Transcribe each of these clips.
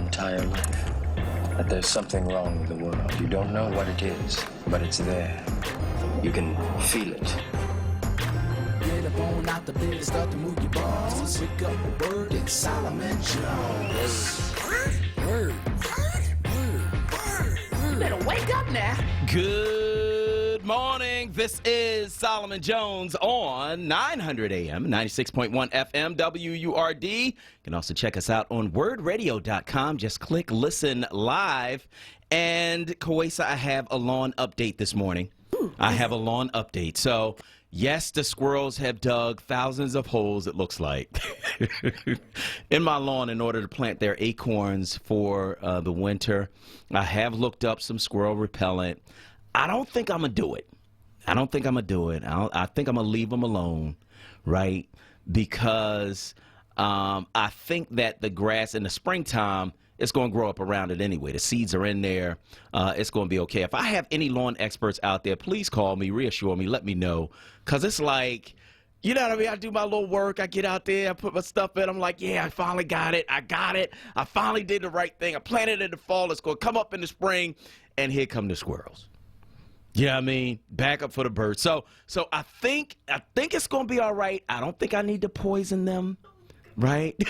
entire life. That there's something wrong with the world. You don't know what it is, but it's there. You can feel it. Get up on out the bed, start to move your bones. Wake up the word and Solomon Jones. Word. You better wake up now. Good morning. This is Solomon Jones on 900 AM, 96.1 FM, WURD. You can also check us out on wordradio.com. Just click listen live. And Kawesa, I have a lawn update this morning. I have a lawn update. So, yes, the squirrels have dug thousands of holes, it looks like, in my lawn in order to plant their acorns for the winter. I have looked up some squirrel repellent. I don't think I'm going to do it. I think I'm going to leave them alone, right? Because I think that the grass in the springtime, it's going to grow up around it anyway. The seeds are in there. It's going to be okay. If I have any lawn experts out there, please call me, reassure me, let me know. Because it's like, you know what I mean? I do my little work. I get out there. I put my stuff in. I'm like, yeah, I finally got it. I got it. I finally did the right thing. I planted it in the fall. It's going to come up in the spring. And here come the squirrels. Yeah, I mean, back up for the birds. So I think it's going to be all right. I don't think I need to poison them, right?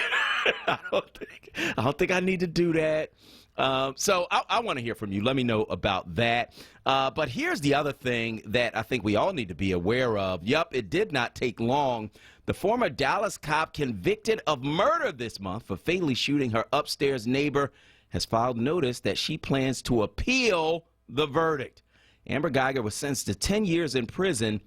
I don't think I need to do that. So I want to hear from you. Let me know about that. But here's the other thing that I think we all need to be aware of. Yup, it did not take long. The former Dallas cop convicted of murder this month for fatally shooting her upstairs neighbor has filed notice that she plans to appeal the verdict. Amber Geiger was sentenced to 10 years in prison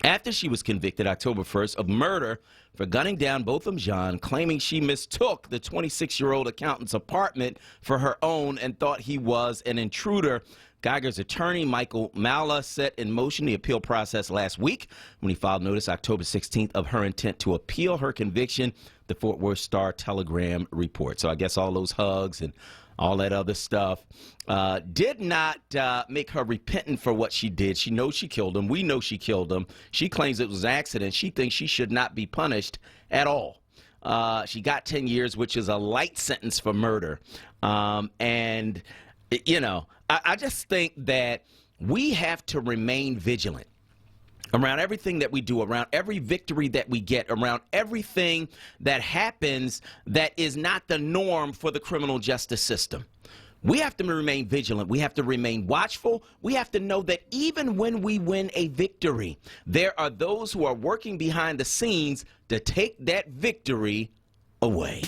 after she was convicted October 1st of murder for gunning down Botham Jean, claiming she mistook the 26-year-old accountant's apartment for her own and thought he was an intruder. Geiger's attorney, Michael Malla, set in motion the appeal process last week when he filed notice October 16th of her intent to appeal her conviction, the Fort Worth Star-Telegram report. So I guess all those hugs and all that other stuff did not make her repentant for what she did. She knows she killed him. We know she killed him. She claims it was an accident. She thinks she should not be punished at all. She got 10 years, which is a light sentence for murder. And, you know, I just think that we have to remain vigilant around everything that we do, around every victory that we get, around everything that happens that is not the norm for the criminal justice system. We have to remain vigilant. We have to remain watchful. We have to know that even when we win a victory, there are those who are working behind the scenes to take that victory away.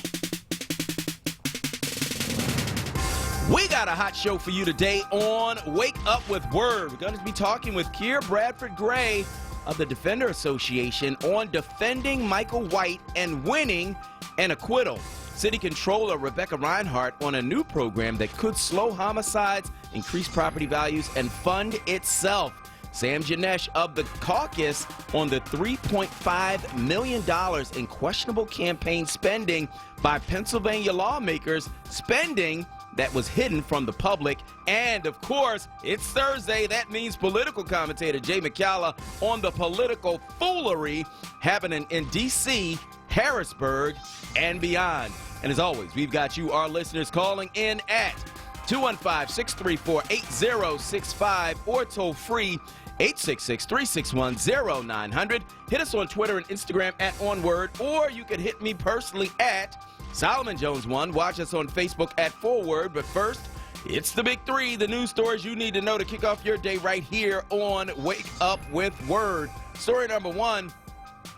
We got a hot show for you today on Wake Up with Word. We're going to be talking with Keir Bradford Gray of the Defender Association on defending Michael White and winning an acquittal. City Controller Rebecca Reinhardt on a new program that could slow homicides, increase property values, and fund itself. Sam Janesh of the caucus on the $3.5 million in questionable campaign spending by Pennsylvania lawmakers, spending that was hidden from the public. And, of course, it's Thursday. That means political commentator Jay McCalla on the political foolery happening in D.C., Harrisburg, and beyond. And as always, we've got you, our listeners, calling in at 215-634-8065 or toll free 866-361-0900. Hit us on Twitter and Instagram at onWURD, or you can hit me personally at Solomon Jones 1. Watch us on Facebook at onWURD. But first, it's the big three, the news stories you need to know to kick off your day right here on Wake Up with Word. Story number one,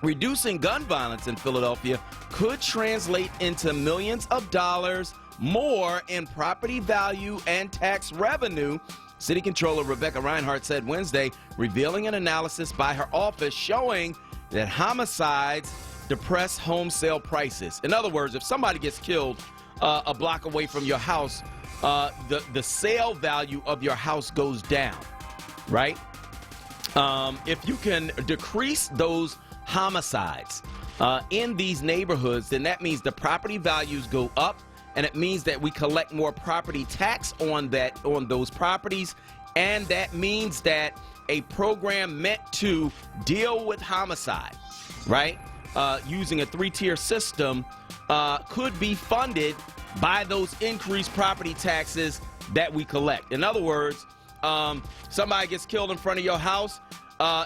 reducing gun violence in Philadelphia could translate into millions of dollars more in property value and tax revenue, City Controller Rebecca Reinhardt said Wednesday, revealing an analysis by her office showing that homicides depress home sale prices. In other words, if somebody gets killed a block away from your house, the sale value of your house goes down, right? If you can decrease those homicides in these neighborhoods, then that means the property values go up, and it means that we collect more property tax on those properties, and that means that a program meant to deal with homicide, right, using a three-tier system, could be funded by those increased property taxes that we collect. In other words, somebody gets killed in front of your house,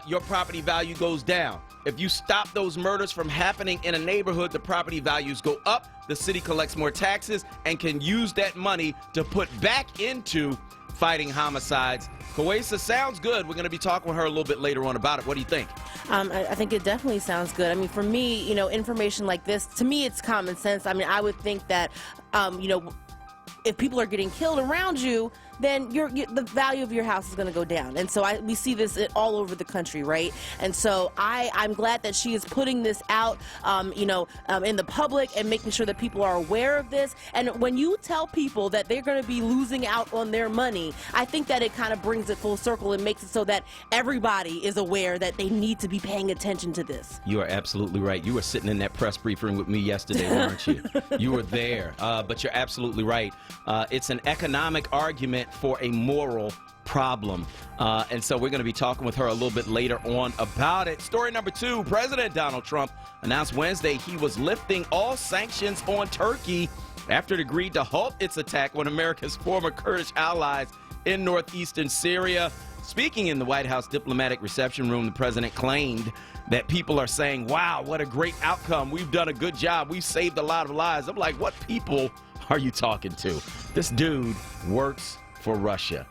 your property value goes down. If you stop those murders from happening in a neighborhood, the property values go up, the city collects more taxes, and can use that money to put back into fighting homicides. Kawesa, sounds good. We're going to be talking with her a little bit later on about it. What do you think? I think it definitely sounds good. I mean, for me, information like this, to me, it's common sense. I mean, I would think that, if people are getting killed around you, then the value of your house is going to go down. And so we see this all over the country, right? And so I'm glad that she is putting this out, in the public and making sure that people are aware of this. And when you tell people that they're going to be losing out on their money, I think that it kind of brings it full circle and makes it so that everybody is aware that they need to be paying attention to this. You are absolutely right. You were sitting in that press briefing with me yesterday, weren't you? You were there, but you're absolutely right. It's an economic argument for a moral problem. And so we're going to be talking with her a little bit later on about it. Story number 2, President Donald Trump announced Wednesday he was lifting all sanctions on Turkey after it agreed to halt its attack on America's former Kurdish allies in northeastern Syria. Speaking in the White House diplomatic reception room, the president claimed that people are saying, wow, what a great outcome. We've done a good job. We've saved a lot of lives. I'm like, what people are you talking to? This dude works for Russia.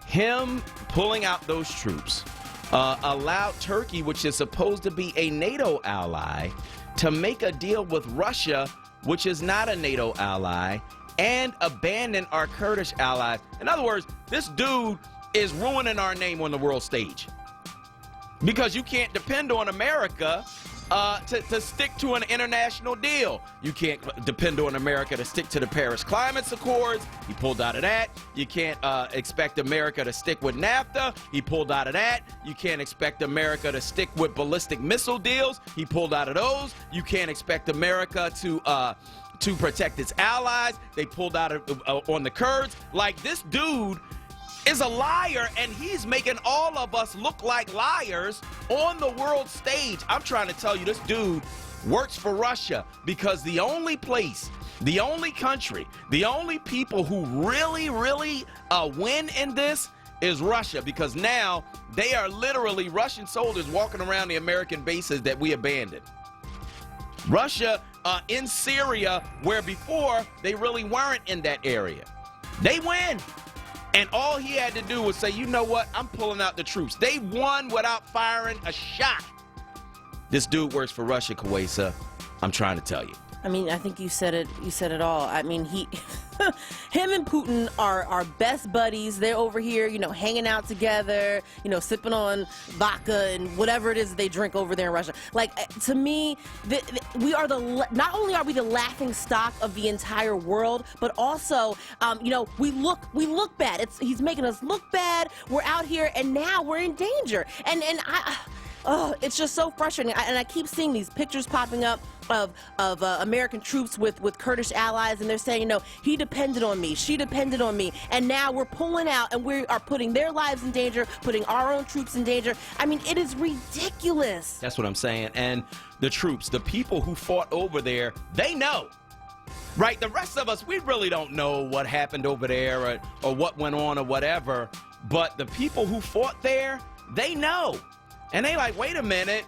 Him pulling out those troops allowed Turkey, which is supposed to be a NATO ally, to make a deal with Russia, which is not a NATO ally, and abandon our Kurdish allies. In other words, this dude is ruining our name on the world stage, because you can't depend on America to stick to an international deal. You can't depend on America to stick to the Paris Climate Accords. He pulled out of that. You can't expect America to stick with NAFTA. He pulled out of that. You can't expect America to stick with ballistic missile deals. He pulled out of those. You can't expect America to protect its allies. They pulled out of, on the Kurds. Like, this dude is a liar, and he's making all of us look like liars on the world stage. I'm trying to tell you, this dude works for Russia, because the only place, the only country, the only people who really win in this is Russia, because now they are literally Russian soldiers walking around the American bases that we abandoned. Russia in Syria, where before they really weren't in that area. They win. And all he had to do was say, you know what, I'm pulling out the troops. They won without firing a shot. This dude works for Russia, Kawesa. I'm trying to tell you. I mean, I think you said it. You said it all. I mean, him and Putin are best buddies. They're over here, hanging out together, sipping on vodka and whatever it is that they drink over there in Russia. Like, to me, we are not only are we the laughing stock of the entire world, but also, we look bad. He's making us look bad. We're out here, and now we're in danger. And it's just so frustrating. And I keep seeing these pictures popping up of American troops with Kurdish allies, and they're saying, he depended on me, she depended on me, and now we're pulling out, and we are putting their lives in danger, putting our own troops in danger. I mean, it is ridiculous. That's what I'm saying. And the troops, the people who fought over there, they know. Right? The rest of us, we really don't know what happened over there or what went on or whatever. But the people who fought there, they know. And they like, wait a minute,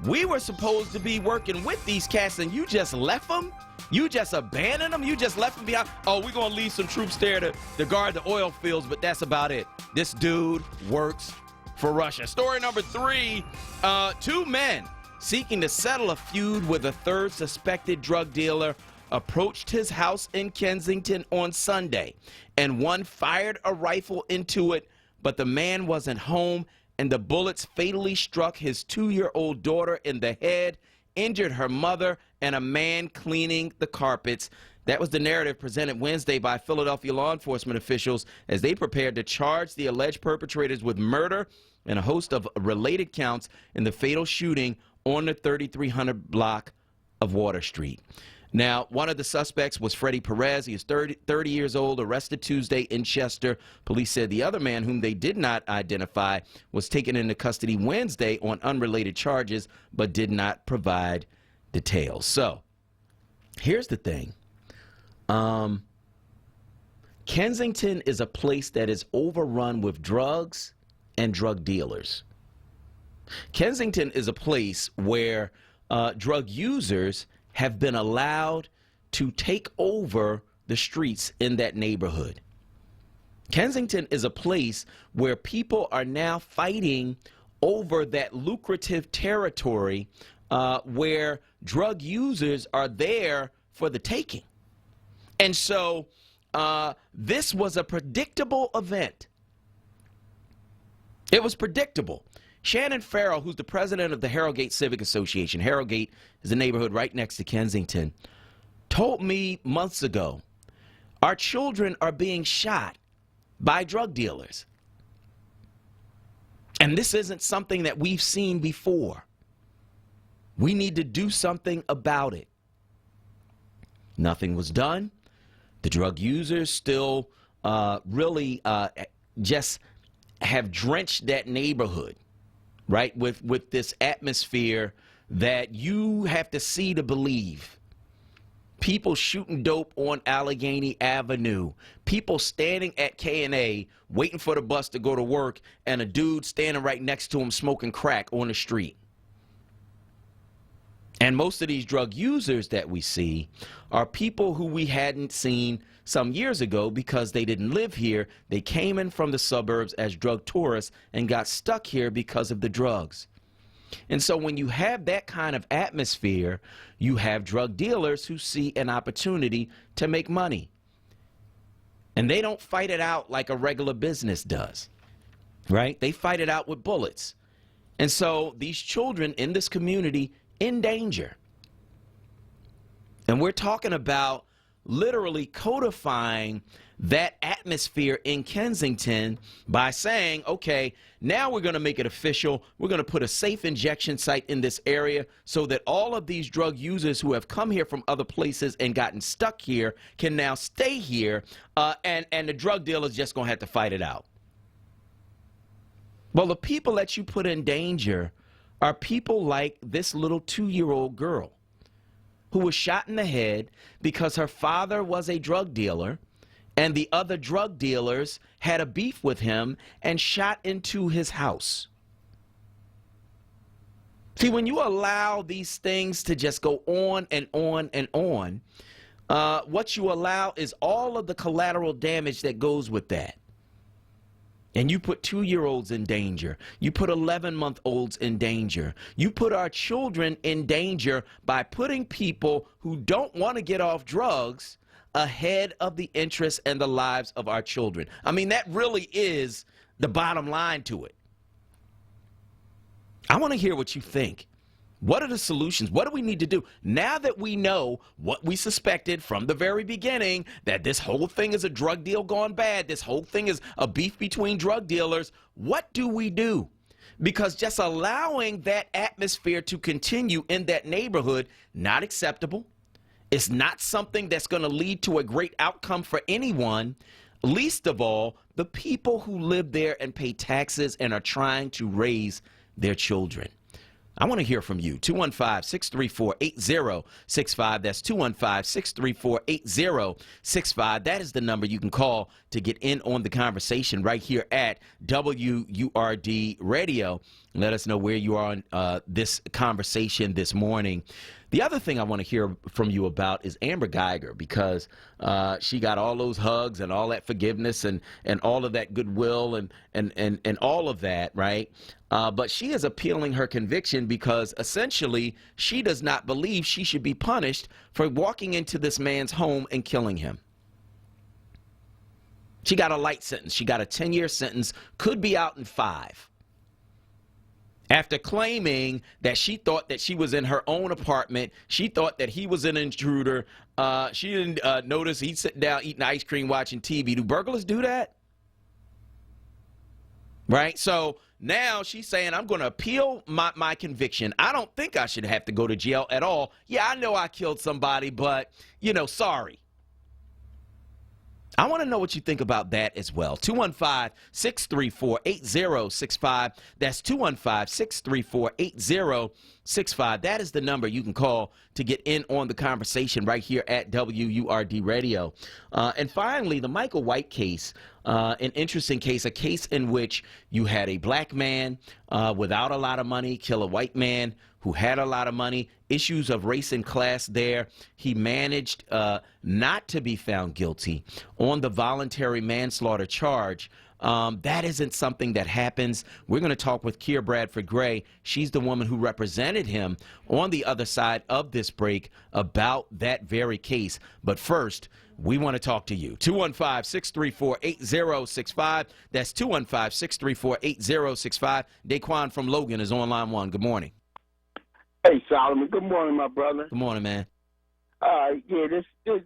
we were supposed to be working with these cats, and you just left them? You just abandoned them? You just left them behind? Oh, we're going to leave some troops there to guard the oil fields, but that's about it. This dude works for Russia. Story number 3, 2 men seeking to settle a feud with a third suspected drug dealer approached his house in Kensington on Sunday, and one fired a rifle into it, but the man wasn't home, and the bullets fatally struck his 2-year-old daughter in the head, injured her mother, and a man cleaning the carpets. That was the narrative presented Wednesday by Philadelphia law enforcement officials as they prepared to charge the alleged perpetrators with murder and a host of related counts in the fatal shooting on the 3300 block of Water Street. Now, one of the suspects was Freddie Perez. He is 30 years old, arrested Tuesday in Chester. Police said the other man, whom they did not identify, was taken into custody Wednesday on unrelated charges, but did not provide details. So, here's the thing. Kensington is a place that is overrun with drugs and drug dealers. Kensington is a place where drug users have been allowed to take over the streets in that neighborhood. Kensington is a place where people are now fighting over that lucrative territory where drug users are there for the taking. And so this was a predictable event. It was predictable. Shannon Farrell, who's the president of the Harrogate Civic Association — Harrogate is a neighborhood right next to Kensington — told me months ago, our children are being shot by drug dealers. And this isn't something that we've seen before. We need to do something about it. Nothing was done. The drug users still really just have drenched that neighborhood, right, with this atmosphere that you have to see to believe. People shooting dope on Allegheny Avenue. People standing at K&A waiting for the bus to go to work, and a dude standing right next to him smoking crack on the street. And most of these drug users that we see are people who we hadn't seen some years ago because they didn't live here. They came in from the suburbs as drug tourists and got stuck here because of the drugs. And so when you have that kind of atmosphere, you have drug dealers who see an opportunity to make money. And they don't fight it out like a regular business does, right? They fight it out with bullets. And so these children in this community in danger. And we're talking about literally codifying that atmosphere in Kensington by saying, okay, now we're going to make it official. We're going to put a safe injection site in this area so that all of these drug users who have come here from other places and gotten stuck here can now stay here, and the drug dealers just going to have to fight it out. Well, the people that you put in danger are people like this little 2-year-old girl who was shot in the head because her father was a drug dealer and the other drug dealers had a beef with him and shot into his house. See, when you allow these things to just go on and on and on, what you allow is all of the collateral damage that goes with that. And you put 2-year-olds in danger. You put 11-month-olds in danger. You put our children in danger by putting people who don't want to get off drugs ahead of the interests and the lives of our children. I mean, that really is the bottom line to it. I want to hear what you think. What are the solutions? What do we need to do? Now that we know what we suspected from the very beginning, that this whole thing is a drug deal gone bad, this whole thing is a beef between drug dealers, what do we do? Because just allowing that atmosphere to continue in that neighborhood, not acceptable. It's not something that's going to lead to a great outcome for anyone, least of all the people who live there and pay taxes and are trying to raise their children. I want to hear from you. 215-634-8065. That's 215-634-8065. That is the number you can call to get in on the conversation right here at WURD Radio. Let us know where you are on this conversation this morning. The other thing I want to hear from you about is Amber Geiger, because she got all those hugs and all that forgiveness and all of that goodwill and all of that, right? But she is appealing her conviction because essentially she does not believe she should be punished for walking into this man's home and killing him. She got a light sentence. She got a 10-year sentence, could be out in 5. After claiming that she thought that she was in her own apartment, she thought that he was an intruder. She didn't notice he's sitting down eating ice cream, watching TV. Do burglars do that? Right? So now she's saying, I'm going to appeal my conviction. I don't think I should have to go to jail at all. Yeah, I know I killed somebody, but, sorry. I want to know what you think about that as well. 215-634-8065. That's 215-634-8065. 1065. That is the number you can call to get in on the conversation right here at WURD Radio. And finally, the Michael White case, an interesting case, a case in which you had a black man without a lot of money kill a white man who had a lot of money, issues of race and class there. He managed not to be found guilty on the voluntary manslaughter charge. That isn't something that happens. We're going to talk with Keir Bradford Gray. She's the woman who represented him on the other side of this break about that very case. But first, we want to talk to you. 215-634-8065. That's 215-634-8065. Daquan from Logan is on line 1. Good morning. Hey, Solomon. Good morning, my brother. Good morning, man. Yeah, this is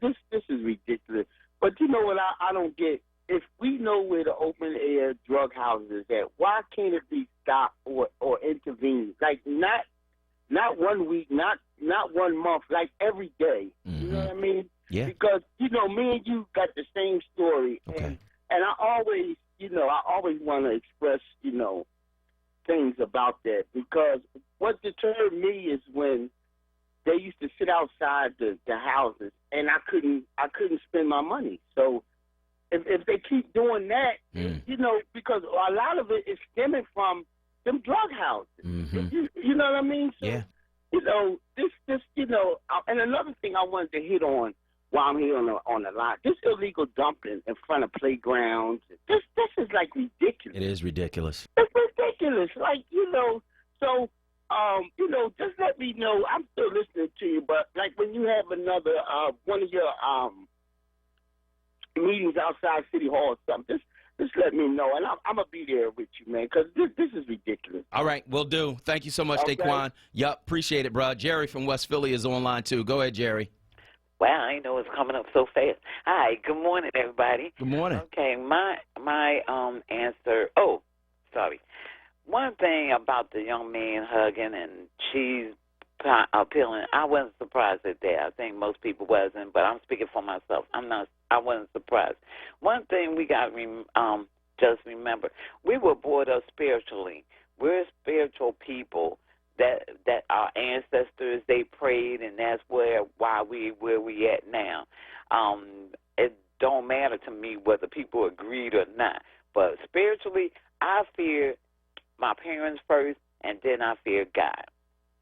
ridiculous. But you know what I don't get? If we know where the open air drug houses is at, why can't it be stopped or intervened? Like not 1 week, not 1 month, like every day. Mm-hmm. You know what I mean? Yeah. Because me and you got the same story, Okay. and I always want to express things about that, because what deterred me is when they used to sit outside the houses, and I couldn't spend my money. So if they keep doing that, because a lot of it is stemming from them drug houses. Mm-hmm. You know what I mean? So, Yeah. This and another thing I wanted to hit on while I'm here on the line, this illegal dumping in front of playgrounds, this is like ridiculous. It is ridiculous. It's ridiculous. Like, so, just let me know. I'm still listening to you, but like when you have another, one of your meetings outside City Hall or something, just let me know, and I'm going to be there with you, man, because this is ridiculous. All right, will do. Thank you so much, Okay. Daquan. Yup, appreciate it, bro. Jerry from West Philly is on line, too. Go ahead, Jerry. Wow, I know it's coming up so fast. Hi, good morning, everybody. Good morning. Okay, my answer. Oh, sorry. One thing about the young man hugging and she's appealing, I wasn't surprised at that. I think most people wasn't, but I'm speaking for myself. I wasn't surprised. One thing we got to just remember, we were brought up spiritually. We're spiritual people. That our ancestors, they prayed, and that's where we at now. It don't matter to me whether people agreed or not, but spiritually, I fear my parents first, and then I fear God.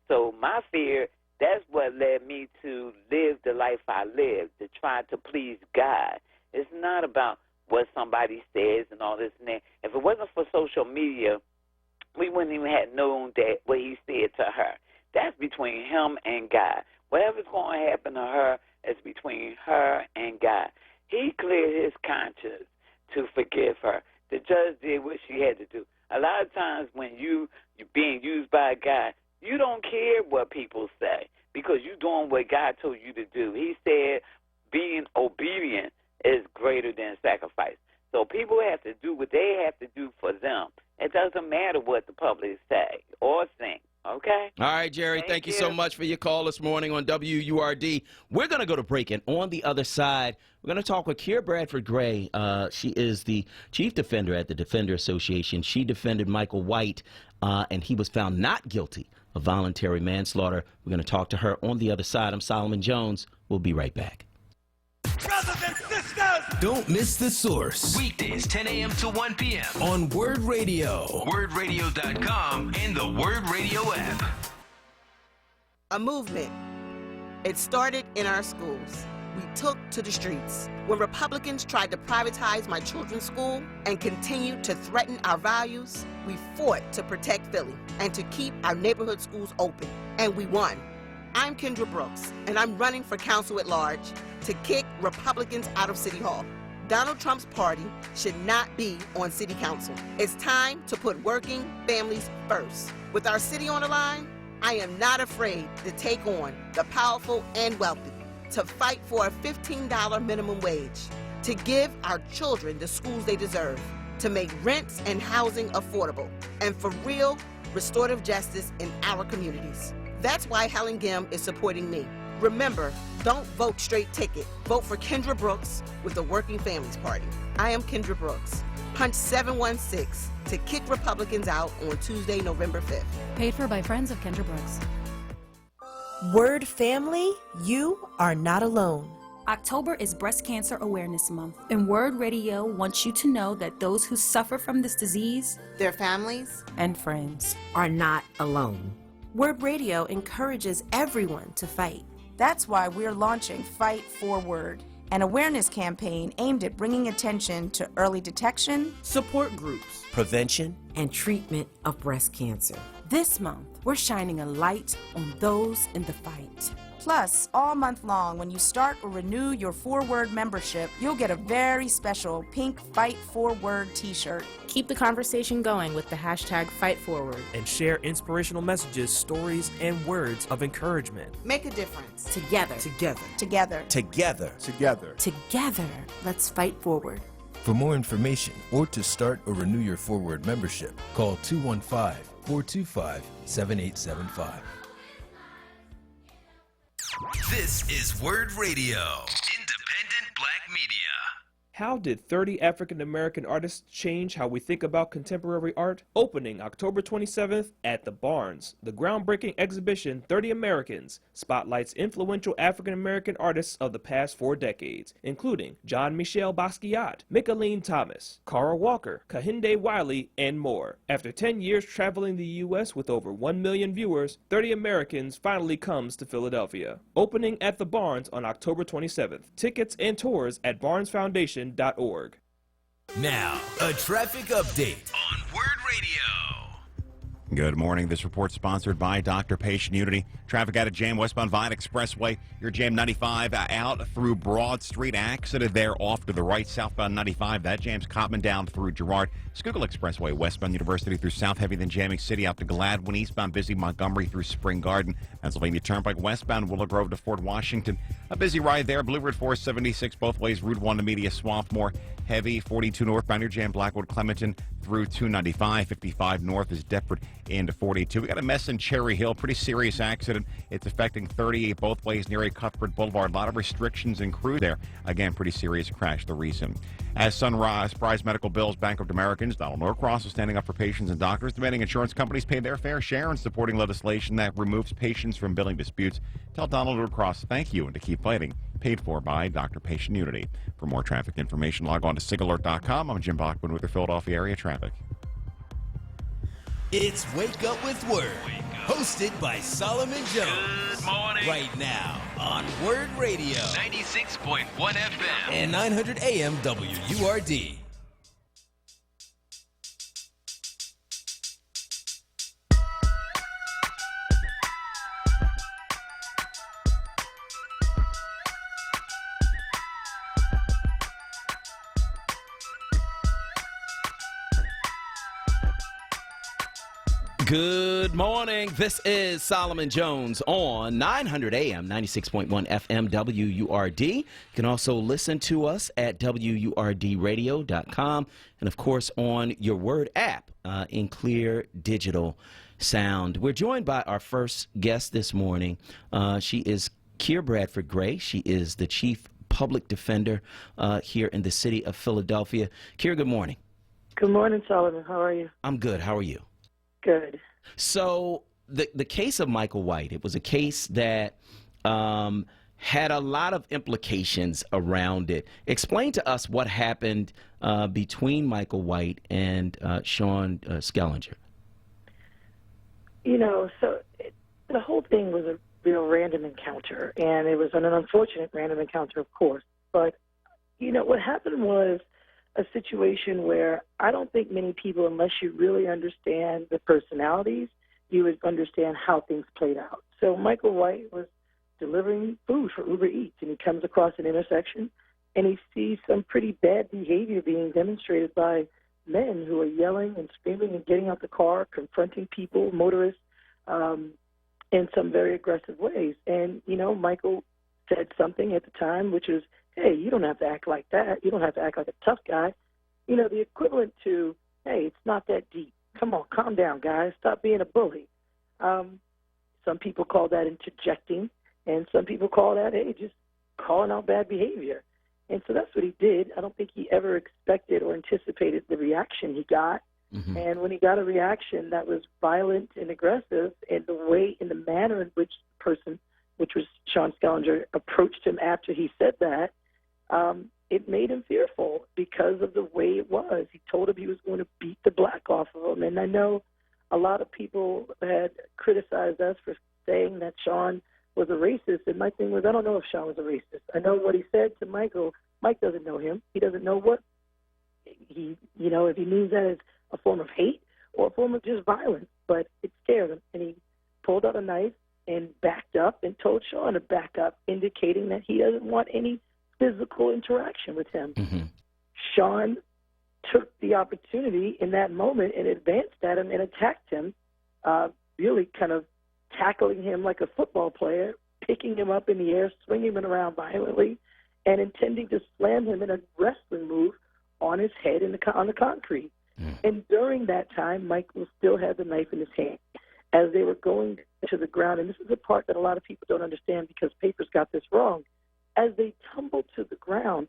So my fear, that's what led me to live the life I live, to try to please God. It's not about what somebody says and all this and that. If it wasn't for social media, we wouldn't even have known that what he said to her. That's between him and God. Whatever's going to happen to her is between her and God. He cleared his conscience to forgive her. The judge did what she had to do. A lot of times when you're being used by God, you don't care what people say because you're doing what God told you to do. He said being obedient is greater than sacrifice. So people have to do what they have to do for them. It doesn't matter what the public say or think, okay? All right, Jerry, thank you so much for your call this morning on WURD. We're going to go to break, and on the other side, we're going to talk with Keir Bradford Gray. She is the chief defender at the Defender Association. She defended Michael White, and he was found not guilty of voluntary manslaughter. We're going to talk to her on the other side. I'm Solomon Jones. We'll be right back. Brothers and sisters! Don't miss The Source Weekdays, 10 a.m. to 1 p.m. on Word Radio. WordRadio.com and the Word Radio app. A movement. It started in our schools. We took to the streets. When Republicans tried to privatize my children's school and continued to threaten our values, we fought to protect Philly and to keep our neighborhood schools open. And we won. I'm Kendra Brooks, and I'm running for council at large to kick Republicans out of City Hall. Donald Trump's party should not be on City Council. It's time to put working families first. With our city on the line, I am not afraid to take on the powerful and wealthy, to fight for a $15 minimum wage, to give our children the schools they deserve, to make rents and housing affordable, and for real restorative justice in our communities. That's why Helen Gim is supporting me. Remember, don't vote straight ticket. Vote for Kendra Brooks with the Working Families Party. I am Kendra Brooks. Punch 716 to kick Republicans out on Tuesday, November 5th. Paid for by Friends of Kendra Brooks. Word family, you are not alone. October is Breast Cancer Awareness Month, and Word Radio wants you to know that those who suffer from this disease, Their families, and friends, Are not alone. Word Radio encourages everyone to fight. That's why we're launching Fight Forward, an awareness campaign aimed at bringing attention to early detection, Support groups, prevention, and treatment of breast cancer. This month, we're shining a light on those in the fight. Plus, all month long, when you start or renew your Forward membership, you'll get a very special pink Fight Forward t-shirt. Keep the conversation going with the hashtag #FightForward. And share inspirational messages, stories, and words of encouragement. make a difference. Together. Together. Together. Together, let's fight forward. For more information or to start or renew your Forward membership, call 215-425-7875. This is Word Radio, independent black media. How did 30 African American artists change how we think about contemporary art? Opening October 27th at the Barnes, the groundbreaking exhibition 30 Americans spotlights influential African American artists of the past 4 decades, including John Michel Basquiat, Micheline Thomas, Carl Walker, Kehinde Wiley, and more. After 10 years traveling the U.S. with over 1 million viewers, 30 Americans finally comes to Philadelphia. Opening at the Barnes on October 27th. Tickets and tours at barnesfoundation.org. Now, a traffic update on Word Radio. Good morning. This report sponsored by Dr. Patient Unity. Traffic out of jam westbound Vine Expressway. Your jam 95 out through Broad Street. Accident there off to the right. Southbound 95. That jam's Cotman down through Girard. Schuylkill Expressway westbound University through South Heavy, then jamming City out to Gladwin. Eastbound busy Montgomery through Spring Garden. Pennsylvania Turnpike westbound Willow Grove to Fort Washington. A busy ride there. Blue Route 476 both ways. Route 1 to Media Swampmore. Heavy 42 northbound near jam Blackwood Clementon through 295. 55 north is Deptford into 42. We got a mess in Cherry Hill. Pretty serious accident. It's affecting 38 both ways near a Cuthbert Boulevard. A lot of restrictions and crew there. Again, pretty serious crash the reason. As Sunrise Prize Medical Bills bankrupt Americans, Donald Norcross is standing up for patients and doctors, demanding insurance companies pay their fair share and supporting legislation that removes patients from billing disputes. Tell Donald Norcross thank you and to keep fighting. Paid for by Dr. Patient Unity. For more traffic information, log on to SigAlert.com. I'm Jim Bachman with the Philadelphia area traffic. It's Wake Up with Word, hosted by Solomon Jones. Good morning. Right now on Word Radio, 96.1 FM and 900 AM WURD. Good morning. This is Solomon Jones on 900 AM, 96.1 FM WURD. You can also listen to us at WURDradio.com and, of course, on your Word app in clear digital sound. We're joined by our first guest this morning. She is Keir Bradford Gray. She is the Chief Public Defender here in the city of Philadelphia. Keir, good morning. Good morning, Solomon. How are you? I'm good. How are you? Good. So the case of Michael White, it was a case that had a lot of implications around it. Explain to us what happened between Michael White and Sean Skellinger. You know, the whole thing was a real random encounter, and it was an unfortunate random encounter, of course. But, you know, what happened was a situation where I don't think many people, unless you really understand the personalities, you would understand how things played out. So Michael White was delivering food for Uber Eats, and he comes across an intersection, and he sees some pretty bad behavior being demonstrated by men who are yelling and screaming and getting out the car, confronting people, motorists, in some very aggressive ways. And, you know, Michael said something at the time, which was, hey, you don't have to act like that. You don't have to act like a tough guy. You know, the equivalent to, hey, it's not that deep. Come on, calm down, guys. Stop being a bully. Some people call that interjecting, and some people call that, hey, just calling out bad behavior. And so that's what he did. I don't think he ever expected or anticipated the reaction he got. Mm-hmm. And when he got a reaction that was violent and aggressive, and the way, in the manner in which the person which was Sean Skellinger, approached him after he said that, it made him fearful because of the way it was. He told him he was going to beat the black off of him. And I know a lot of people had criticized us for saying that Sean was a racist. And my thing was, I don't know if Sean was a racist. I know what he said to Michael. Mike doesn't know him. He doesn't know what he, if he means that as a form of hate or a form of just violence. But it scared him. And he pulled out a knife and backed up and told Sean to back up, indicating that he doesn't want any physical interaction with him. Mm-hmm. Sean took the opportunity in that moment and advanced at him and attacked him, really kind of tackling him like a football player, picking him up in the air, swinging him around violently, and intending to slam him in a wrestling move on his head on the concrete. And during that time, Michael still had the knife in his hand. As they were going to the ground, and this is the part that a lot of people don't understand because papers got this wrong, as they tumbled to the ground,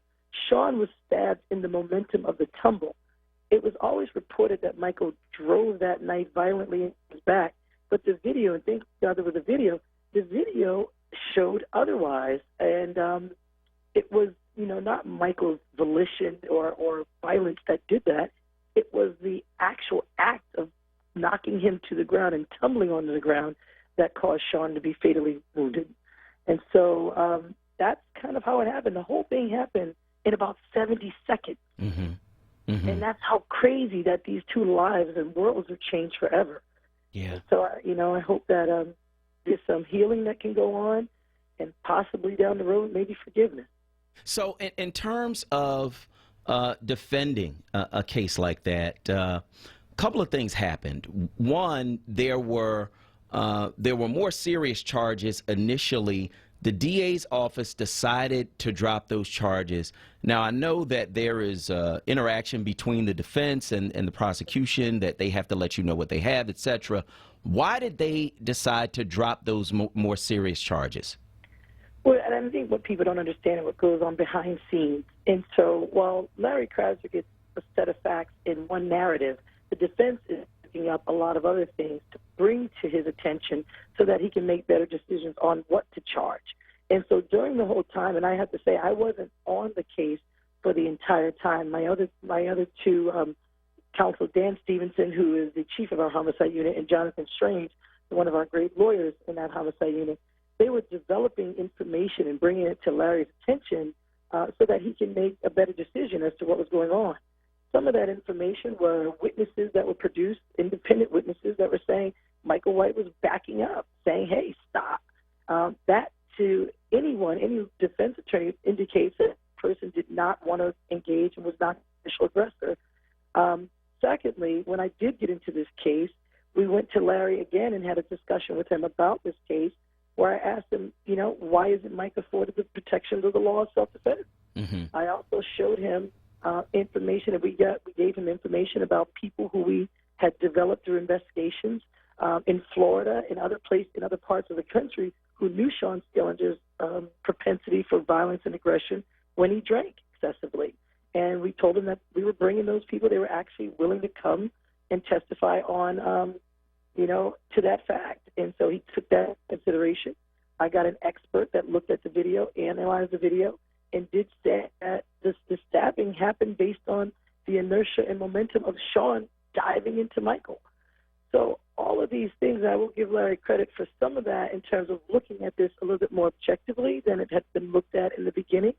Sean was stabbed in the momentum of the tumble. It was always reported that Michael drove that knife violently in his back, but the video, and thank God there was a video, the video showed otherwise. And it was, not Michael's volition or violence that did that. It was the actual act of knocking him to the ground and tumbling onto the ground that caused Sean to be fatally wounded. And so that's kind of how it happened. The whole thing happened in about 70 seconds. Mm-hmm. Mm-hmm. And that's how crazy that these two lives and worlds have changed forever. Yeah. So, I hope that there's some healing that can go on and possibly down the road, maybe forgiveness. So in terms of defending a case like that, a couple of things happened. One, there were more serious charges initially. The DA's office decided to drop those charges. Now, I know that there is interaction between the defense and the prosecution, that they have to let you know what they have, etc. Why did they decide to drop those more serious charges? Well, and I think what people don't understand is what goes on behind scenes. And so while Larry Krasner gets a set of facts in one narrative, the defense is picking up a lot of other things to bring to his attention so that he can make better decisions on what to charge. And so during the whole time, and I have to say I wasn't on the case for the entire time. My other two counsel, Dan Stevenson, who is the chief of our homicide unit, and Jonathan Strange, one of our great lawyers in that homicide unit, they were developing information and bringing it to Larry's attention so that he can make a better decision as to what was going on. Some of that information were witnesses that were produced, independent witnesses that were saying Michael White was backing up, saying, hey, stop. That to anyone, any defense attorney, indicates that the person did not want to engage and was not the initial aggressor. Secondly, when I did get into this case, we went to Larry again and had a discussion with him about this case where I asked him, why isn't Mike afforded the protections of the law of self-defense? Mm-hmm. I also showed him information that we gave him information about people who we had developed through investigations in Florida and other parts of the country who knew Sean Skellinger's propensity for violence and aggression when he drank excessively. And we told him that we were bringing those people. They were actually willing to come and testify on, to that fact. And so he took that into consideration. I got an expert that looked at the video, analyzed the video, and did say that the stabbing happened based on the inertia and momentum of Sean diving into Michael. So all of these things, I will give Larry credit for some of that in terms of looking at this a little bit more objectively than it had been looked at in the beginning.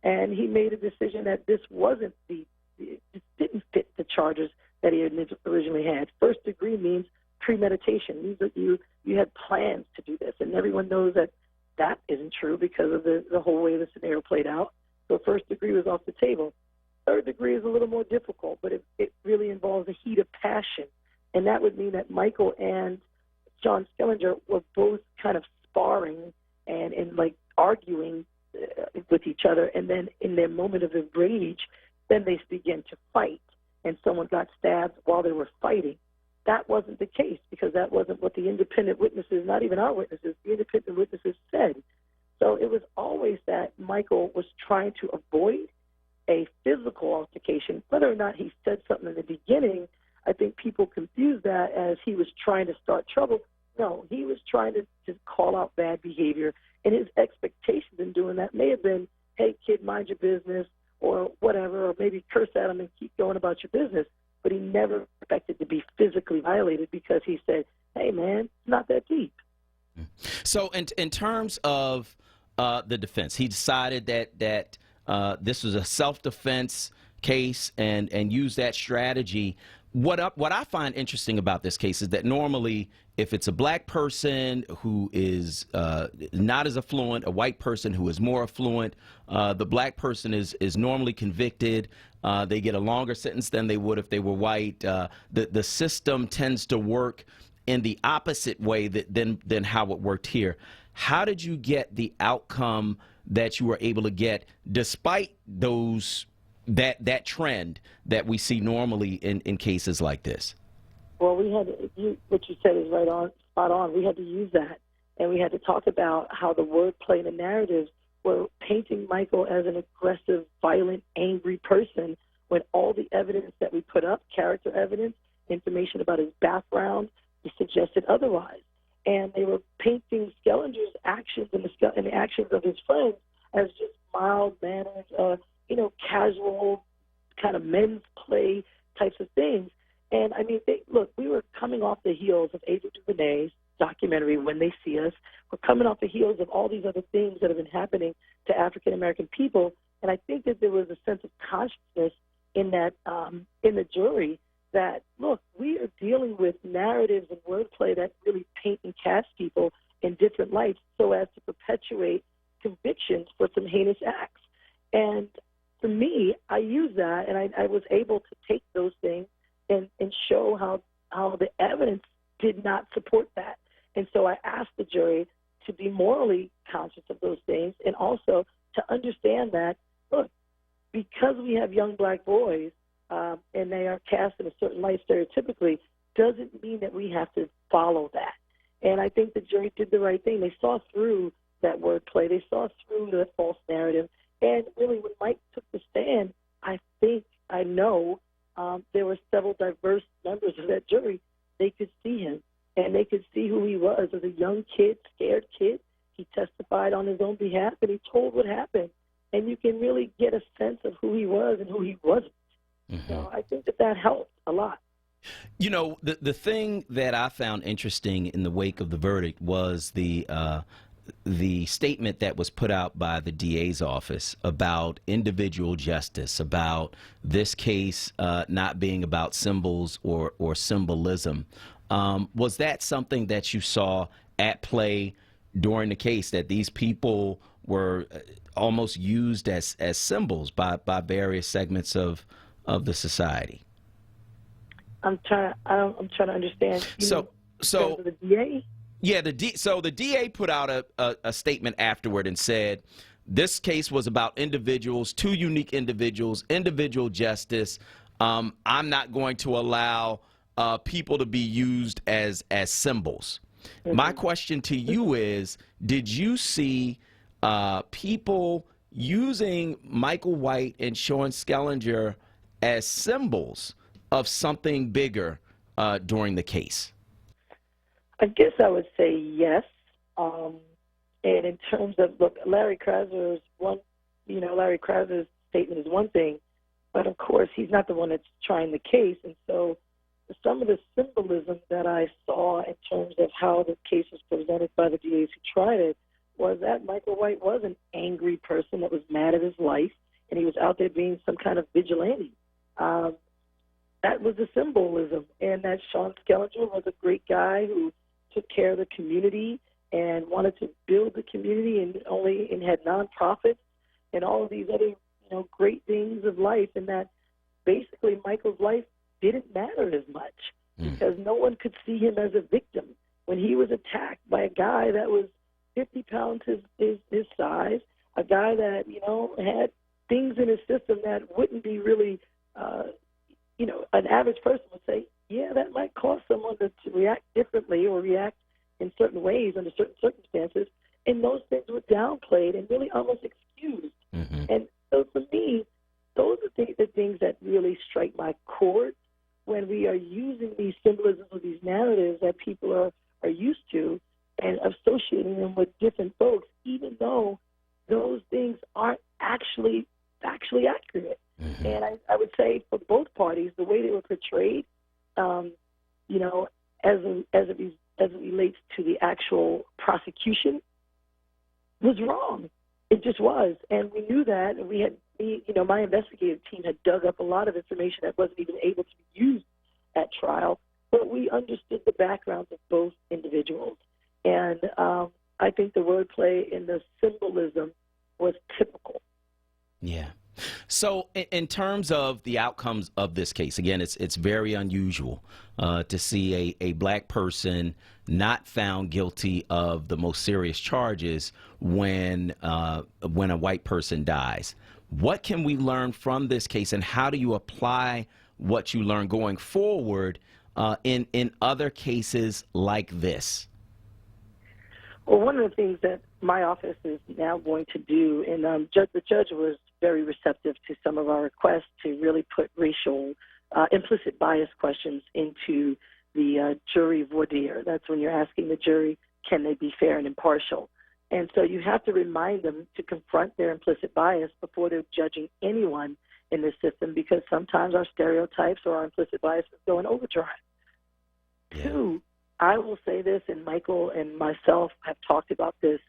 And he made a decision that this wasn't it didn't fit the charges that he had originally had. First degree means premeditation. Means that you had plans to do this, and everyone knows that isn't true because of the whole way the scenario played out. So first degree was off the table. Third degree is a little more difficult, but it really involves a heat of passion. And that would mean that Michael and Sean Skellinger were both kind of sparring and arguing with each other. And then in their moment of rage, then they began to fight. And someone got stabbed while they were fighting. That wasn't the case because that wasn't what the independent witnesses, not even our witnesses, the independent witnesses said. So it was always that Michael was trying to avoid a physical altercation. Whether or not he said something in the beginning, I think people confuse that as he was trying to start trouble. No, he was trying to just call out bad behavior And his expectations in doing that may have been, hey, kid, mind your business, or whatever, or maybe curse at him and keep going about your business. But he never expected to be physically violated because he said, hey, man, it's not that deep. So in terms of the defense, he decided that this was a self-defense case and used that strategy. What I find interesting about this case is that normally if it's a black person who is not as affluent, a white person who is more affluent, the black person is normally convicted. They get a longer sentence than they would if they were white. The system tends to work in the opposite way than how it worked here. How did you get the outcome that you were able to get despite that trend that we see normally in cases like this? Well, we had what you said is right on, spot on. We had to use that, and we had to talk about how the wordplay and the narratives were painting Michael as an aggressive, violent, angry person when all the evidence that we put up, character evidence, information about his background, suggested otherwise. And they were painting Skellinger's actions and the actions of his friends as just mild-mannered, casual kind of men's play types of things. And, I mean, look, we were coming off the heels of Ava DuVernay's documentary, When They See Us. We're coming off the heels of all these other things that have been happening to African-American people. And I think that there was a sense of consciousness in that, in the jury, that, look, we are dealing with narratives and wordplay that really paint and cast people in different lights so as to perpetuate convictions for some heinous acts. And for me, I use that, and I was able to take those things and show how the evidence did not support that. And so I asked the jury to be morally conscious of those things and also to understand that, look, because we have young black boys, and they are cast in a certain light stereotypically, doesn't mean that we have to follow that. And I think the jury did the right thing. They saw through that wordplay. They saw through the false narrative. And really, when Mike took the stand, I know there were several diverse members of that jury. They could see him, and they could see who he was as a young kid, scared kid. He testified on his own behalf, and he told what happened. And you can really get a sense of who he was and who he wasn't. Mm-hmm. So I think that helped a lot. You know, the thing that I found interesting in the wake of the verdict was the statement that was put out by the DA's office about individual justice, about this case not being about symbols or symbolism. Was that something that you saw at play during the case, that these people were almost used as symbols by various segments of the society? I'm trying to understand. So the DA? Yeah, so the DA put out a statement afterward and said this case was about individuals, two unique individuals, individual justice. I'm not going to allow people to be used as symbols. Mm-hmm. My question to you is, did you see people using Michael White and Sean Skellinger as symbols of something bigger during the case? I guess I would say yes. And in terms of, look, Larry Krasner's statement is one thing, but of course he's not the one that's trying the case. And so some of the symbolism that I saw in terms of how the case was presented by the DAs who tried it was that Michael White was an angry person that was mad at his life, and he was out there being some kind of vigilante. That was the symbolism, and that Sean Skellinger was a great guy who took care of the community and wanted to build the community and had nonprofits and all of these other great things of life, and that basically Michael's life didn't matter as much because no one could see him as a victim. When he was attacked by a guy that was 50 pounds his size, a guy that had things in his system that wouldn't be really an average person would say, yeah, that might cause someone to react differently or react in certain ways under certain circumstances. And those things were downplayed and really almost excused. Mm-hmm. And so for me, those are the things that really strike my chord when we are using these symbolisms or these narratives that people are used to and associating them with different folks, even actually accurate. And I would say for both parties, the way they were portrayed, you know, as it relates to the actual prosecution, was wrong. It just was, and we knew that. And my investigative team had dug up a lot of information that wasn't even able to be used at trial. But we understood the backgrounds of both individuals, and I think the wordplay and the symbolism was typical. Yeah. So in terms of the outcomes of this case, again, it's very unusual to see a black person not found guilty of the most serious charges when a white person dies. What can we learn from this case, and how do you apply what you learn going forward in other cases like this? Well, one of the things that my office is now going to do, and the judge was very receptive to some of our requests to really put racial implicit bias questions into the jury voir dire. That's when you're asking the jury, can they be fair and impartial? And so you have to remind them to confront their implicit bias before they're judging anyone in this system, because sometimes our stereotypes or our implicit biases go in overdrive. Yeah. Two, I will say this, and Michael and myself have talked about this,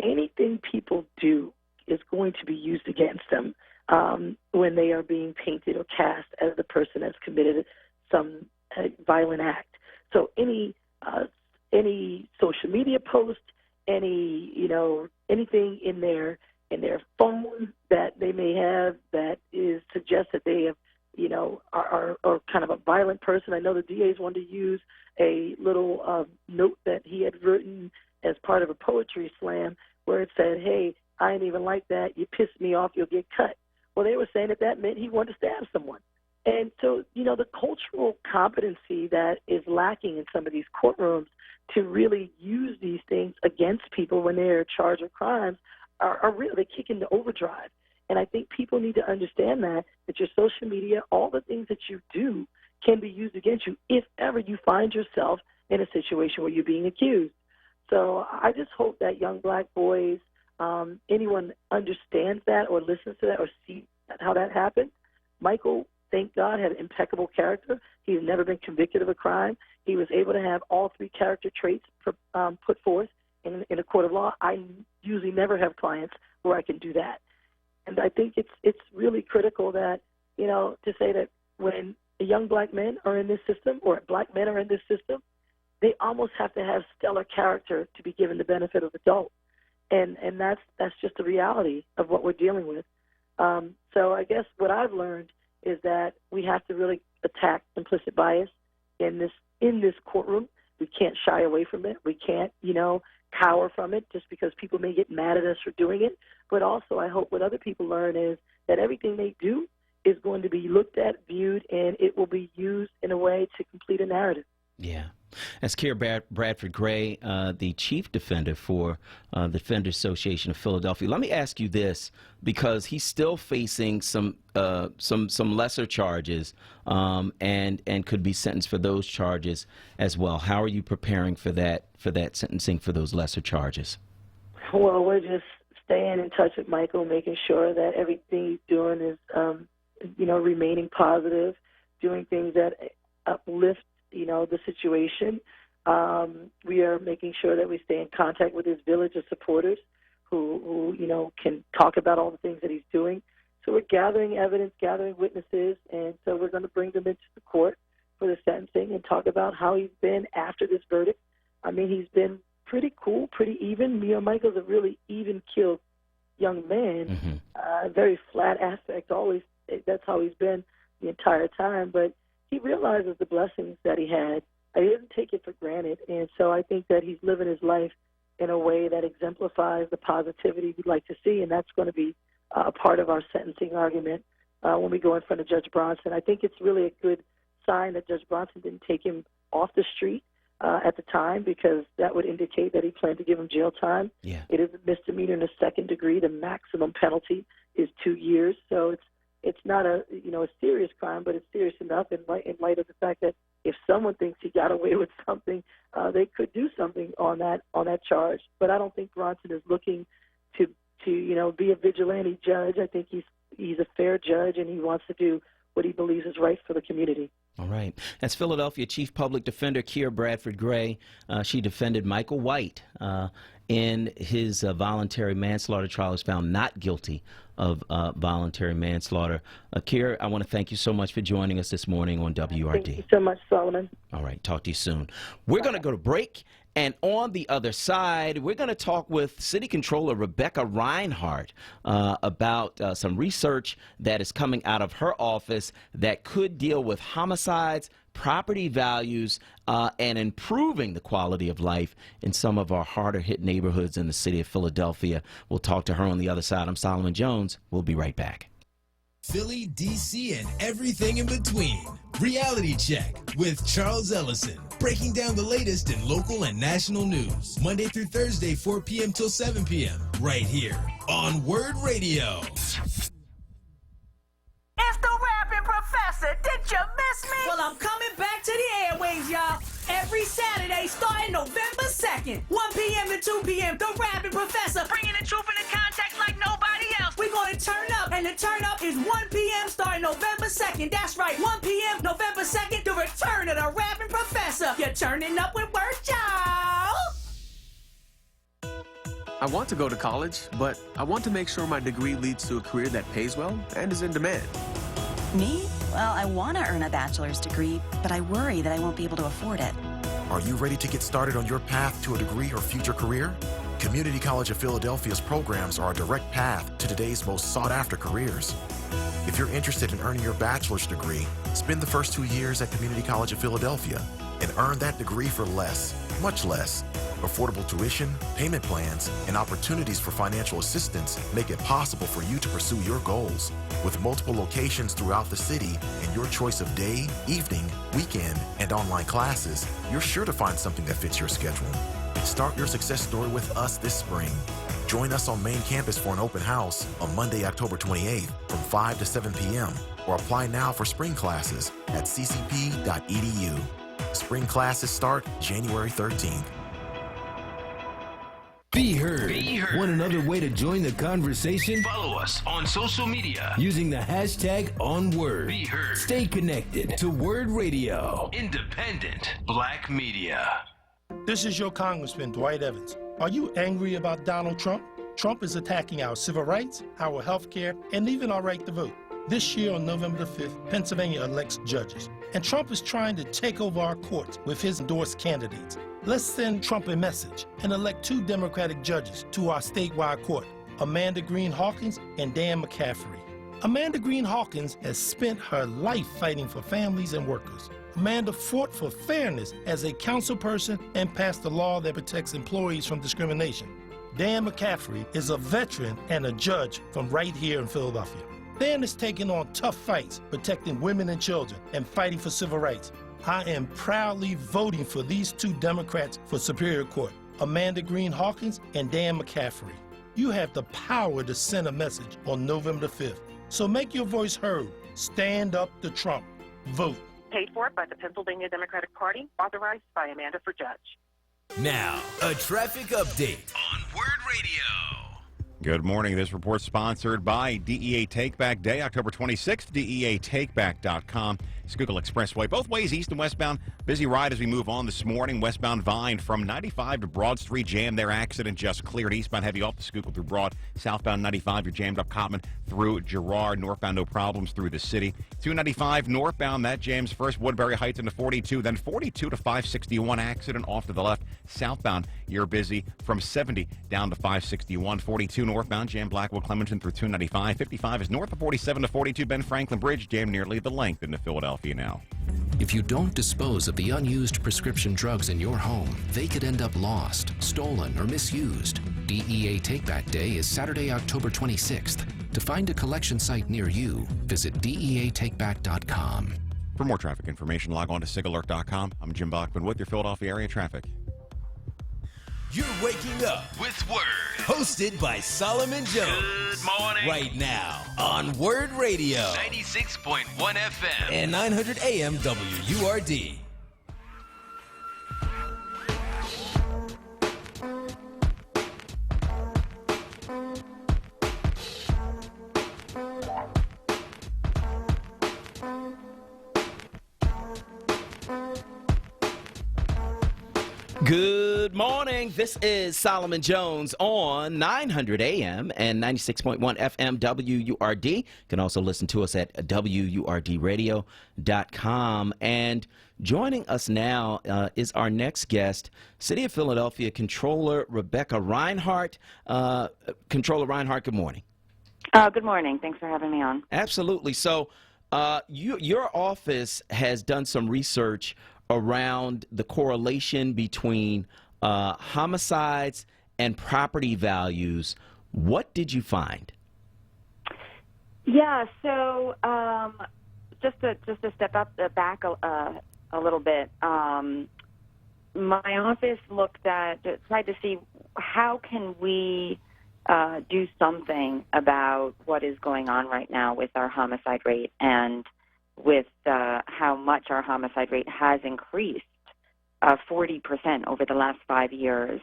anything people do is going to be used against them when they are being painted or cast as the person that's committed some violent act. So any social media post, anything in their phone that they may have that suggests that they have, are kind of a violent person. I know the DA's wanted to use a little note that he had written as part of a poetry slam where it said, "Hey, I ain't even like that. You piss me off, you'll get cut." Well, they were saying that meant he wanted to stab someone. And so, the cultural competency that is lacking in some of these courtrooms to really use these things against people when they're charged with crimes are really, they kick into overdrive. And I think people need to understand that your social media, all the things that you do can be used against you if ever you find yourself in a situation where you're being accused. So I just hope that young black boys, anyone understands that or listens to that or sees how that happened. Michael, thank God, had an impeccable character. He's never been convicted of a crime. He was able to have all three character traits put forth in a court of law. I usually never have clients where I can do that. And I think it's really critical that, to say that when young black men are in this system or black men are in this system, they almost have to have stellar character to be given the benefit of the doubt. And that's just the reality of what we're dealing with. So I guess what I've learned is that we have to really attack implicit bias in this courtroom. We can't shy away from it. We can't, cower from it just because people may get mad at us for doing it. But also I hope what other people learn is that everything they do is going to be looked at, viewed, and it will be used in a way to complete a narrative. Yeah. As Keir Bradford Gray, the chief defender for the Defenders Association of Philadelphia, let me ask you this, because he's still facing some lesser charges and could be sentenced for those charges as well. How are you preparing for that sentencing for those lesser charges? Well, we're just staying in touch with Michael, making sure that everything he's doing is, remaining positive, doing things that uplift the situation. We are making sure that we stay in contact with his village of supporters who can talk about all the things that he's doing. So we're gathering evidence, gathering witnesses, and so we're going to bring them into the court for the sentencing and talk about how he's been after this verdict. I mean, he's been pretty cool, pretty even. Michael's a really even-keeled young man, very flat aspect, always. That's how he's been the entire time, but he realizes the blessings that he had. He doesn't take it for granted, and so I think that he's living his life in a way that exemplifies the positivity we'd like to see, and that's going to be a part of our sentencing argument when we go in front of Judge Bronson. I think it's really a good sign that Judge Bronson didn't take him off the street at the time, because that would indicate that he planned to give him jail time. Yeah. It is a misdemeanor in the second degree. The maximum penalty is 2 years, so it's not a serious crime, but it's serious enough in light of the fact that if someone thinks he got away with something, they could do something on that charge. But I don't think Bronson is looking to to, be a vigilante judge. I think he's a fair judge, and he wants to do what he believes is right for the community. All right. That's Philadelphia Chief Public Defender Keir Bradford Gray. She defended Michael White in his voluntary manslaughter trial. Is found not guilty of voluntary manslaughter. Keir, I want to thank you so much for joining us this morning on WRD. Thank you so much, Solomon. All right. Talk to you soon. We're going to go to break. And on the other side, we're going to talk with City Controller Rebecca Reinhardt about some research that is coming out of her office that could deal with homicides, property values, and improving the quality of life in some of our harder hit neighborhoods in the city of Philadelphia. We'll talk to her on the other side. I'm Solomon Jones. We'll be right back. Philly, D.C., and everything in between. Reality Check with Charles Ellison. Breaking down the latest in local and national news. Monday through Thursday, 4 p.m. till 7 p.m. Right here on Word Radio. It's the rapping professor. Did you miss me? Well, I'm coming back to the airwaves, y'all. Every Saturday starting November 2nd, 1 p.m. to 2 p.m. The rapping professor bringing the truth into context like nobody else. We're going to turn up, and the turn up is 1 p.m. starting November 2nd. That's right, 1 p.m. November 2nd, the return of the rapping professor. You're turning up with word, y'all. I want to go to college, but I want to make sure my degree leads to a career that pays well and is in demand. Me? Well, I want to earn a bachelor's degree, but I worry that I won't be able to afford it. Are you ready to get started on your path to a degree or future career? Community College of Philadelphia's programs are a direct path to today's most sought-after careers. If you're interested in earning your bachelor's degree, spend the first 2 years at Community College of Philadelphia and earn that degree for less, much less. Affordable tuition, payment plans, and opportunities for financial assistance make it possible for you to pursue your goals. With multiple locations throughout the city and your choice of day, evening, weekend, and online classes, you're sure to find something that fits your schedule. Start your success story with us this spring. Join us on main campus for an open house on Monday, October 28th from 5 to 7 p.m. or apply now for spring classes at ccp.edu. Spring classes start January 13th. Be heard. Want another way to join the conversation? Follow us on social media using the hashtag onWURD. Be heard. Stay connected to Word Radio. Independent Black Media. This is your Congressman, Dwight Evans. Are you angry about Donald Trump? Trump is attacking our civil rights, our health care, and even our right to vote. This year on November the 5th, Pennsylvania elects judges. And Trump is trying to take over our courts with his endorsed candidates. Let's send Trump a message and elect 2 Democratic judges to our statewide court, Amanda Green Hawkins and Dan McCaffrey. Amanda Green Hawkins has spent her life fighting for families and workers. Amanda fought for fairness as a councilperson and passed a law that protects employees from discrimination. Dan McCaffrey is a veteran and a judge from right here in Philadelphia. Dan is taking on tough fights, protecting women and children, and fighting for civil rights. I am proudly voting for these 2 Democrats for Superior Court, Amanda Green Hawkins and Dan McCaffrey. You have the power to send a message on November the 5th. So make your voice heard. Stand up to Trump. Vote. Paid for by the Pennsylvania Democratic Party, authorized by Amanda for Judge. Now, a traffic update on Word Radio. Good morning. This report sponsored by DEA Takeback Day, October 26th, DEATakeback.com. Schuylkill Expressway, both ways, east and westbound. Busy ride as we move on this morning. Westbound Vine from 95 to Broad Street, jam there. Accident just cleared. Eastbound heavy off the Schuylkill through Broad. Southbound 95, you're jammed up Cotman through Girard. Northbound, no problems through the city. 295 northbound, that jams first Woodbury Heights into 42, then 42 to 561. Accident off to the left. Southbound, you're busy from 70 down to 561. 42 northbound, jam Blackwood Clementon through 295. 55 is north of 47 to 42. Ben Franklin Bridge, jam nearly the length into Philadelphia now. If you don't dispose of the unused prescription drugs in your home, they could end up lost, stolen, or misused. DEA Takeback Day is Saturday, October 26th. To find a collection site near you, visit DEATakeback.com. For more traffic information, log on to sigalert.com. I'm Jim Bachman with your Philadelphia area traffic. You're waking up with Word. Hosted by Solomon Jones. Good morning. Right now on Word Radio. 96.1 FM. And 900 AM WURD. Good morning. This is Solomon Jones on 900 AM and 96.1 FM WURD. You can also listen to us at WURDradio.com. And joining us now is our next guest, City of Philadelphia Controller Rebecca Reinhardt. Controller Reinhardt, good morning. Good morning. Thanks for having me on. Absolutely. So your office has done some research around the correlation between homicides and property values. What did you find? Yeah, so just to step back a little bit, my office tried to see how can we do something about what is going on right now with our homicide rate and with how much our homicide rate has increased 40% over the last 5 years.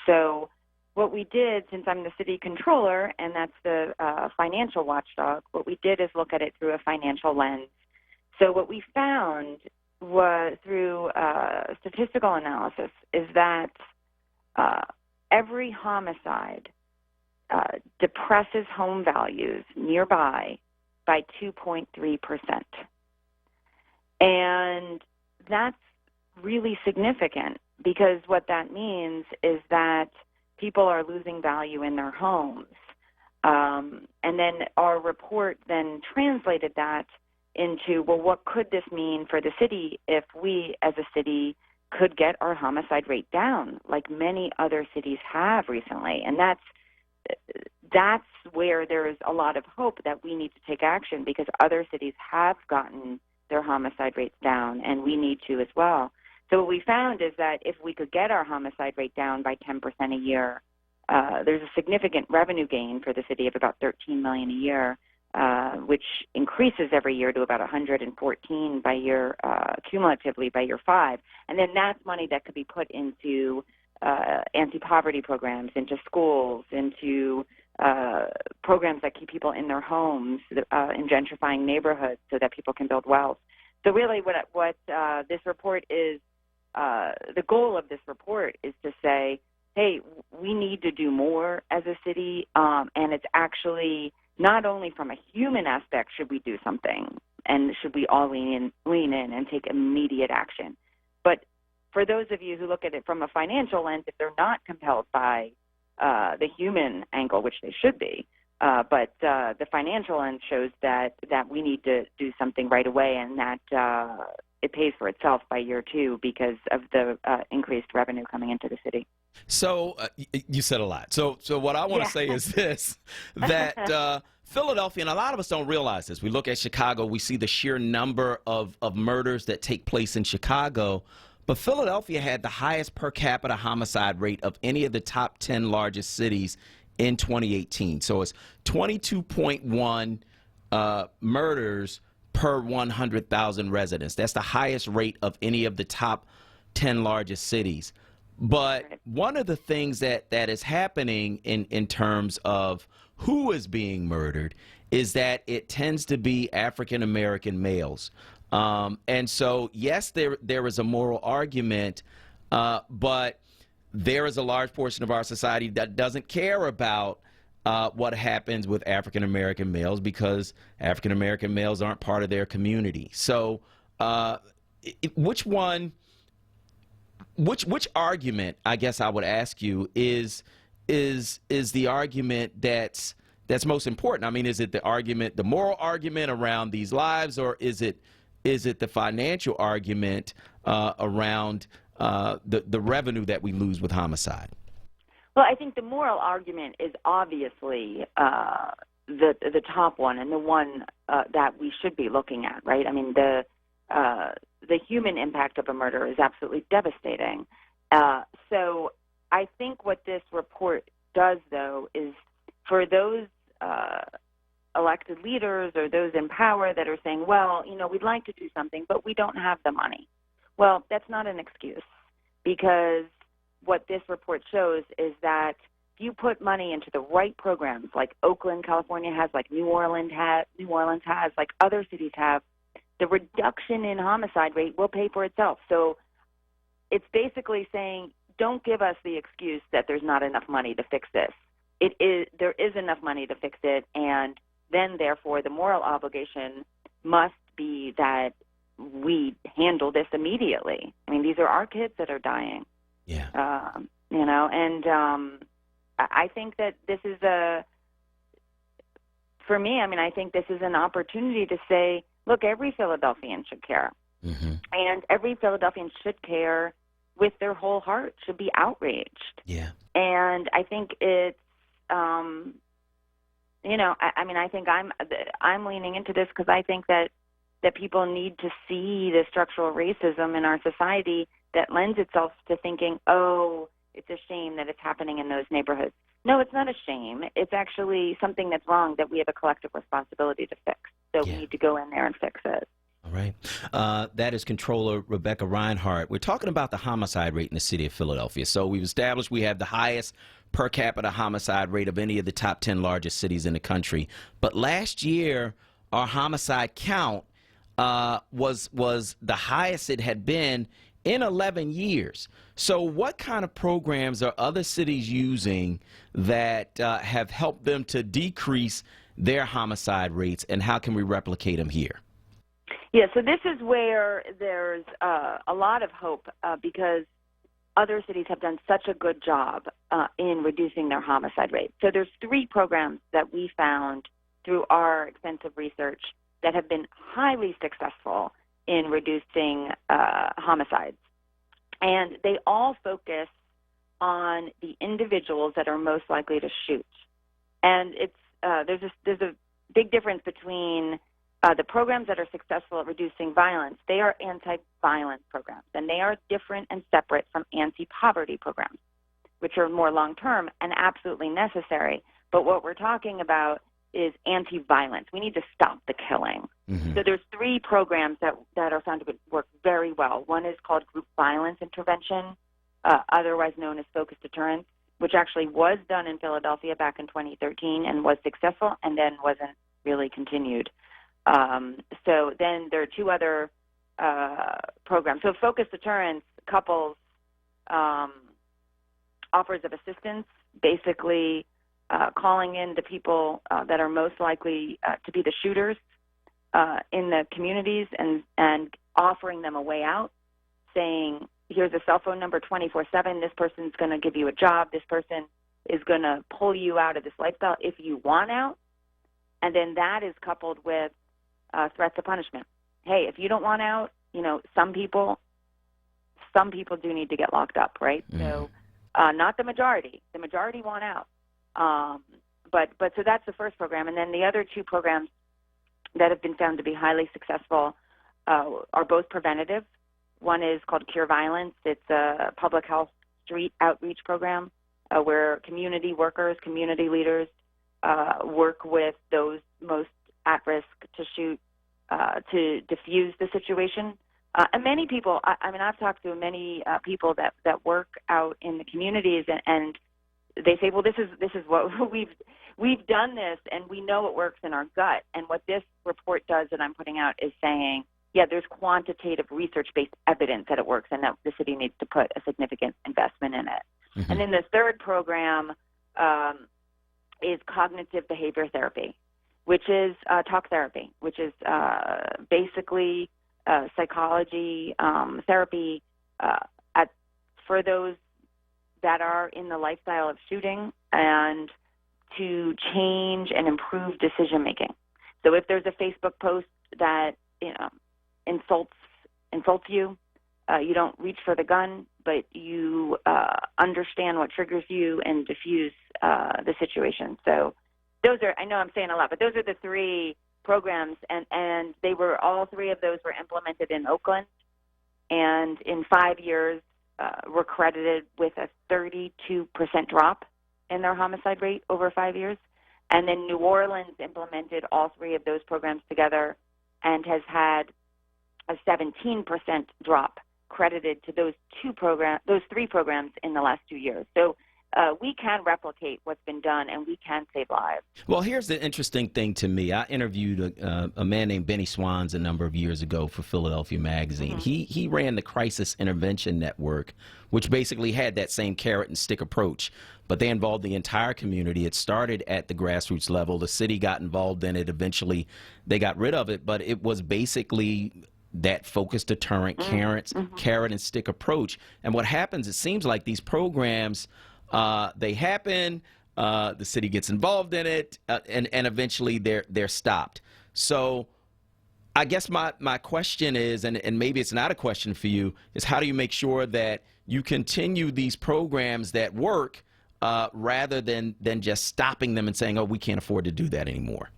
So what we did, since I'm the city controller and that's the financial watchdog, what we did is look at it through a financial lens. So what we found was through statistical analysis is that every homicide depresses home values nearby by 2.3%. And that's really significant because what that means is that people are losing value in their homes. And then our report then translated that into, well, what could this mean for the city if we as a city could get our homicide rate down like many other cities have recently? And that's where there is a lot of hope that we need to take action because other cities have gotten their homicide rates down, and we need to as well. So what we found is that if we could get our homicide rate down by 10% a year, there's a significant revenue gain for the city of about $13 million a year, which increases every year to about $114 by year, cumulatively by year 5. And then that's money that could be put into anti-poverty programs, into schools, into programs that keep people in their homes, in gentrifying neighborhoods so that people can build wealth. So really what this report is, the goal of this report is to say, hey, we need to do more as a city, and it's actually not only from a human aspect should we do something and should we all lean in and take immediate action, but for those of you who look at it from a financial lens, if they're not compelled by the human angle, which they should be, but the financial lens shows that we need to do something right away and that it pays for itself by year 2 because of the increased revenue coming into the city. So you said a lot. So what I want to say is this, that Philadelphia, and a lot of us don't realize this. We look at Chicago, we see the sheer number of murders that take place in Chicago, but Philadelphia had the highest per capita homicide rate of any of the top 10 largest cities in 2018. So it's 22.1 murders per 100,000 residents. That's the highest rate of any of the top 10 largest cities. But one of the things that is happening in terms of who is being murdered is that it tends to be African-American males. And so, yes, there is a moral argument, but there is a large portion of our society that doesn't care about what happens with African-American males because African-American males aren't part of their community. So which argument, I guess I would ask you, is the argument that's most important? I mean, is it the moral argument around these lives, or is it the financial argument around the revenue that we lose with homicide? Well, I think the moral argument is obviously the top one and the one that we should be looking at, right? I mean, the human impact of a murder is absolutely devastating. So I think what this report does, though, is for those elected leaders or those in power that are saying, well, we'd like to do something, but we don't have the money. Well, that's not an excuse, because what this report shows is that if you put money into the right programs, like Oakland, California has, like New Orleans has, like other cities have, the reduction in homicide rate will pay for itself. So it's basically saying, don't give us the excuse that there's not enough money to fix this. There is enough money to fix it, and then, therefore, the moral obligation must be that we handle this immediately. I mean, these are our kids that are dying. Yeah. I think that this is for me, I mean, I think this is an opportunity to say, look, every Philadelphian should care. Mm-hmm. And every Philadelphian should care with their whole heart, should be outraged. Yeah. And I think it's, I think I'm leaning into this because I think that people need to see the structural racism in our society that lends itself to thinking, oh, it's a shame that it's happening in those neighborhoods. No, it's not a shame. It's actually something that's wrong that we have a collective responsibility to fix. So we need to go in there and fix it. All right. That is Controller Rebecca Reinhardt. We're talking about the homicide rate in the city of Philadelphia. So we've established we have the highest per capita homicide rate of any of the top 10 largest cities in the country. But last year, our homicide count was the highest it had been in 11 years. So what kind of programs are other cities using that have helped them to decrease their homicide rates, and how can we replicate them here? Yeah, so this is where there's a lot of hope because other cities have done such a good job in reducing their homicide rate. So there's 3 programs that we found through our extensive research that have been highly successful in reducing homicides. And they all focus on the individuals that are most likely to shoot. And it's there's a big difference between the programs that are successful at reducing violence. They are anti-violence programs, and they are different and separate from anti-poverty programs, which are more long-term and absolutely necessary. But what we're talking about is anti-violence. We need to stop the killing. Mm-hmm. So there's 3 programs that are found to work very well. One is called group violence intervention, otherwise known as focused deterrence, which actually was done in Philadelphia back in 2013 and was successful and then wasn't really continued. So then there are 2 other programs. So focused deterrence couples offers of assistance, basically calling in the people that are most likely to be the shooters in the communities and offering them a way out, saying, here's a cell phone number 24/7. This person's going to give you a job. This person is going to pull you out of this lifestyle if you want out. And then that is coupled with threats of punishment. Hey, if you don't want out, some people do need to get locked up, right? Mm. So not the majority. The majority want out. But so that's the first program. And then the other 2 programs that have been found to be highly successful are both preventative. One is called Cure Violence. It's a public health street outreach program where community workers, community leaders work with those most at risk to shoot to diffuse the situation. And many people, I've talked to many people that work out in the communities, and they say, well, this is what we've done this, and we know it works in our gut. And what this report does that I'm putting out is saying, yeah, there's quantitative research-based evidence that it works, and that the city needs to put a significant investment in it. Mm-hmm. And then the third program is cognitive behavior therapy, which is talk therapy, which is basically psychology therapy for those that are in the lifestyle of shooting and to change and improve decision making. So if there's a Facebook post that insults you, you don't reach for the gun, but you understand what triggers you and diffuse the situation. So those are, I know I'm saying a lot, but those are the 3 programs, and they were, all 3 of those were implemented in Oakland, and in 5 years were credited with a 32% drop in their homicide rate over 5 years. And then New Orleans implemented all 3 of those programs together and has had a 17% drop credited to those 3 programs in the last 2 years. So we can replicate what's been done, and we can save lives. Well, here's the interesting thing to me. I interviewed a man named Benny Swans a number of years ago for Philadelphia Magazine. He ran the Crisis Intervention Network, which basically had that same carrot and stick approach, but they involved the entire community. It started at the grassroots level. The city got involved in it. Eventually, they got rid of it, but it was basically that focused deterrent, carrot and stick approach. And what happens, it seems like these programs, they happen, the city gets involved in it, and eventually they're stopped. So I guess my question is, and maybe it's not a question for you, is how do you make sure that you continue these programs that work rather than just stopping them and saying, oh, we can't afford to do that anymore?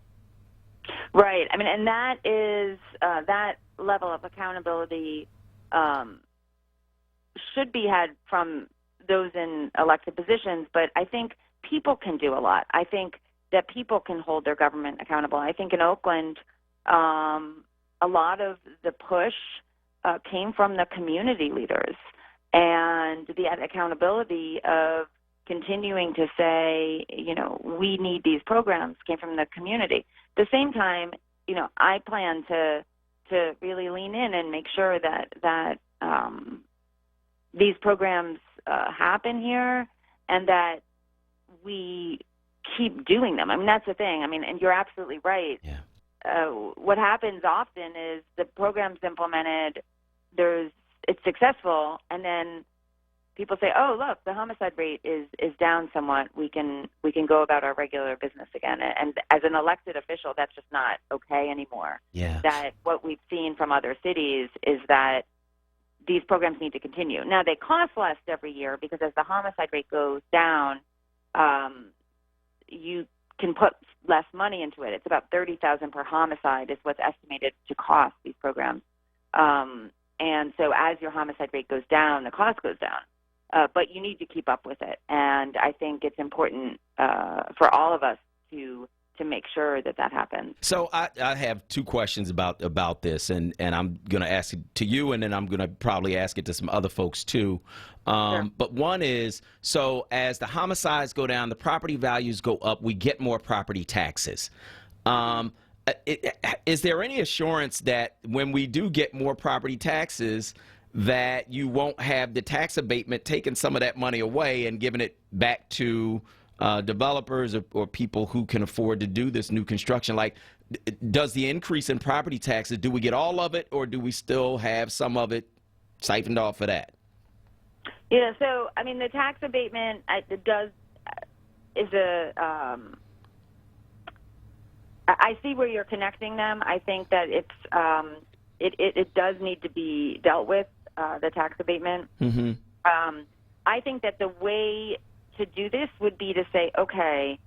Right. I mean, and that is that level of accountability should be had from those in elected positions, but I think people can do a lot. I think that people can hold their government accountable. I think in Oakland, a lot of the push came from the community leaders, and the accountability of continuing to say, you know, we need these programs came from the community. At the same time, you know, I plan to really lean in and make sure that these programs happen here and that we keep doing them. I mean, that's the thing. I mean, and you're absolutely right. Yeah. What happens often is the program's implemented, it's successful, and then people say, "Oh, look, the homicide rate is down somewhat. We can go about our regular business again." And as an elected official, that's just not okay anymore. Yeah. That what we've seen from other cities is that these programs need to continue. Now, they cost less every year because as the homicide rate goes down, you can put less money into it. It's about $30,000 per homicide is what's estimated to cost these programs. And so as your homicide rate goes down, the cost goes down. But you need to keep up with it. And I think it's important for all of us to make sure that happens. So I have two questions about this, and I'm going to ask it to you, and then I'm going to probably ask it to some other folks too. Sure. But one is, so as the homicides go down, the property values go up, we get more property taxes. Is there any assurance that when we do get more property taxes, that you won't have the tax abatement taking some of that money away and giving it back to developers or people who can afford to do this new construction? Like, does the increase in property taxes, do we get all of it, or do we still have some of it siphoned off of that? Yeah, so, I mean, the tax abatement is a I see where you're connecting them. I think that it does need to be dealt with, the tax abatement. Mm-hmm. I think that the way to do this would be to say, okay,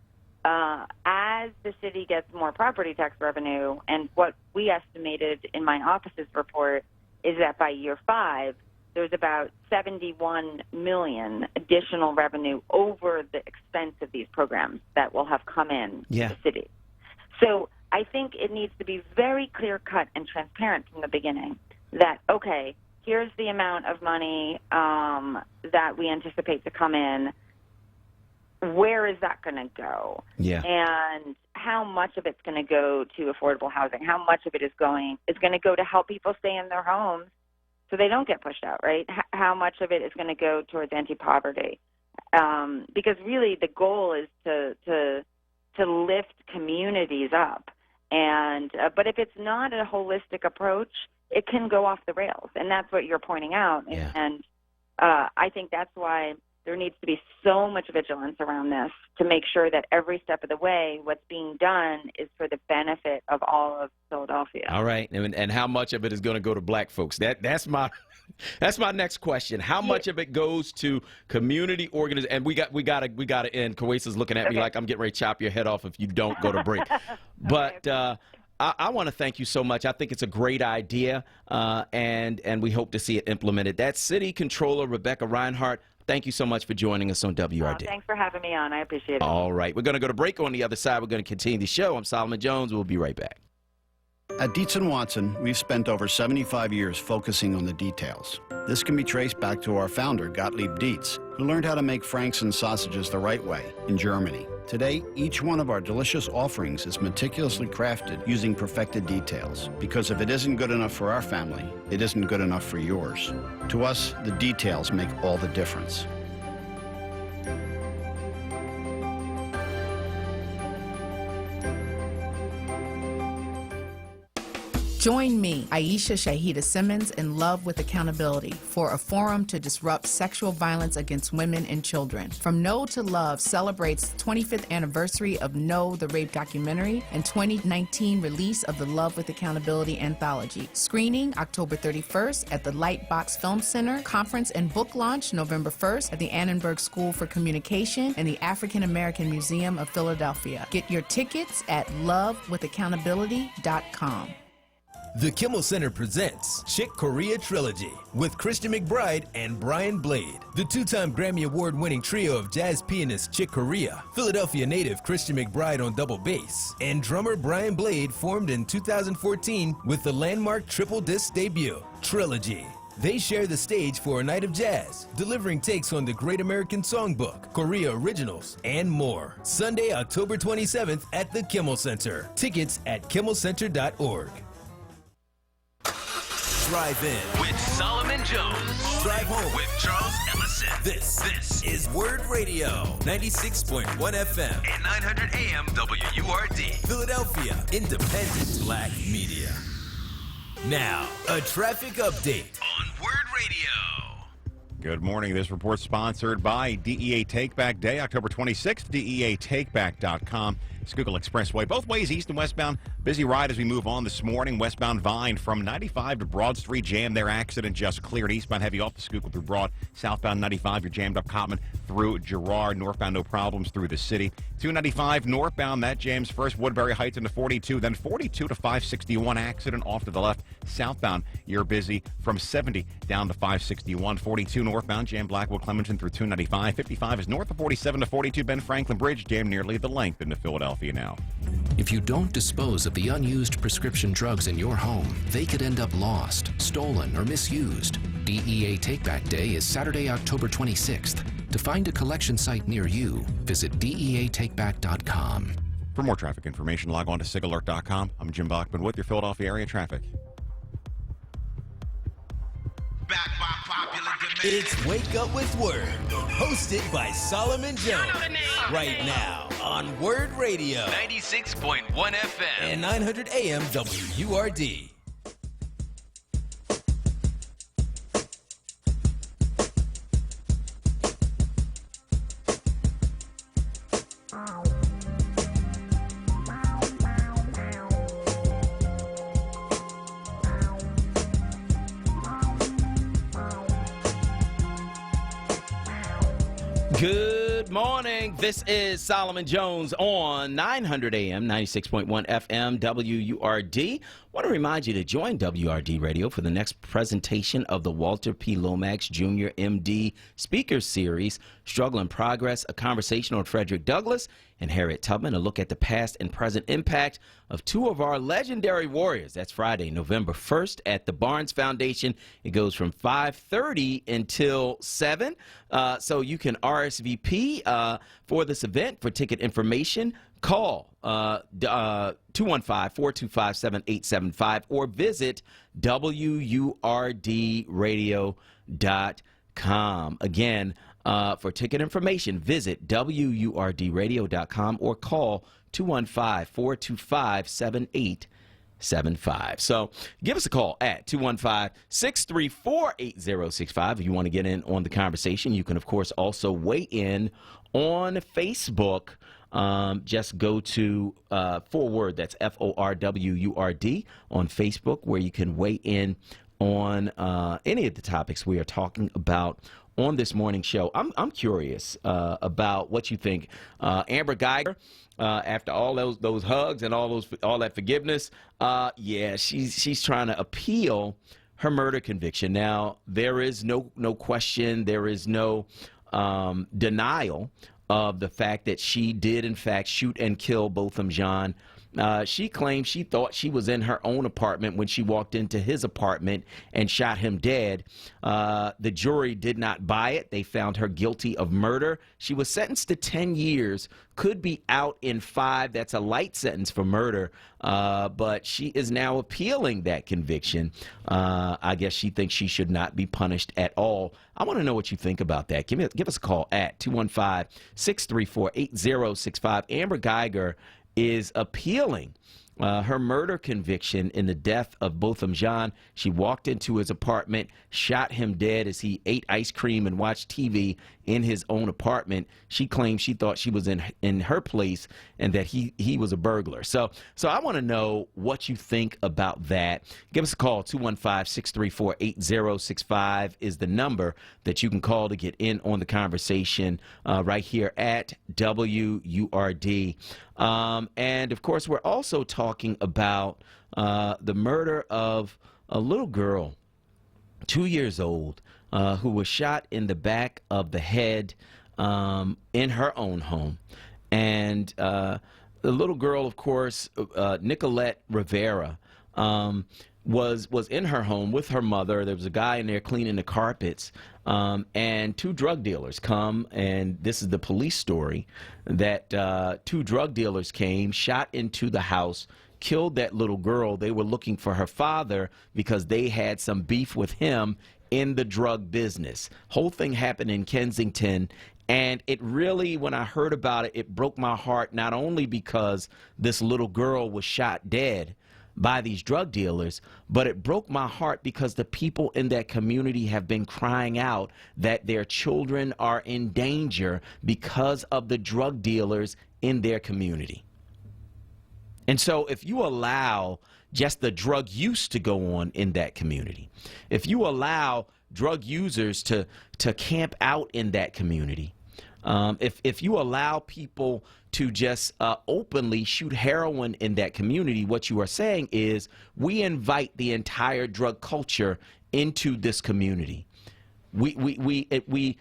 as the city gets more property tax revenue, and what we estimated in my office's report is that by year 5, there's about $71 million additional revenue over the expense of these programs that will have come in to the city. So I think it needs to be very clear-cut and transparent from the beginning that, okay, here's the amount of money that we anticipate to come in. Where is that going to go? Yeah. And how much of it's going to go to affordable housing? How much of it is going to go to help people stay in their homes so they don't get pushed out, right? How much of it is going to go towards anti-poverty? Because really the goal is to lift communities up. And but if it's not a holistic approach, it can go off the rails, and that's what you're pointing out. Yeah. And I think that's why there needs to be so much vigilance around this to make sure that every step of the way, what's being done is for the benefit of all of Philadelphia. All right, and how much of it is going to go to black folks? That's my next question. How much of it goes to community organizations? And we got to end. Kuwaisa's looking at me like I'm getting ready to chop your head off if you don't go to break. But I want to thank you so much. I think it's a great idea, and we hope to see it implemented. That's City Controller Rebecca Reinhardt. Thank you so much for joining us on WRD. Thanks for having me on. I appreciate it. All right. We're going to go to break. On the other side, we're going to continue the show. I'm Solomon Jones. We'll be right back. At Dietz & Watson, we've spent over 75 years focusing on the details. This can be traced back to our founder, Gottlieb Dietz, who learned how to make franks and sausages the right way in Germany. Today, each one of our delicious offerings is meticulously crafted using perfected details. Because if it isn't good enough for our family, it isn't good enough for yours. To us, the details make all the difference. Join me, Aisha Shahida Simmons, in Love with Accountability for a forum to disrupt sexual violence against women and children. From No to Love celebrates the 25th anniversary of No, the Rape documentary, and 2019 release of the Love with Accountability anthology. Screening October 31st at the Lightbox Film Center. Conference and book launch November 1st at the Annenberg School for Communication and the African American Museum of Philadelphia. Get your tickets at lovewithaccountability.com. The Kimmel Center presents Chick Corea Trilogy with Christian McBride and Brian Blade. The two-time Grammy Award-winning trio of jazz pianist Chick Corea, Philadelphia native Christian McBride on double bass, and drummer Brian Blade formed in 2014 with the landmark triple disc debut, Trilogy. They share the stage for a night of jazz, delivering takes on the Great American Songbook, Korea Originals, and more. Sunday, October 27th at the Kimmel Center. Tickets at kimmelcenter.org. Drive in with Solomon Jones. Drive home with Charles Ellison. This is Word Radio, 96.1 FM and 900 AM WURD. Philadelphia, independent black media. Now, a traffic update on Word Radio. Good morning. This report sponsored by DEA Takeback Day, October 26th, DEATakeback.com. Schuylkill Expressway, both ways east and westbound. Busy ride as we move on this morning. Westbound Vine from 95 to Broad Street, jam there. Accident just cleared. Eastbound heavy off the Schuylkill through Broad. Southbound 95, you're jammed up Cotman through Girard. Northbound, no problems through the city. 295 northbound, that jams first Woodbury Heights into 42, then 42 to 561. Accident off to the left. Southbound, you're busy from 70 down to 561. 42 northbound, jam Blackwood Clementon through 295. 55 is north of 47 to 42. Ben Franklin Bridge, jam nearly the length into Philadelphia now. If you don't dispose of the unused prescription drugs in your home, they could end up lost, stolen, or misused. DEA Takeback Day is Saturday, October 26th. To find a collection site near you, visit DEATakeback.com. For more traffic information, log on to SIGAlert.com. I'm Jim Bachman with your Philadelphia area traffic. It's Wake Up with Word, hosted by Solomon Jones. Right now on Word Radio, 96.1 FM and 900 AM WURD. Good morning. This is Solomon Jones on 900 AM, 96.1 FM, WURD. Want to remind you to join WRD Radio for the next presentation of the Walter P. Lomax Jr. MD Speaker Series, Struggle in Progress, a conversation on Frederick Douglass and Harriet Tubman, a look at the past and present impact of two of our legendary warriors. That's Friday, November 1st at the Barnes Foundation. It goes from 5:30 until 7. So you can RSVP for this event. For ticket information, call 215-425-7875 or visit WURDradio.com. Again, for ticket information, visit WURDradio.com or call 215-425-7875. So give us a call at 215-634-8065 if you want to get in on the conversation. You can, of course, also weigh in on Facebook. Just go to forward, that's FORWURD on Facebook, where you can weigh in on any of the topics we are talking about on this morning show. I'm curious about what you think. Amber Geiger, after all those hugs and all that forgiveness, yeah, she's trying to appeal her murder conviction. Now, there is no question, there is no denial of the fact that she did, in fact, shoot and kill Botham Jean She claimed she thought she was in her own apartment when she walked into his apartment and shot him dead. The jury did not buy it. They found her guilty of murder. She was sentenced to 10 years, could be out in 5. That's a light sentence for murder, but she is now appealing that conviction. I guess she thinks she should not be punished at all. I want to know what you think about that. Give us a call at 215-634-8065. Amber Geiger is appealing her murder conviction in the death of Botham Jean. She walked into his apartment, shot him dead as he ate ice cream and watched TV in his own apartment. She claimed she thought she was in her place and that he was a burglar. So I want to know what you think about that. Give us a call. 215-634-8065 is the number that you can call to get in on the conversation right here at WURD. And, of course, we're also talking about the murder of a little girl, 2 years old, who was shot in the back of the head in her own home. And the little girl, of course, Nicolette Rivera, was in her home with her mother. There was a guy in there cleaning the carpets, and 2 drug dealers come, and this is the police story, that 2 drug dealers came, shot into the house, killed that little girl. They were looking for her father because they had some beef with him in the drug business. Whole thing happened in Kensington. And it really, when I heard about it, it broke my heart, not only because this little girl was shot dead by these drug dealers, but it broke my heart because the people in that community have been crying out that their children are in danger because of the drug dealers in their community. And so if you allow just the drug use to go on in that community, if you allow drug users to camp out in that community, if you allow people to just openly shoot heroin in that community, what you are saying is we invite the entire drug culture into this community. We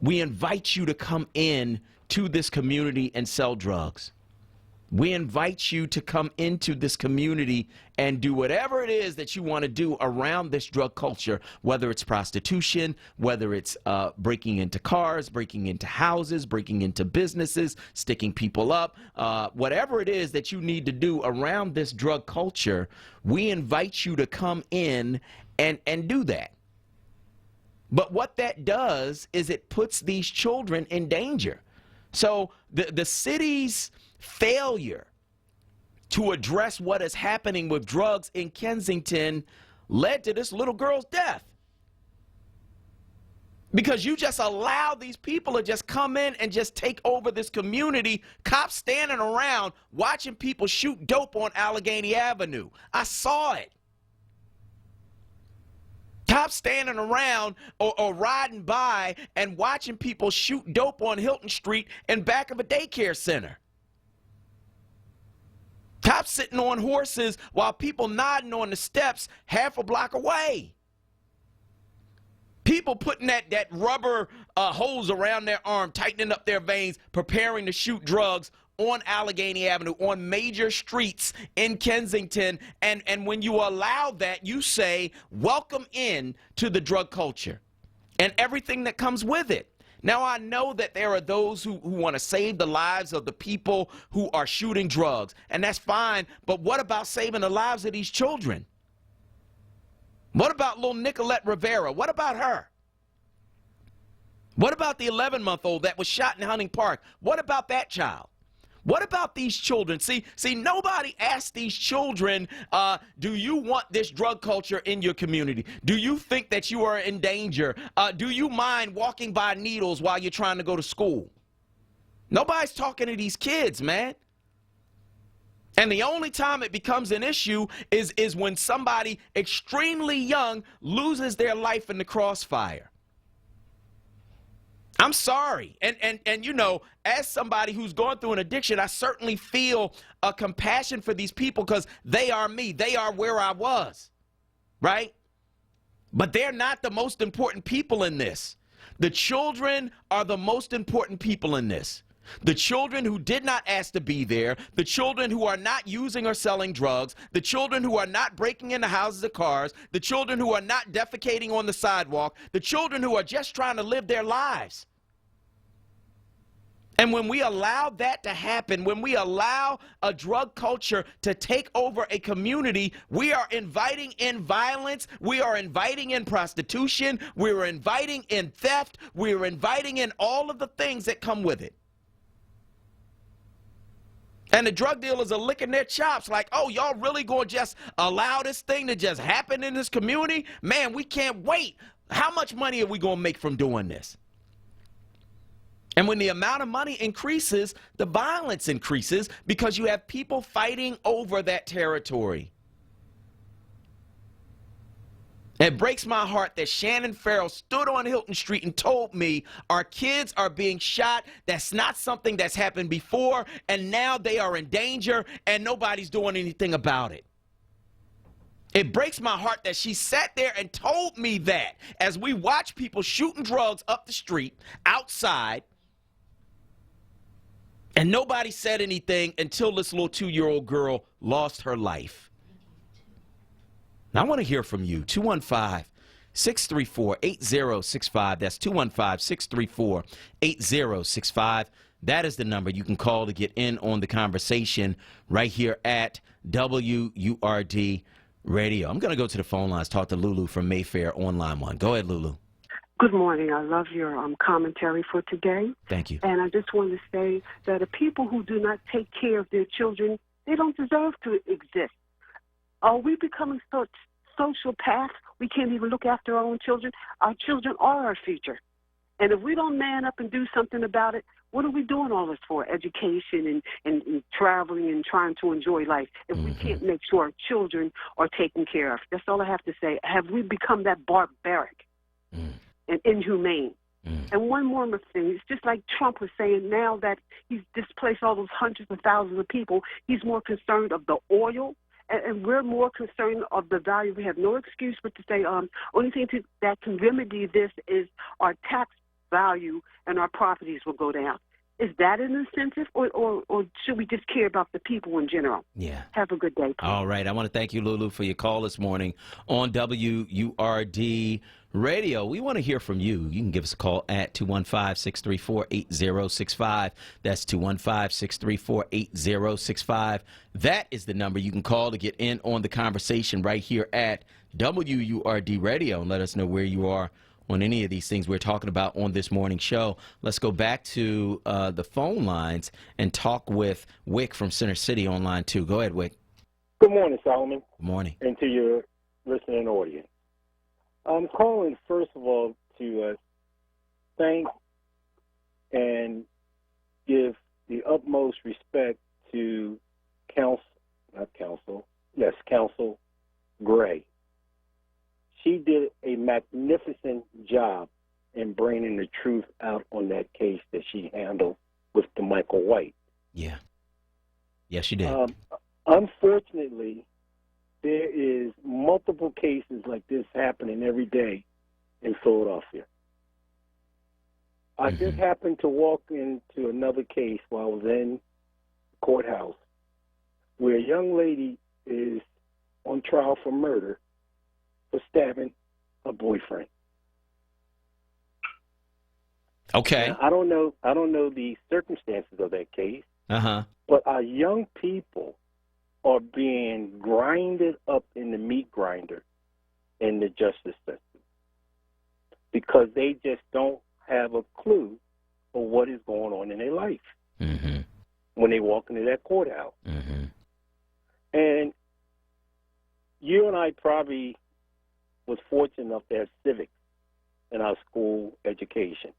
invite you to come in to this community and sell drugs. We invite you to come into this community and do whatever it is that you want to do around this drug culture, whether it's prostitution, whether it's breaking into cars, breaking into houses, breaking into businesses, sticking people up, whatever it is that you need to do around this drug culture, we invite you to come in and do that. But what that does is it puts these children in danger. So the city's failure to address what is happening with drugs in Kensington led to this little girl's death. Because you just allow these people to just come in and just take over this community, cops standing around watching people shoot dope on Allegheny Avenue. I saw it. Cops standing around or riding by and watching people shoot dope on Hilton Street in back of a daycare center. Cops sitting on horses while people nodding on the steps half a block away. People putting that rubber hose around their arm, tightening up their veins, preparing to shoot drugs on Allegheny Avenue, on major streets in Kensington. And when you allow that, you say, welcome in to the drug culture and everything that comes with it. Now, I know that there are those who want to save the lives of the people who are shooting drugs, and that's fine, but what about saving the lives of these children? What about little Nicolette Rivera? What about her? What about the 11-month-old that was shot in Hunting Park? What about that child? What about these children? See, nobody asked these children, do you want this drug culture in your community? Do you think that you are in danger? Do you mind walking by needles while you're trying to go to school? Nobody's talking to these kids, man. And the only time it becomes an issue is when somebody extremely young loses their life in the crossfire. I'm sorry. And you know, as somebody who's going through an addiction, I certainly feel a compassion for these people because they are me. They are where I was, right? But they're not the most important people in this. The children are the most important people in this. The children who did not ask to be there, the children who are not using or selling drugs, the children who are not breaking into houses or cars, the children who are not defecating on the sidewalk, the children who are just trying to live their lives. And when we allow that to happen, when we allow a drug culture to take over a community, we are inviting in violence, we are inviting in prostitution, we are inviting in theft, we are inviting in all of the things that come with it. And the drug dealers are licking their chops like, oh, y'all really going to just allow this thing to just happen in this community? Man, we can't wait. How much money are we going to make from doing this? And when the amount of money increases, the violence increases because you have people fighting over that territory. It breaks my heart that Shannon Farrell stood on Hilton Street and told me our kids are being shot. That's not something that's happened before, and now they are in danger, and nobody's doing anything about it. It breaks my heart that she sat there and told me that as we watch people shooting drugs up the street, outside, and nobody said anything until this little 2-year-old girl lost her life. Now, I want to hear from you. 215-634-8065. That's 215-634-8065. That is the number you can call to get in on the conversation right here at WURD Radio. I'm going to go to the phone lines, talk to Lulu from Mayfair on line 1. Go ahead, Lulu. Good morning. I love your commentary for today. Thank you. And I just want to say that the people who do not take care of their children, they don't deserve to exist. Are we becoming such sociopaths? We can't even look after our own children. Our children are our future. And if we don't man up and do something about it, what are we doing all this for? Education and traveling and trying to enjoy life if we can't make sure our children are taken care of. That's all I have to say. Have we become that barbaric and inhumane? And one more thing, it's just like Trump was saying, now that he's displaced all those hundreds of thousands of people, he's more concerned of the oil, and we're more concerned of the value. We have no excuse but to say, only thing that can remedy this is our tax value and our properties will go down. Is that an incentive, or should we just care about the people in general? Yeah. Have a good day, please. All right. I want to thank you, Lulu, for your call this morning on WURD Radio. We want to hear from you. You can give us a call at 215-634-8065. That's 215-634-8065. That is the number you can call to get in on the conversation right here at WURD Radio and let us know where you are on any of these things we're talking about on this morning show. Let's go back to the phone lines and talk with Wick from Center City on line 2. Go ahead, Wick. Good morning, Solomon. Good morning. And to your listening audience. I'm calling, first of all, to thank and give the utmost respect to Counsel Gray. She did a magnificent job in bringing the truth out on that case that she handled with the Michael White. Yeah. Yes, she did. Unfortunately, there is multiple cases like this happening every day in Philadelphia. I just happened to walk into another case while I was in the courthouse where a young lady is on trial for murder for stabbing her boyfriend. Okay. Now, I don't know the circumstances of that case. But our young people are being grinded up in the meat grinder in the justice system because they just don't have a clue of what is going on in their life when they walk into that courthouse. And you and I probably was fortunate enough to have civics in our school education.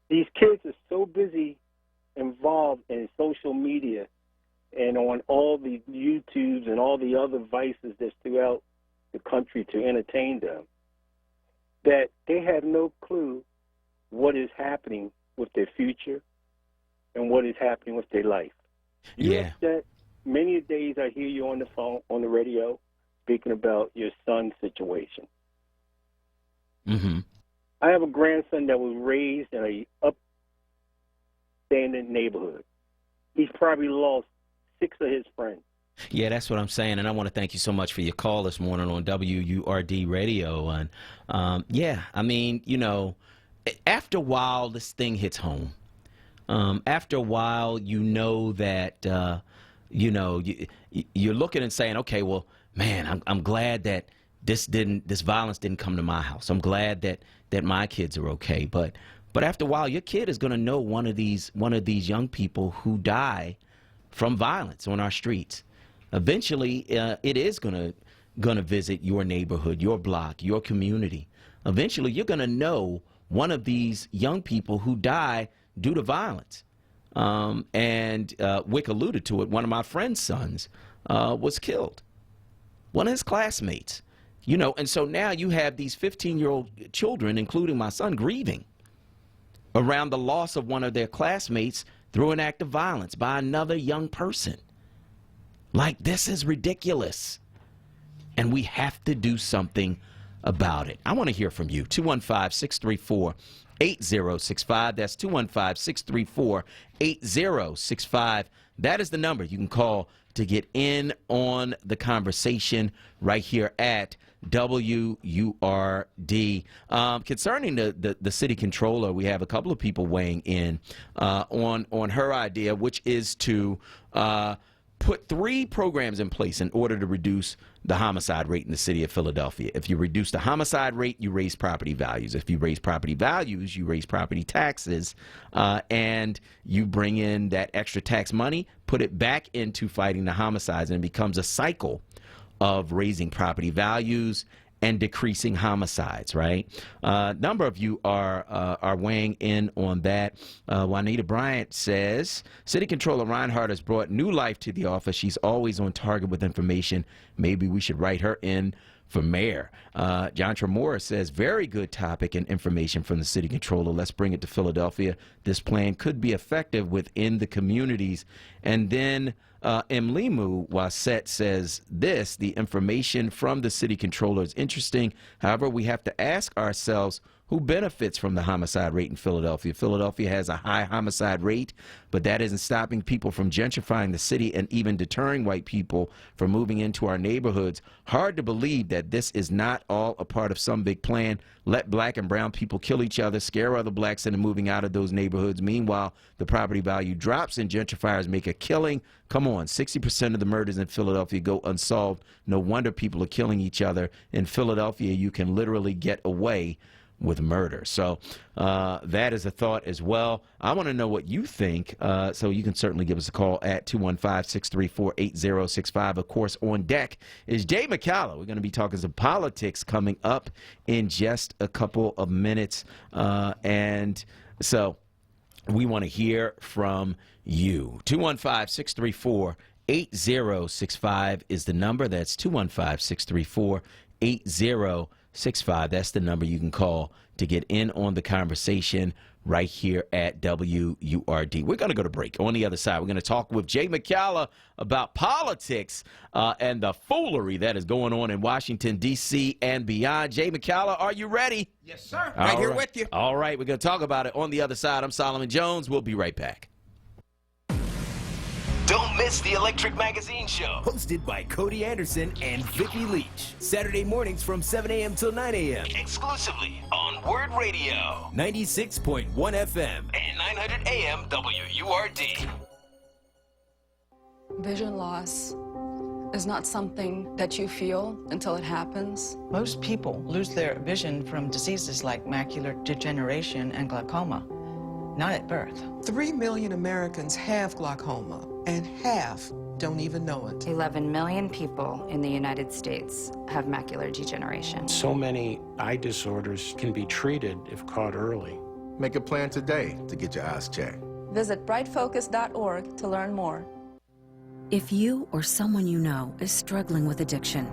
These kids are so busy involved in social media and on all the YouTubes and all the other vices that's throughout the country to entertain them, that they have no clue what is happening with their future and what is happening with their life. That many days I hear you on the phone, on the radio, speaking about your son's situation. I have a grandson that was raised in a staying in the neighborhood. He's probably lost 6 of his friends. Yeah, that's what I'm saying, and I want to thank you so much for your call this morning on WURD Radio. And yeah, I mean, you know, after a while, this thing hits home. After a while, you know that, you know, you're looking and saying, okay, well, man, I'm glad that this violence didn't come to my house. I'm glad that my kids are okay. But after a while, your kid is going to know one of these young people who die from violence on our streets. Eventually, it is going to visit your neighborhood, your block, your community. Eventually, you're going to know one of these young people who die due to violence. And Wick alluded to it. One of my friend's sons was killed. One of his classmates. You know, and so now you have these 15-year-old children, including my son, grieving around the loss of one of their classmates through an act of violence by another young person. Like, this is ridiculous. And we have to do something about it. I want to hear from you. 215-634-8065. That's 215-634-8065. That is the number you can call to get in on the conversation right here at WURD. Concerning the city controller, we have a couple of people weighing in on her idea, which is to put 3 programs in place in order to reduce the homicide rate in the city of Philadelphia. If you reduce the homicide rate, you raise property values. If you raise property values, you raise property taxes, and you bring in that extra tax money, put it back into fighting the homicides, and it becomes a cycle of raising property values and decreasing homicides, right? A number of you are weighing in on that. Juanita Bryant says, City Controller Reinhardt has brought new life to the office. She's always on target with information. Maybe we should write her in for mayor. John Tremora says, very good topic and information from the City Controller. Let's bring it to Philadelphia. This plan could be effective within the communities. And then Mlimu Waset says this, the information from the City Controller is interesting. However, we have to ask ourselves who benefits from the homicide rate in Philadelphia. Philadelphia has a high homicide rate, but that isn't stopping people from gentrifying the city and even deterring white people from moving into our neighborhoods. Hard to believe that this is not all a part of some big plan. Let black and brown people kill each other, scare other blacks into moving out of those neighborhoods. Meanwhile, the property value drops and gentrifiers make a killing. Come on, 60% of the murders in Philadelphia go unsolved. No wonder people are killing each other. In Philadelphia, you can literally get away with murder. So that is a thought as well. I want to know what you think, so you can certainly give us a call at 215-634-8065. Of course, on deck is Jay McCalla. We're going to be talking some politics coming up in just a couple of minutes. And so we want to hear from you. 215-634-8065 is the number. That's 215-634-8065. That's the number you can call to get in on the conversation right here at WURD. We're going to go to break. On the other side, we're going to talk with Jay McCalla about politics and the foolery that is going on in Washington, D.C. and beyond. Jay McCalla, are you ready? Yes, sir. Right here with you. All right, we're going to talk about it on the other side. I'm Solomon Jones. We'll be right back. Don't miss the Electric Magazine Show. Hosted by Cody Anderson and Vicky Leach. Saturday mornings from 7 a.m. till 9 a.m. Exclusively on Word Radio. 96.1 FM. And 900 AM WURD. Vision loss is not something that you feel until it happens. Most people lose their vision from diseases like macular degeneration and glaucoma, not at birth. 3 million Americans have glaucoma, and half don't even know it. 11 million people in the United States have macular degeneration. So many eye disorders can be treated if caught early. Make a plan today to get your eyes checked. Visit brightfocus.org to learn more. If you or someone you know is struggling with addiction,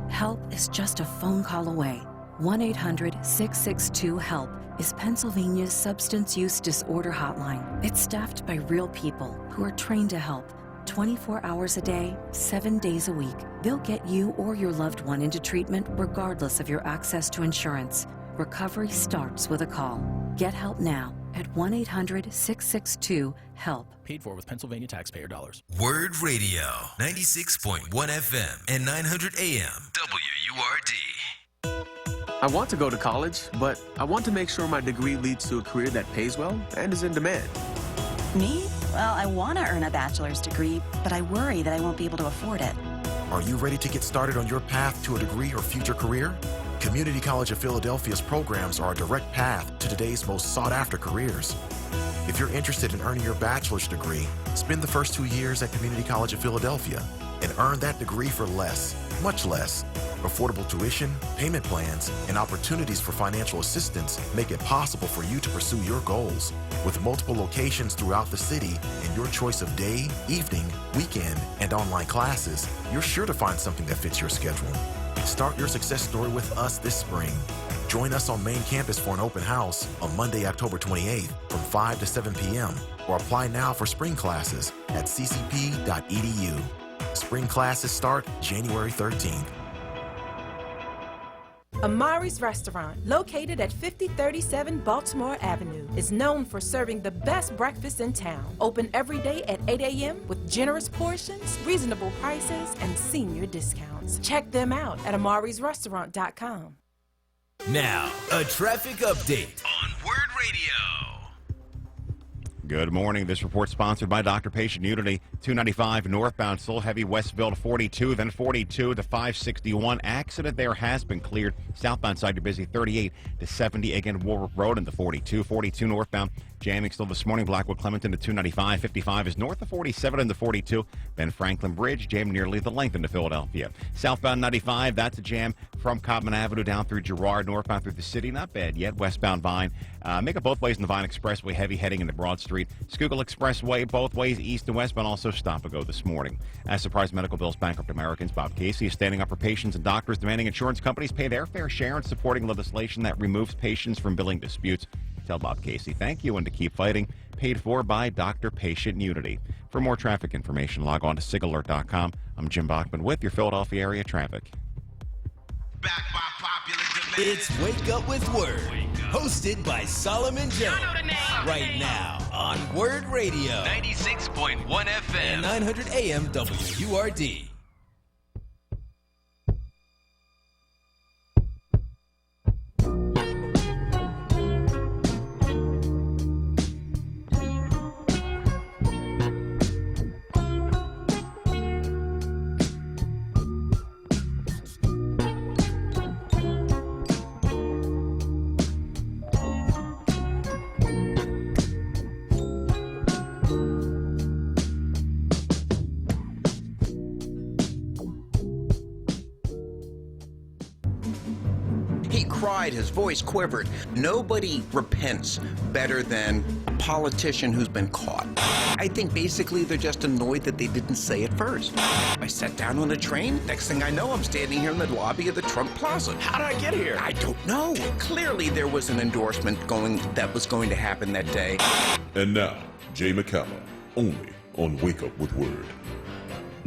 help is just a phone call away. 1-800-662-HELP is Pennsylvania's substance use disorder hotline. It's staffed by real people who are trained to help 24 hours a day, 7 days a week. They'll get you or your loved one into treatment regardless of your access to insurance. Recovery starts with a call. Get help now at 1-800-662-HELP. Paid for with Pennsylvania taxpayer dollars. Word Radio, 96.1 FM and 900 AM. WURD. I want to go to college, but I want to make sure my degree leads to a career that pays well and is in demand. Me? Well, I want to earn a bachelor's degree, but I worry that I won't be able to afford it. Are you ready to get started on your path to a degree or future career? Community College of Philadelphia's programs are a direct path to today's most sought-after careers. If you're interested in earning your bachelor's degree, spend the first 2 years at Community College of Philadelphia and earn that degree for less, much less. Affordable tuition, payment plans, and opportunities for financial assistance make it possible for you to pursue your goals. With multiple locations throughout the city and your choice of day, evening, weekend, and online classes, you're sure to find something that fits your schedule. Start your success story with us this spring. Join us on main campus for an open house on Monday, October 28th from 5 to 7 p.m. or apply now for spring classes at ccp.edu. Spring classes start January 13th. Amari's Restaurant, located at 5037 Baltimore Avenue, is known for serving the best breakfast in town. Open every day at 8 a.m. with generous portions, reasonable prices, and senior discounts. Check them out at amarisrestaurant.com. Now, a traffic update on Word Radio. Good morning. This report sponsored by Dr. Patient Unity. 295 northbound, still heavy westbound to 42, then 42 to 561. Accident there has been cleared. Southbound side, you're busy 38 to 70. Again, Warwick Road into 42. 42 northbound. Jamming still this morning. Blackwood Clementon to 295. 55 is north of 47 into 42. Then Franklin Bridge, jam nearly the length into Philadelphia. Southbound 95, that's a jam from Cobman Avenue down through Girard, northbound through the city. Not bad yet. Westbound Vine. Make it both ways in the Vine Expressway, heavy heading into Broad Street. Schuylkill Expressway, both ways, east and west, but also stop and go this morning. As surprise medical bills bankrupt Americans, Bob Casey is standing up for patients and doctors, demanding insurance companies pay their fair share and supporting legislation that removes patients from billing disputes. Tell Bob Casey thank you and to keep fighting. Paid for by Dr. Patient Unity. For more traffic information, log on to sigalert.com. I'm Jim Bachman with your Philadelphia area traffic. It's Wake Up with Word, hosted by Solomon Jones. Right now on Word Radio, 96.1 FM and 900 AM WURD. His voice quivered. Nobody repents better than a politician who's been caught. I think basically they're just annoyed that they didn't say it first. I sat down on a train. Next thing I know, I'm standing here in the lobby of the Trump Plaza. How did I get here? I don't know. Clearly there was an endorsement that was going to happen that day. And now, Jay McCallum, only on Wake Up with Word.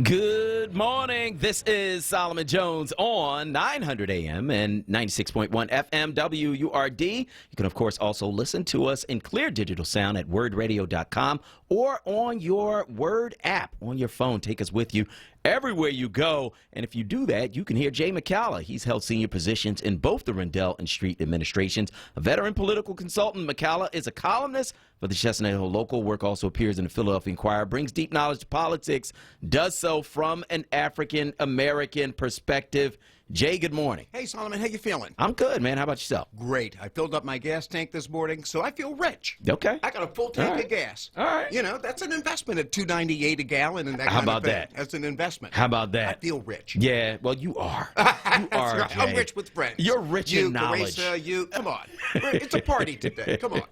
Good morning. This is Solomon Jones on 900 AM and 96.1 FM WURD. You can, of course, also listen to us in clear digital sound at wordradio.com or on your Word app on your phone. Take us with you everywhere you go. And if you do that, you can hear Jay McCallum. He's held senior positions in both the Rendell and Street administrations. A veteran political consultant, McCallum is a columnist for the Chestnut Hill Local. Work also appears in the Philadelphia Inquirer. Brings deep knowledge to politics. Does so from an African-American perspective. Jay, good morning. Hey, Solomon, how you feeling? I'm good, man. How about yourself? Great. I filled up my gas tank this morning, so I feel rich. Okay. I got a full tank of gas. All right. You know, that's an investment at $2.98 a gallon and that How kind about of thing. that? That's an investment. How about that? I feel rich. Yeah, well, you are. You are, right. Jay. I'm rich with friends. You're rich in knowledge. Teresa, come on. It's a party today. Come on.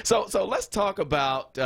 So let's talk about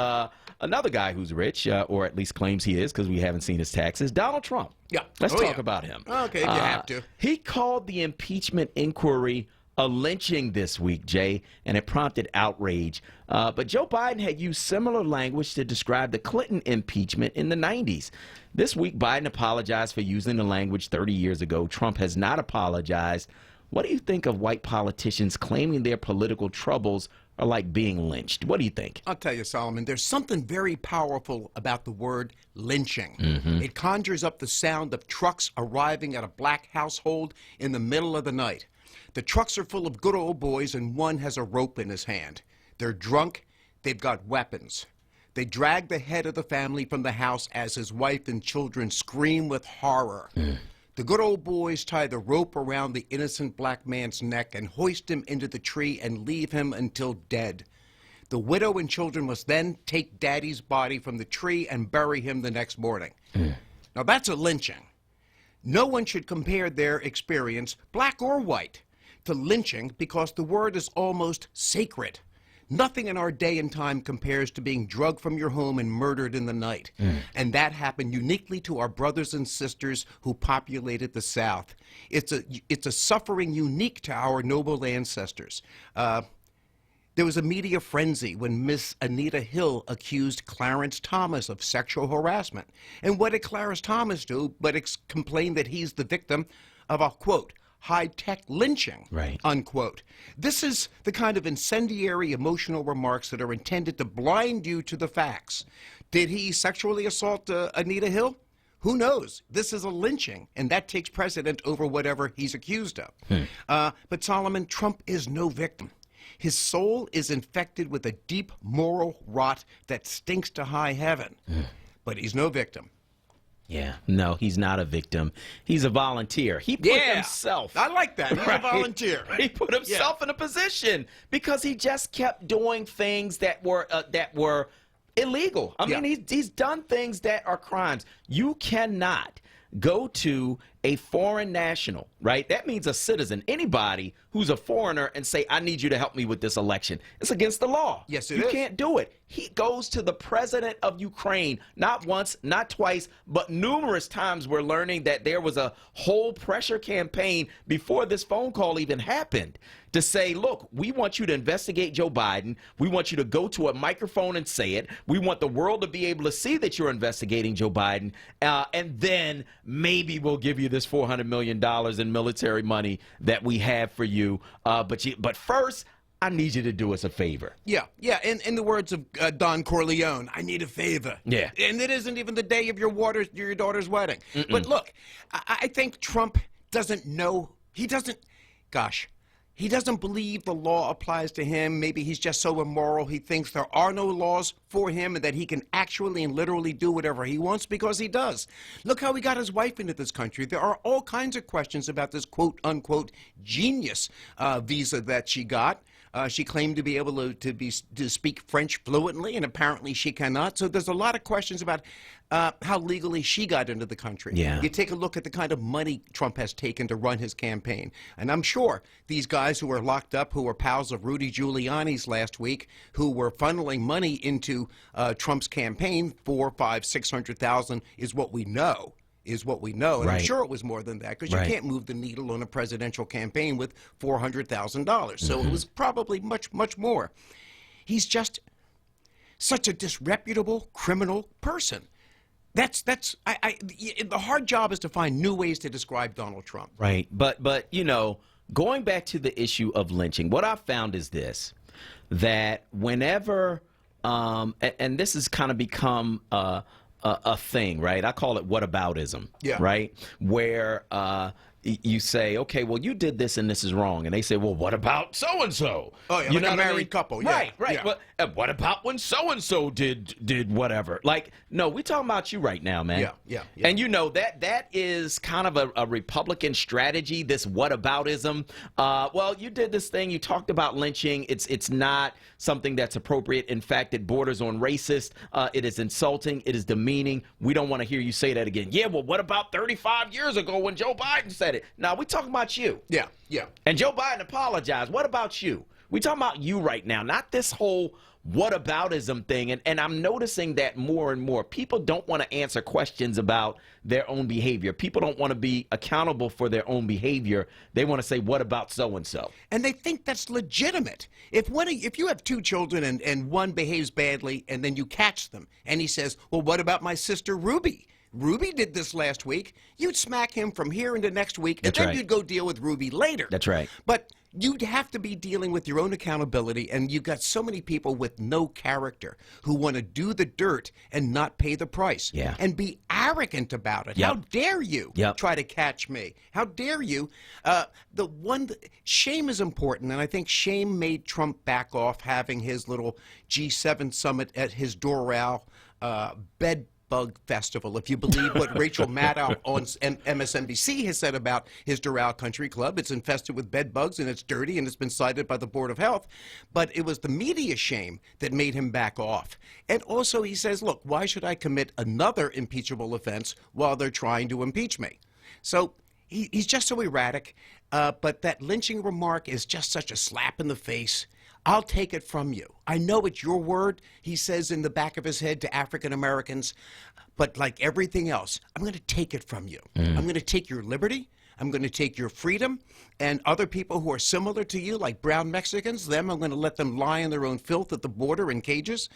another guy who's rich, or at least claims he is, because we haven't seen his taxes, Donald Trump. Yeah. Let's talk about him. Okay, if you have to. He called the impeachment inquiry a lynching this week, Jay, and it prompted outrage. But Joe Biden had used similar language to describe the Clinton impeachment in the 90s. This week, Biden apologized for using the language 30 years ago. Trump has not apologized. What do you think of white politicians claiming their political troubles are like being lynched. What do you think? I'll tell you, Solomon, there's something very powerful about the word lynching. It conjures up the sound of trucks arriving at a black household in the middle of the night. The trucks are full of good old boys, and one has a rope in his hand. They're drunk. They've got weapons. They drag the head of the family from the house as his wife and children scream with horror. The good old boys tie the rope around the innocent black man's neck and hoist him into the tree and leave him until dead. The widow and children must then take Daddy's body from the tree and bury him the next morning. Now that's a lynching. No one should compare their experience, black or white, to lynching because the word is almost sacred. Nothing in our day and time compares to being drugged from your home and murdered in the night. And that happened uniquely to our brothers and sisters who populated the South. It's a suffering unique to our noble ancestors. There was a media frenzy when Miss Anita Hill accused Clarence Thomas of sexual harassment. And what did Clarence Thomas do but complain that he's the victim of a, quote, high-tech lynching, unquote. This is the kind of incendiary emotional remarks that are intended to blind you to the facts. Did he sexually assault Anita Hill? Who knows? This is a lynching, and that takes precedent over whatever he's accused of. But Solomon, Trump is no victim. His soul is infected with a deep moral rot that stinks to high heaven. But he's no victim. Yeah, no, he's not a victim. He's a volunteer. He put himself. I like that. He's a volunteer. He put himself in a position because he just kept doing things that were illegal. I mean, he's done things that are crimes. You cannot go to a foreign national, right? That means a citizen, anybody who's a foreigner, and say, I need you to help me with this election. It's against the law. Yes, it is. You can't do it. He goes to the president of Ukraine, not once, not twice, but numerous times. We're learning that there was a whole pressure campaign before this phone call even happened to say, look, we want you to investigate Joe Biden. We want you to go to a microphone and say it. We want the world to be able to see that you're investigating Joe Biden. And then maybe we'll give you this $400 million in military money that we have for you. But first, I need you to do us a favor. Yeah. In the words of Don Corleone, I need a favor. Yeah. And it isn't even the day of your daughter's wedding. But look, I think Trump doesn't know. He doesn't believe the law applies to him. Maybe he's just so immoral he thinks there are no laws for him and that he can actually and literally do whatever he wants because he does. Look how he got his wife into this country. There are all kinds of questions about this quote-unquote genius visa that she got. She claimed to be able to speak French fluently, and apparently she cannot. So there's a lot of questions about how legally she got into the country. Yeah. You take a look at the kind of money Trump has taken to run his campaign. And I'm sure these guys who are locked up, who were pals of Rudy Giuliani's last week, who were funneling money into Trump's campaign, $400,000, $500,000, $600,000 is what we know. And I'm sure it was more than that because you can't move the needle on a presidential campaign with $400,000. So it was probably much, much more. He's just such a disreputable criminal person. The hard job is to find new ways to describe Donald Trump. Right. But you know, going back to the issue of lynching, what I've found is this, that whenever, and this has kind of become a thing, right? I call it whataboutism, right? Where you say, okay, well, you did this and this is wrong. And they say, well, what about so-and-so? Oh, yeah, you like know a married couple. Yeah. Right. Yeah. But what about when so-and-so did whatever? Like, no, we're talking about you right now, man. Yeah. And you know, that is kind of a Republican strategy, this whataboutism. Well, you did this thing. You talked about lynching. It's not something that's appropriate. In fact, it borders on racist. It is insulting. It is demeaning. We don't want to hear you say that again. Yeah, well, what about 35 years ago when Joe Biden said it? Now, we're talking about you. Yeah. And Joe Biden apologized. What about you? We're talking about you right now, not this whole whataboutism thing. And I'm noticing that more and more. People don't want to answer questions about their own behavior. People don't want to be accountable for their own behavior. They want to say, what about so-and-so? And they think that's legitimate. If you have two children and one behaves badly and then you catch them and he says, well, what about my sister Ruby? Ruby did this last week. You'd smack him from here into next week, and That's then right. you'd go deal with Ruby later. That's right. But you'd have to be dealing with your own accountability, and you've got so many people with no character who want to do the dirt and not pay the price. Yeah. And be arrogant about it. Yep. How dare you Yep. try to catch me? How dare you? Shame is important, and I think shame made Trump back off having his little G7 summit at his Doral bed bug festival. If you believe what Rachel Maddow on MSNBC has said about his Doral Country Club, it's infested with bed bugs and it's dirty and it's been cited by the Board of Health. But it was the media shame that made him back off. And also he says, look, why should I commit another impeachable offense while they're trying to impeach me? So he's just so erratic. But that lynching remark is just such a slap in the face. I'll take it from you. I know it's your word, he says in the back of his head to African Americans, but like everything else, I'm going to take it from you. I'm going to take your liberty. I'm going to take your freedom. And other people who are similar to you, like brown Mexicans, I'm going to let them lie in their own filth at the border in cages.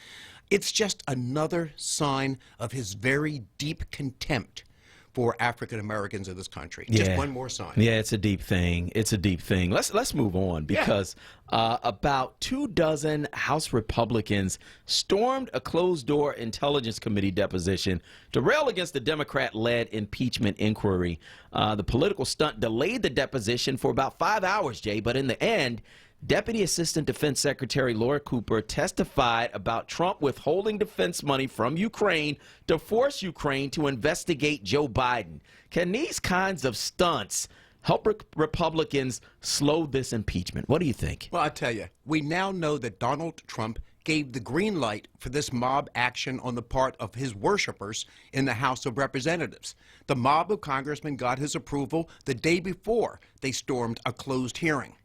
It's just another sign of his very deep contempt for African Americans in this country. Just one more sign. Yeah, it's a deep thing. It's a deep thing. Let's move on because about 24 House Republicans stormed a closed-door Intelligence Committee deposition to rail against the Democrat-led impeachment inquiry. The political stunt delayed the deposition for about 5 hours, Jay, but in the end, Deputy Assistant Defense Secretary Laura Cooper testified about Trump withholding defense money from Ukraine to force Ukraine to investigate Joe Biden. Can these kinds of stunts help Republicans slow this impeachment? What do you think? Well, I tell you, we now know that Donald Trump gave the green light for this mob action on the part of his worshipers in the House of Representatives. The mob of congressmen got his approval the day before they stormed a closed hearing.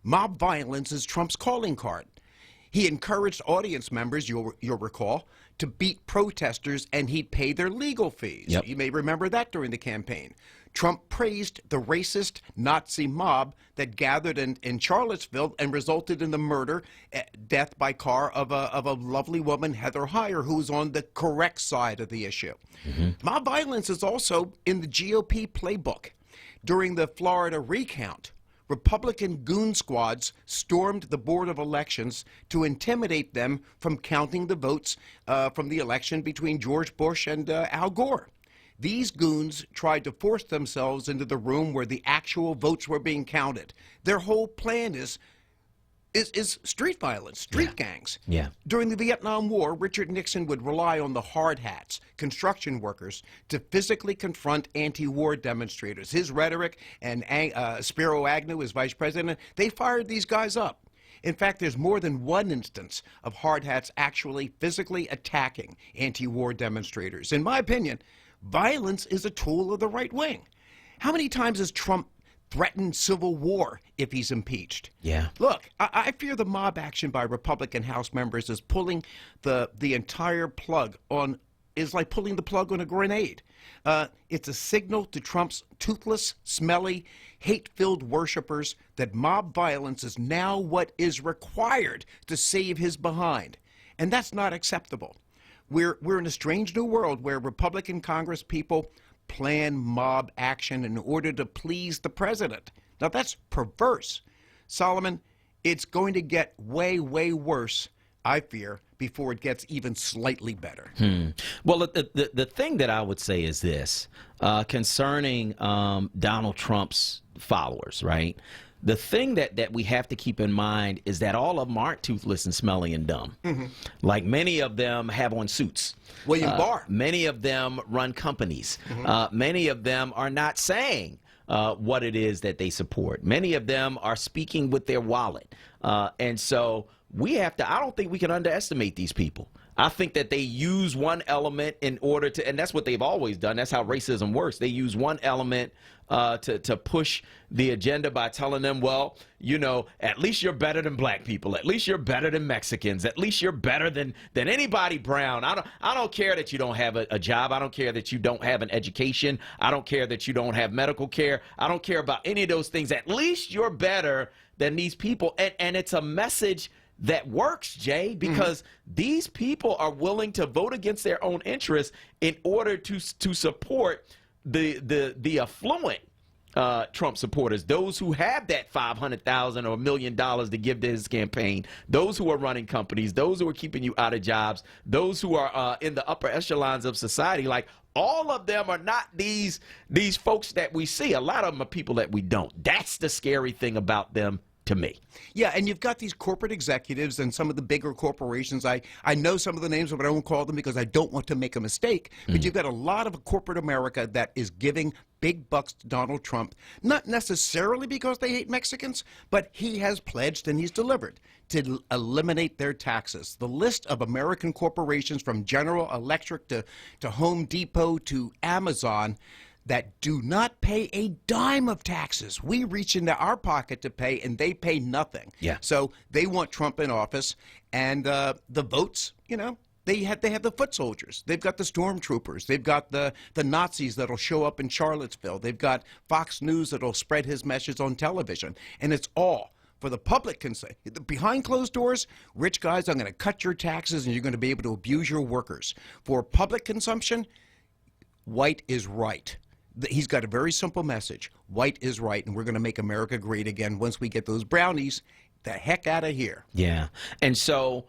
Mob violence is Trump's calling card. He encouraged audience members, you'll recall, to beat protesters and he'd pay their legal fees. Yep. You may remember that during the campaign. Trump praised the racist Nazi mob that gathered in Charlottesville and resulted in the murder, death by car of a lovely woman, Heather Heyer, who's on the correct side of the issue. Mob violence is also in the GOP playbook. During the Florida recount, Republican goon squads stormed the Board of Elections to intimidate them from counting the votes from the election between George Bush and Al Gore. These goons tried to force themselves into the room where the actual votes were being counted. Their whole plan is street violence, street gangs. Yeah. During the Vietnam War, Richard Nixon would rely on the hard hats, construction workers, to physically confront anti-war demonstrators. His rhetoric and Spiro Agnew, as vice president, they fired these guys up. In fact, there's more than one instance of hard hats actually physically attacking anti-war demonstrators. In my opinion, violence is a tool of the right wing. How many times has Trump threatened civil war if he's impeached? Yeah. Look, I fear the mob action by Republican House members is pulling the entire plug on, is like pulling the plug on a grenade. It's a signal to Trump's toothless, smelly, hate-filled worshipers that mob violence is now what is required to save his behind. And that's not acceptable. We're in a strange new world where Republican Congress people plan mob action in order to please the president. Now, that's perverse. Solomon, it's going to get way, way worse, I fear, before it gets even slightly better. Well, the thing that I would say is this, concerning Donald Trump's followers, right? The thing that we have to keep in mind is that all of them aren't toothless and smelly and dumb. Like many of them have on suits. William Barr. Many of them run companies. Many of them are not saying what it is that they support. Many of them are speaking with their wallet. And so we have to, I don't think we can underestimate these people. I think that they use one element in order to, and that's what they've always done. That's how racism works. They use one element to push the agenda by telling them, well, you know, at least you're better than black people. At least you're better than Mexicans. At least you're better than anybody brown. I don't care that you don't have a job. I don't care that you don't have an education. I don't care that you don't have medical care. I don't care about any of those things. At least you're better than these people. And it's a message that works, Jay, because these people are willing to vote against their own interests in order to support the affluent Trump supporters, those who have that $500,000 or $1 million to give to his campaign, those who are running companies, those who are keeping you out of jobs, those who are in the upper echelons of society. Like, all of them are not these folks that we see. A lot of them are people that we don't. That's the scary thing about them to me. Yeah, and you've got these corporate executives and some of the bigger corporations. I know some of the names, but I won't call them because I don't want to make a mistake. But you've got a lot of corporate America that is giving big bucks to Donald Trump, not necessarily because they hate Mexicans, but he has pledged and he's delivered to eliminate their taxes. The list of American corporations from General Electric to Home Depot to Amazon that do not pay a dime of taxes. We reach into our pocket to pay, and they pay nothing. Yeah. So they want Trump in office, and the votes, you know, they have the foot soldiers. They've got the stormtroopers. They've got the Nazis that'll show up in Charlottesville. They've got Fox News that'll spread his message on television, and it's all for the public can say. Behind closed doors, rich guys, I'm going to cut your taxes, and you're going to be able to abuse your workers. For public consumption, white is right. He's got a very simple message. White is right, and we're going to make America great again once we get those brownies the heck out of here. Yeah. And so,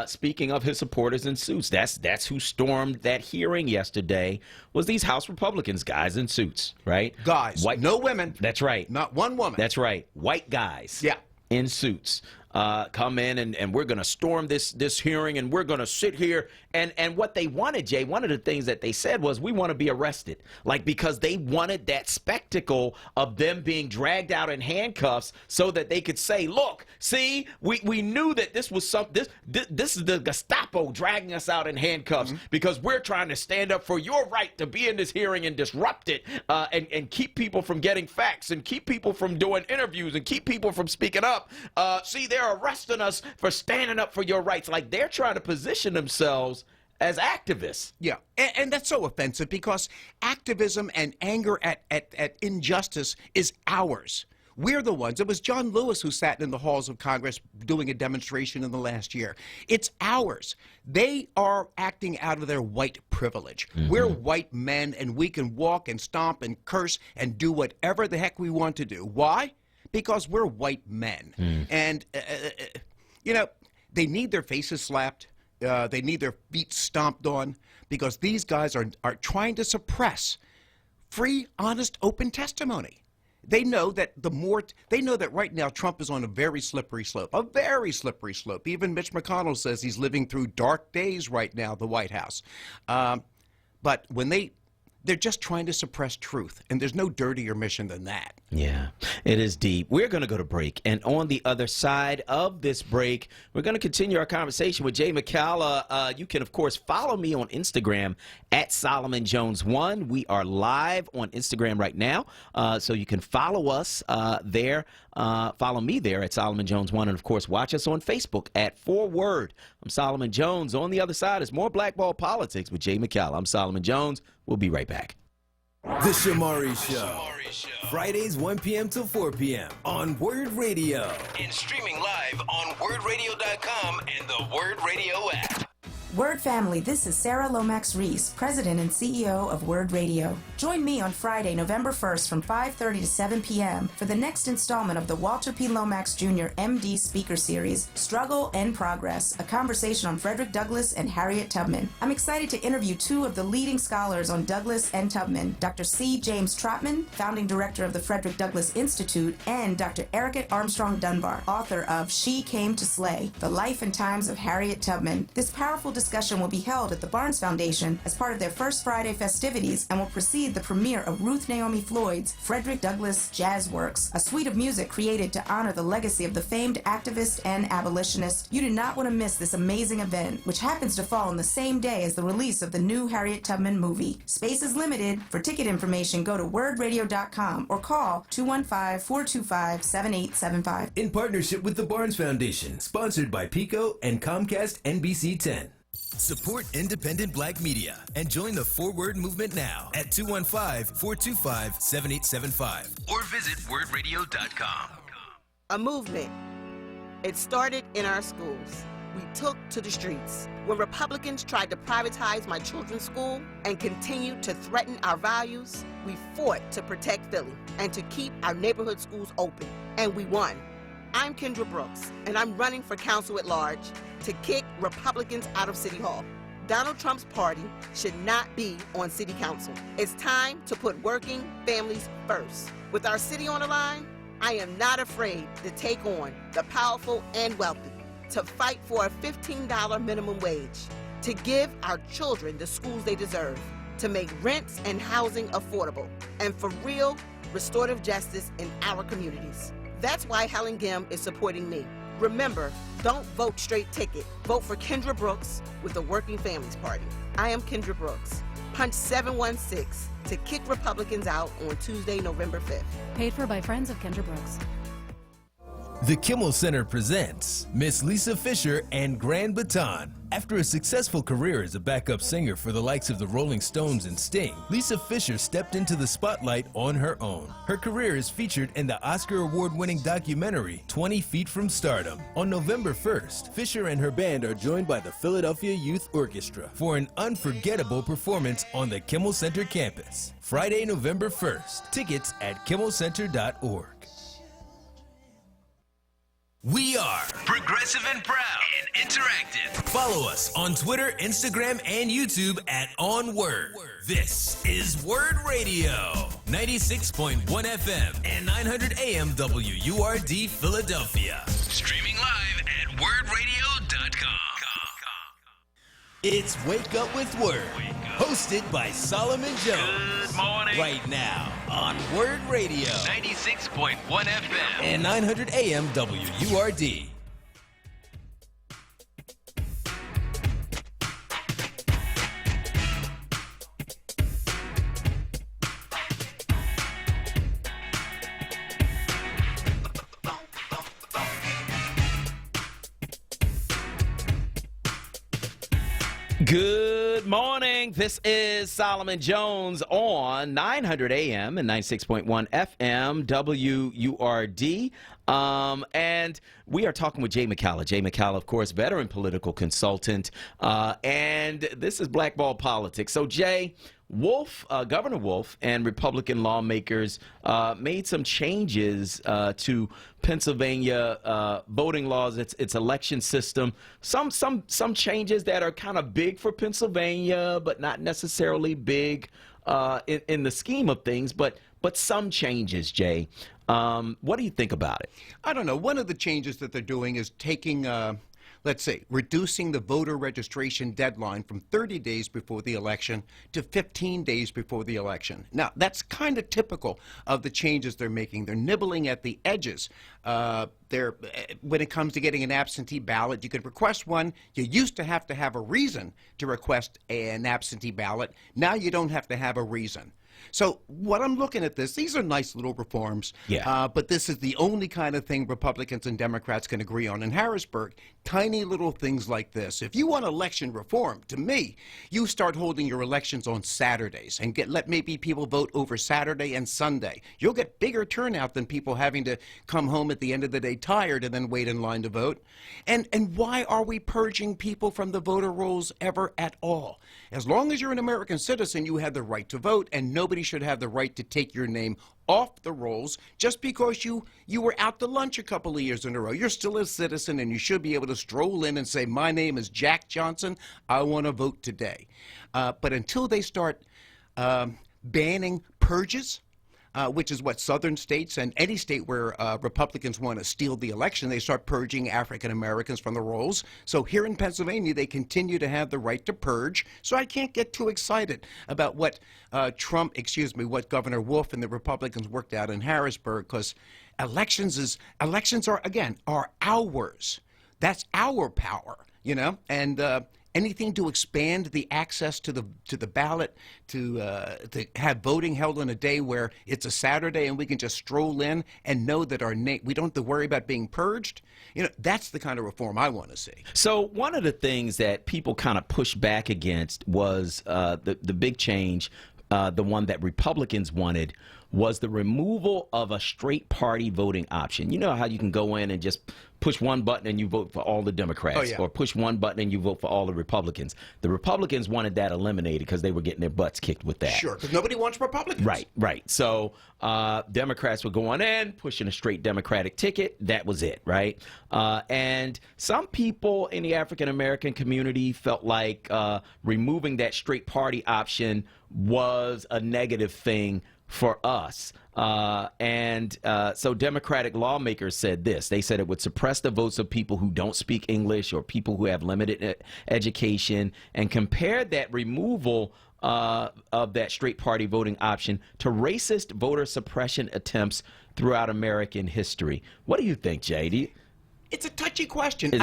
speaking of his supporters in suits, that's who stormed that hearing yesterday, was these House Republicans, guys in suits, right? Guys, white, no women. That's right. Not one woman. That's right. White guys. Yeah. In suits. Come in and we're going to storm this hearing, and we're going to sit here. And what they wanted, Jay, one of the things that they said was, we want to be arrested. Like, because they wanted that spectacle of them being dragged out in handcuffs so that they could say, look, see, we knew that this was this is the Gestapo dragging us out in handcuffs because we're trying to stand up for your right to be in this hearing and disrupt it and keep people from getting facts and keep people from doing interviews and keep people from speaking up. See, they're arresting us for standing up for your rights. Like, they're trying to position themselves as activists. Yeah, and that's so offensive because activism and anger at injustice is ours. We're the ones. It was John Lewis who sat in the halls of Congress doing a demonstration in the last year. It's ours. They are acting out of their white privilege. We're white men, and we can walk and stomp and curse and do whatever the heck we want to do. Why? Because we're white men. And, you know, they need their faces slapped. They need their feet stomped on because these guys are trying to suppress free, honest, open testimony. They know that they know that right now Trump is on a very slippery slope, Even Mitch McConnell says he's living through dark days right now, the White House. But when they're just trying to suppress truth, and there's no dirtier mission than that. Yeah, it is deep. We're going to go to break, and on the other side of this break, we're going to continue our conversation with Jay McCalla. You can, of course, follow me on Instagram at Solomon Jones 1. We are live on Instagram right now, so you can follow us there. Follow me there at Solomon Jones 1, and of course, watch us on Facebook at onWURD. I'm Solomon Jones. On the other side is more Blackball Politics with Jay McCalla. I'm Solomon Jones. We'll be right back. The Shamari Show. Fridays 1 p.m. till 4 p.m. on Word Radio. And streaming live on WordRadio.com and the Word Radio app. Word family, this is Sarah Lomax Reese, President and CEO of Word Radio. Join me on Friday, November 1st from 5:30 to 7 p.m. for the next installment of the Walter P. Lomax Jr. MD Speaker Series, Struggle and Progress, a conversation on Frederick Douglass and Harriet Tubman. I'm excited to interview two of the leading scholars on Douglass and Tubman, Dr. C. James Trotman, founding director of the Frederick Douglass Institute, and Dr. Erica Armstrong Dunbar, author of She Came to Slay, The Life and Times of Harriet Tubman. This powerful discussion will be held at the Barnes Foundation as part of their First Friday festivities and will precede the premiere of Ruth Naomi Floyd's Frederick Douglass Jazz Works, a suite of music created to honor the legacy of the famed activist and abolitionist. You do not want to miss this amazing event, which happens to fall on the same day as the release of the new Harriet Tubman movie. Space is limited. For ticket information, go to wordradio.com or call 215-425-7875. In partnership with the Barnes Foundation, sponsored by Pico and Comcast NBC 10. Support independent black media and join the Forward movement now at 215-425-7875. Or visit wordradio.com. A movement. It started in our schools. We took to the streets. When Republicans tried to privatize my children's school and continued to threaten our values, we fought to protect Philly and to keep our neighborhood schools open, and we won. I'm Kendra Brooks, and I'm running for council at large to kick Republicans out of City Hall. Donald Trump's party should not be on City Council. It's time to put working families first. With our city on the line, I am not afraid to take on the powerful and wealthy, to fight for a $15 minimum wage, to give our children the schools they deserve, to make rents and housing affordable, and for real restorative justice in our communities. That's why Helen Gim is supporting me. Remember, don't vote straight ticket. Vote for Kendra Brooks with the Working Families Party. I am Kendra Brooks. Punch 716 to kick Republicans out on Tuesday, November 5th. Paid for by friends of Kendra Brooks. The Kimmel Center presents Miss Lisa Fisher and Grand Baton. After a successful career as a backup singer for the likes of the Rolling Stones and Sting, Lisa Fisher stepped into the spotlight on her own. Her career is featured in the Oscar award-winning documentary 20 Feet from Stardom. On November 1st, Fisher and her band are joined by the Philadelphia Youth Orchestra for an unforgettable performance on the Kimmel Center campus. Friday, November 1st. Tickets at kimmelcenter.org. We are Progressive and proud and interactive. Follow us on Twitter, Instagram, and YouTube at onWURD. This is Word Radio, 96.1 FM and 900 AM WURD Philadelphia. Streaming live at wordradio.com. It's Wake Up with Word, hosted by Solomon Jones. Good morning. Right now on Word Radio, 96.1 FM and 900 AM WURD. Good morning. This is Solomon Jones on 900 AM and 96.1 FM WURD. And we are talking with Jay McCalla. Jay McCalla, of course, veteran political consultant. And this is Blackball Politics. So, Jay, Governor Wolf and Republican lawmakers made some changes to Pennsylvania voting laws, its election system. Some changes that are kind of big for Pennsylvania, but not necessarily big in the scheme of things. But some changes, Jay. What do you think about it? I don't know. One of the changes that they're doing is taking let's say, reducing the voter registration deadline from 30 days before the election to 15 days before the election. Now, that's kind of typical of the changes they're making. They're nibbling at the edges. When it comes to getting an absentee ballot, you could request one. You used to have a reason to request an absentee ballot. Now you don't have to have a reason. So what I'm looking at these are nice little reforms, but this is the only kind of thing Republicans and Democrats can agree on. In Harrisburg, tiny little things like this. If you want election reform, to me, you start holding your elections on Saturdays and let maybe people vote over Saturday and Sunday. You'll get bigger turnout than people having to come home at the end of the day tired and then wait in line to vote. And why are we purging people from the voter rolls ever at all? As long as you're an American citizen, you have the right to vote, and nobody should have the right to take your name off the rolls just because you were out to lunch a couple of years in a row. You're still a citizen, and you should be able to stroll in and say, my name is Jack Johnson, I want to vote today. But until they start banning purges, which is what southern states and any state where Republicans want to steal the election, they start purging African Americans from the rolls. So here in Pennsylvania, they continue to have the right to purge. So I can't get too excited about what what Governor Wolf and the Republicans worked out in Harrisburg, because elections are ours. That's our power, and anything to expand the access to the ballot, to have voting held on a day where it's a Saturday and we can just stroll in and know that we don't have to worry about being purged. That's the kind of reform I want to see. So one of the things that people kind of pushed back against was the big change, the one that Republicans wanted, was the removal of a straight party voting option. You know how you can go in and just push one button and you vote for all the Democrats, or push one button and you vote for all the Republicans. The Republicans wanted that eliminated because they were getting their butts kicked with that. Sure, because nobody wants Republicans. Right. So Democrats were going in, pushing a straight Democratic ticket. That was it, right? And some people in the African-American community felt like removing that straight party option was a negative thing for us. So Democratic lawmakers said this. They said it would suppress the votes of people who don't speak English or people who have limited education, and compared that removal of that straight party voting option to racist voter suppression attempts throughout American history. What do you think, Jay? It's a touchy question.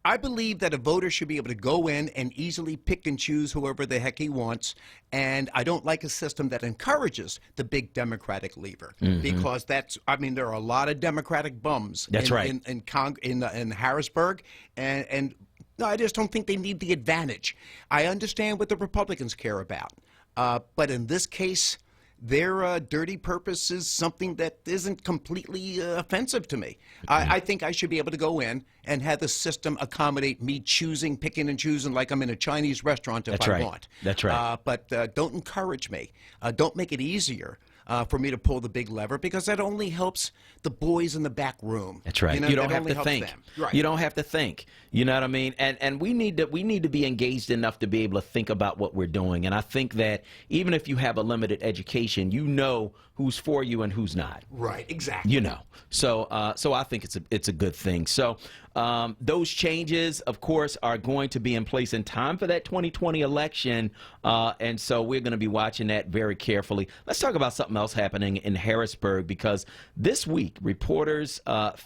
I believe that a voter should be able to go in and easily pick and choose whoever the heck he wants, and I don't like a system that encourages the big Democratic lever, because there are a lot of Democratic bums in Harrisburg, and no, I just don't think they need the advantage. I understand what the Republicans care about, but in this case, their dirty purpose is something that isn't completely offensive to me. I think I should be able to go in and have the system accommodate me picking and choosing like I'm in a Chinese restaurant if I want. That's right. But don't encourage me. Don't make it easier for me to pull the big lever, because that only helps the boys in the back room. That's right. You don't have to think. Right. You don't have to think. You know what I mean? And we need to be engaged enough to be able to think about what we're doing. And I think that even if you have a limited education, you know who's for you and who's not. Right. Exactly. You know. So I think it's a good thing. So those changes, of course, are going to be in place in time for that 2020 election. And so we're going to be watching that very carefully. Let's talk about something else happening in Harrisburg, because this week reporters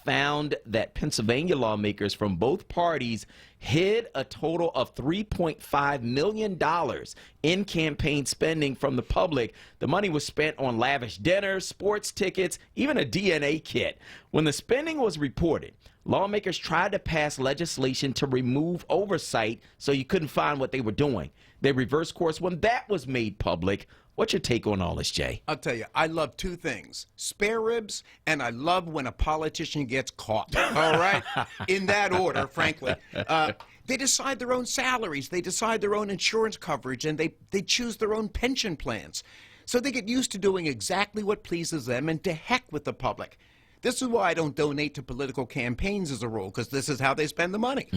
found that Pennsylvania lawmakers from both parties hid a total of $3.5 million in campaign spending from the public. The money was spent on lavish dinners, sports tickets, even a DNA kit. When the spending was reported, lawmakers tried to pass legislation to remove oversight so you couldn't find what they were doing. They reversed course when that was made public. What's your take on all this, Jay? I'll tell you, I love two things: spare ribs, and I love when a politician gets caught. All right? In that order, frankly. They decide their own salaries, they decide their own insurance coverage, and they choose their own pension plans. So they get used to doing exactly what pleases them, and to heck with the public. This is why I don't donate to political campaigns as a rule, because this is how they spend the money.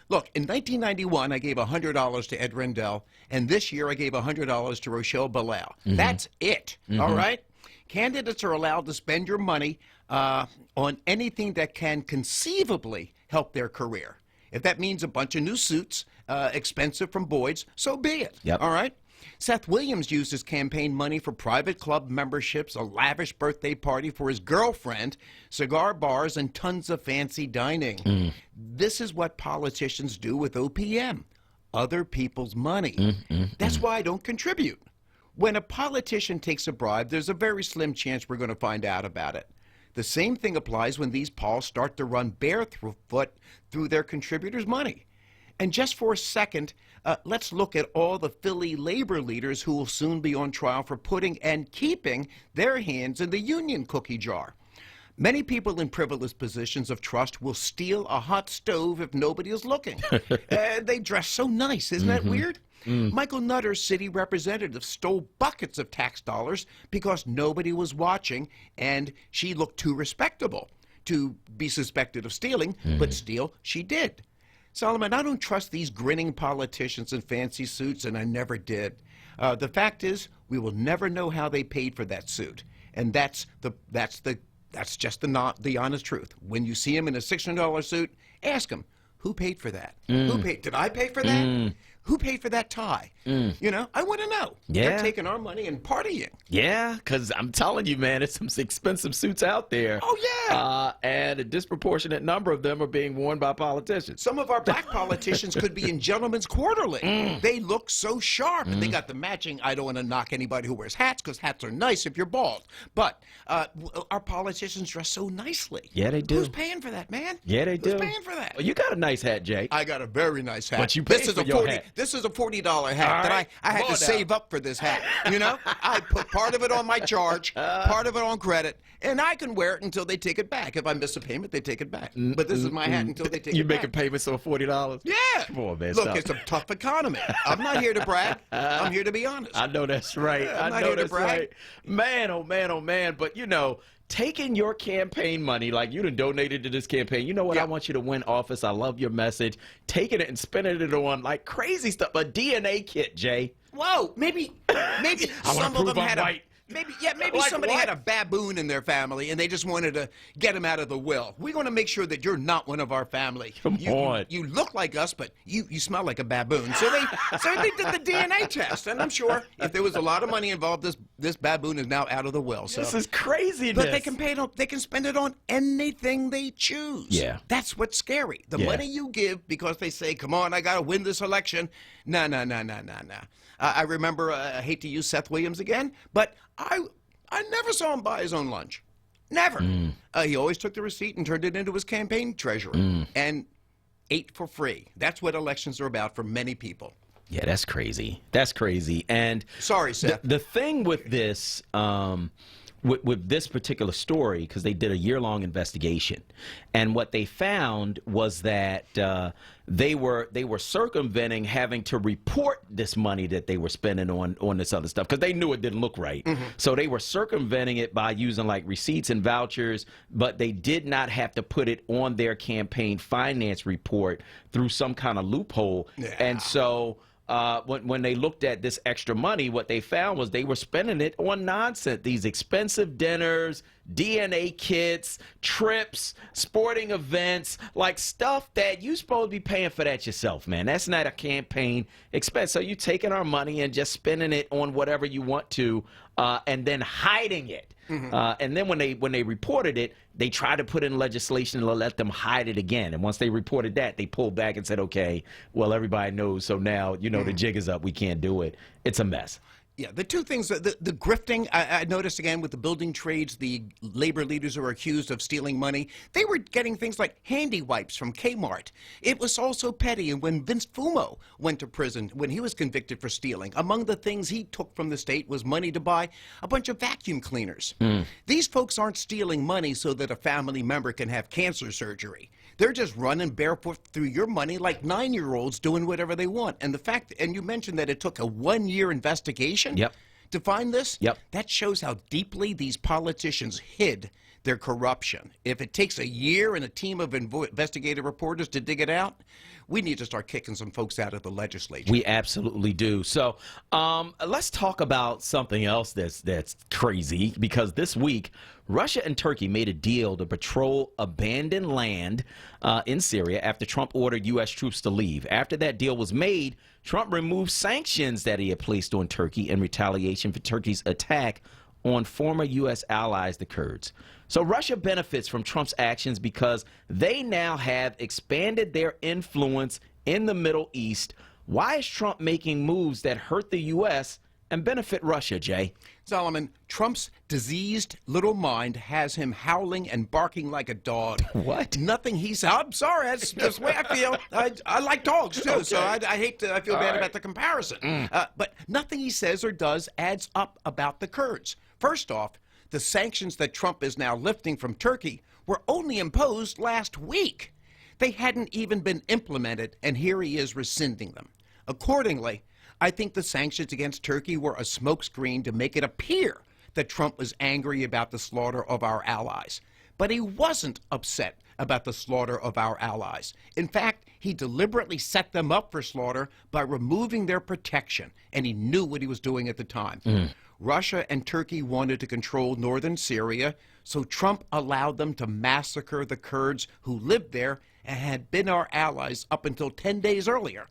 Look, in 1991, I gave $100 to Ed Rendell, and this year I gave $100 to Rochelle Bilal. That's it, all right? Candidates are allowed to spend your money on anything that can conceivably help their career. If that means a bunch of new suits, expensive from Boyd's, so be it, all right? Seth Williams used his campaign money for private club memberships, a lavish birthday party for his girlfriend, cigar bars, and tons of fancy dining. This is what politicians do with OPM, other people's money. That's why I don't contribute. When a politician takes a bribe, there's a very slim chance we're going to find out about it. The same thing applies when these Pauls start to run barefoot through their contributors' money. And just for a second, let's look at all the Philly labor leaders who will soon be on trial for putting and keeping their hands in the union cookie jar. Many people in privileged positions of trust will steal a hot stove if nobody is looking. They dress so nice, isn't that weird? Michael Nutter's city representative stole buckets of tax dollars because nobody was watching, and she looked too respectable to be suspected of stealing, but steal she did. Solomon, I don't trust these grinning politicians in fancy suits, and I never did. The fact is, we will never know how they paid for that suit, and that's just the honest truth. When you see him in a $600 suit, ask him, who paid for that? Did I pay for that? Who paid for that tie? You know, I want to know. They're taking our money and partying. Yeah, because I'm telling you, man, it's some expensive suits out there. Oh, yeah. And a disproportionate number of them are being worn by politicians. Some of our black politicians could be in Gentleman's Quarterly. They look so sharp. And they got the matching. I don't want to knock anybody who wears hats, because hats are nice if you're bald. But our politicians dress so nicely. Yeah, they do. Who's paying for that, man? Yeah, they do. Who's paying for that? Well, you got a nice hat, Jake. I got a very nice hat. But you paid this is for a your 40, hat. This is a $40 hat that I had to save up for this hat. You know, I put part of it on my charge, part of it on credit, and I can wear it until they take it back. If I miss a payment, they take it back. But this is my hat until they take it back. You making payments on $40? Yeah. Come on, man. Look, stop. it's a tough economy. I'm not here to brag. I'm here to be honest. I know that's right. I'm I not know here to that's brag. right. Man, oh man, oh man. But you know, taking your campaign money, like you done donated to this campaign. You know what? I want you to win office. I love your message. Taking it and spending it on like crazy stuff. A DNA kit, Jay. Whoa, maybe some of them had a maybe Like somebody what? had a baboon in their family and they just wanted to get him out of the will. We're going to make sure that you're not one of our family. Come on. You look like us, but you smell like a baboon. So they did the DNA test, and I'm sure if there was a lot of money involved, this baboon is now out of the will. So This is craziness. But they can spend it on anything they choose. Yeah. That's what's scary. The Yeah. money you give because they say, "Come on, I got to win this election." No. I remember, I hate to use Seth Williams again, but I never saw him buy his own lunch. Never. He always took the receipt and turned it into his campaign treasurer and ate for free. That's what elections are about for many people. Yeah, that's crazy. That's crazy. And sorry, Seth. The thing with this, with this particular story, because they did a year-long investigation, and what they found was that they were circumventing having to report this money that they were spending on this other stuff because they knew it didn't look right. So they were circumventing it by using like receipts and vouchers, but they did not have to put it on their campaign finance report through some kind of loophole. And so when they looked at this extra money, what they found was they were spending it on nonsense. These expensive dinners, DNA kits, trips, sporting events, like stuff that you're supposed to be paying for that yourself, man. That's not a campaign expense. So you're taking our money and just spending it on whatever you want to, and then hiding it. And then when they reported it, they tried to put in legislation to let them hide it again. And once they reported that, they pulled back and said, okay, well, everybody knows. So now, you know, the jig is up. We can't do it. It's a mess. Yeah, the two things, the grifting, I noticed again with the building trades, the labor leaders who are accused of stealing money, they were getting things like handy wipes from Kmart. It was also petty. And when Vince Fumo went to prison, when he was convicted for stealing, among the things he took from the state was money to buy a bunch of vacuum cleaners. These folks aren't stealing money so that a family member can have cancer surgery. They're just running barefoot through your money like 9-year-olds doing whatever they want. And the fact, and you mentioned that it took a 1-year investigation to find this? That shows how deeply these politicians hid their corruption. If it takes a year and a team of investigative reporters to dig it out, we need to start kicking some folks out of the legislature. We absolutely do. So let's talk about something else that's crazy, because this week, Russia and Turkey made a deal to patrol abandoned land in Syria after Trump ordered U.S. troops to leave. After that deal was made, Trump removed sanctions that he had placed on Turkey in retaliation for Turkey's attack on former U.S. allies, the Kurds. So Russia benefits from Trump's actions because they now have expanded their influence in the Middle East. Why is Trump making moves that hurt the U.S. and benefit Russia, Jay? Solomon, Trump's diseased little mind has him howling and barking like a dog. What? Nothing he says. I'm sorry, that's the way I feel. I like dogs, too, so I feel bad about the comparison. But nothing he says or does adds up about the Kurds. First off, the sanctions that Trump is now lifting from Turkey were only imposed last week. They hadn't even been implemented, and here he is rescinding them. Accordingly, I think the sanctions against Turkey were a smokescreen to make it appear that Trump was angry about the slaughter of our allies. But he wasn't upset about the slaughter of our allies. In fact, he deliberately set them up for slaughter by removing their protection, and he knew what he was doing at the time. Russia and Turkey wanted to control northern Syria, so Trump allowed them to massacre the Kurds who lived there and had been our allies up until 10 days earlier.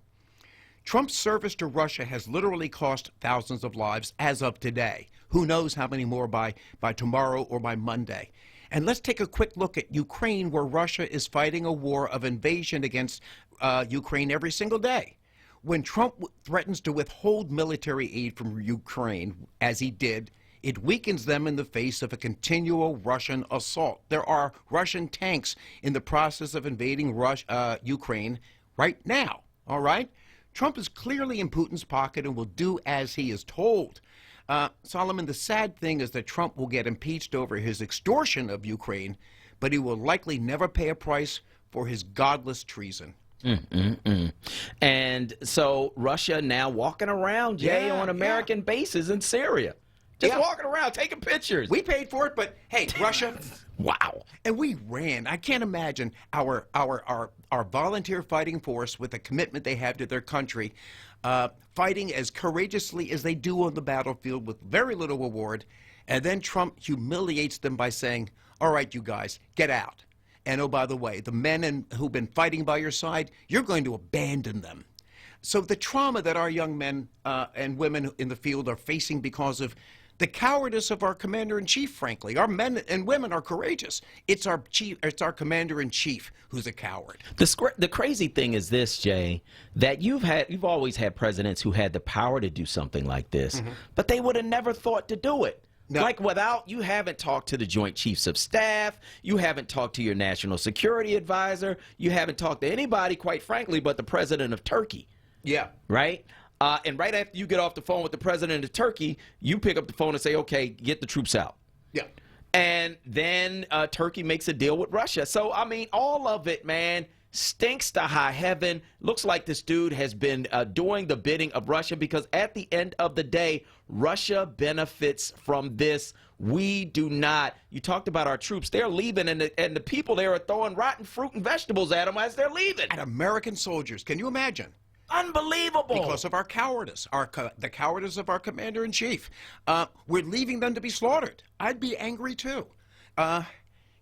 Trump's service to Russia has literally cost thousands of lives as of today. Who knows how many more by tomorrow or by Monday. And let's take a quick look at Ukraine, where Russia is fighting a war of invasion against Ukraine every single day. When Trump threatens to withhold military aid from Ukraine, as he did, it weakens them in the face of a continual Russian assault. There are Russian tanks in the process of invading Ukraine right now, all right? Trump is clearly in Putin's pocket and will do as he is told. Solomon, the sad thing is that Trump will get impeached over his extortion of Ukraine, but he will likely never pay a price for his godless treason. And so Russia now walking around, Jay, on American bases in Syria. Just walking around, taking pictures. We paid for it, but hey, Russia. Wow. And we ran. I can't imagine our volunteer fighting force with the commitment they have to their country, fighting as courageously as they do on the battlefield with very little reward. And then Trump humiliates them by saying, all right, you guys, get out. And oh, by the way, the men who've been fighting by your side, you're going to abandon them. So the trauma that our young men and women in the field are facing because of the cowardice of our commander-in-chief, frankly. Our men and women are courageous. It's our commander-in-chief who's a coward. The crazy thing is this, Jay, that you've always had presidents who had the power to do something like this, but they would have never thought to do it. No. Like you haven't talked to the Joint Chiefs of Staff, you haven't talked to your National Security Advisor, you haven't talked to anybody, quite frankly, but the president of Turkey. Yeah. Right? And right after you get off the phone with the president of Turkey, you pick up the phone and say, okay, get the troops out. Yeah. And then Turkey makes a deal with Russia. So, I mean, all of it, man, stinks to high heaven. Looks like this dude has been doing the bidding of Russia, because at the end of the day, Russia benefits from this. We do not. You talked about our troops. They're leaving, and the people there are throwing rotten fruit and vegetables at them as they're leaving. At American soldiers. Can you imagine? Unbelievable. Because of our cowardice, the cowardice of our commander-in-chief. We're leaving them to be slaughtered. I'd be angry, too.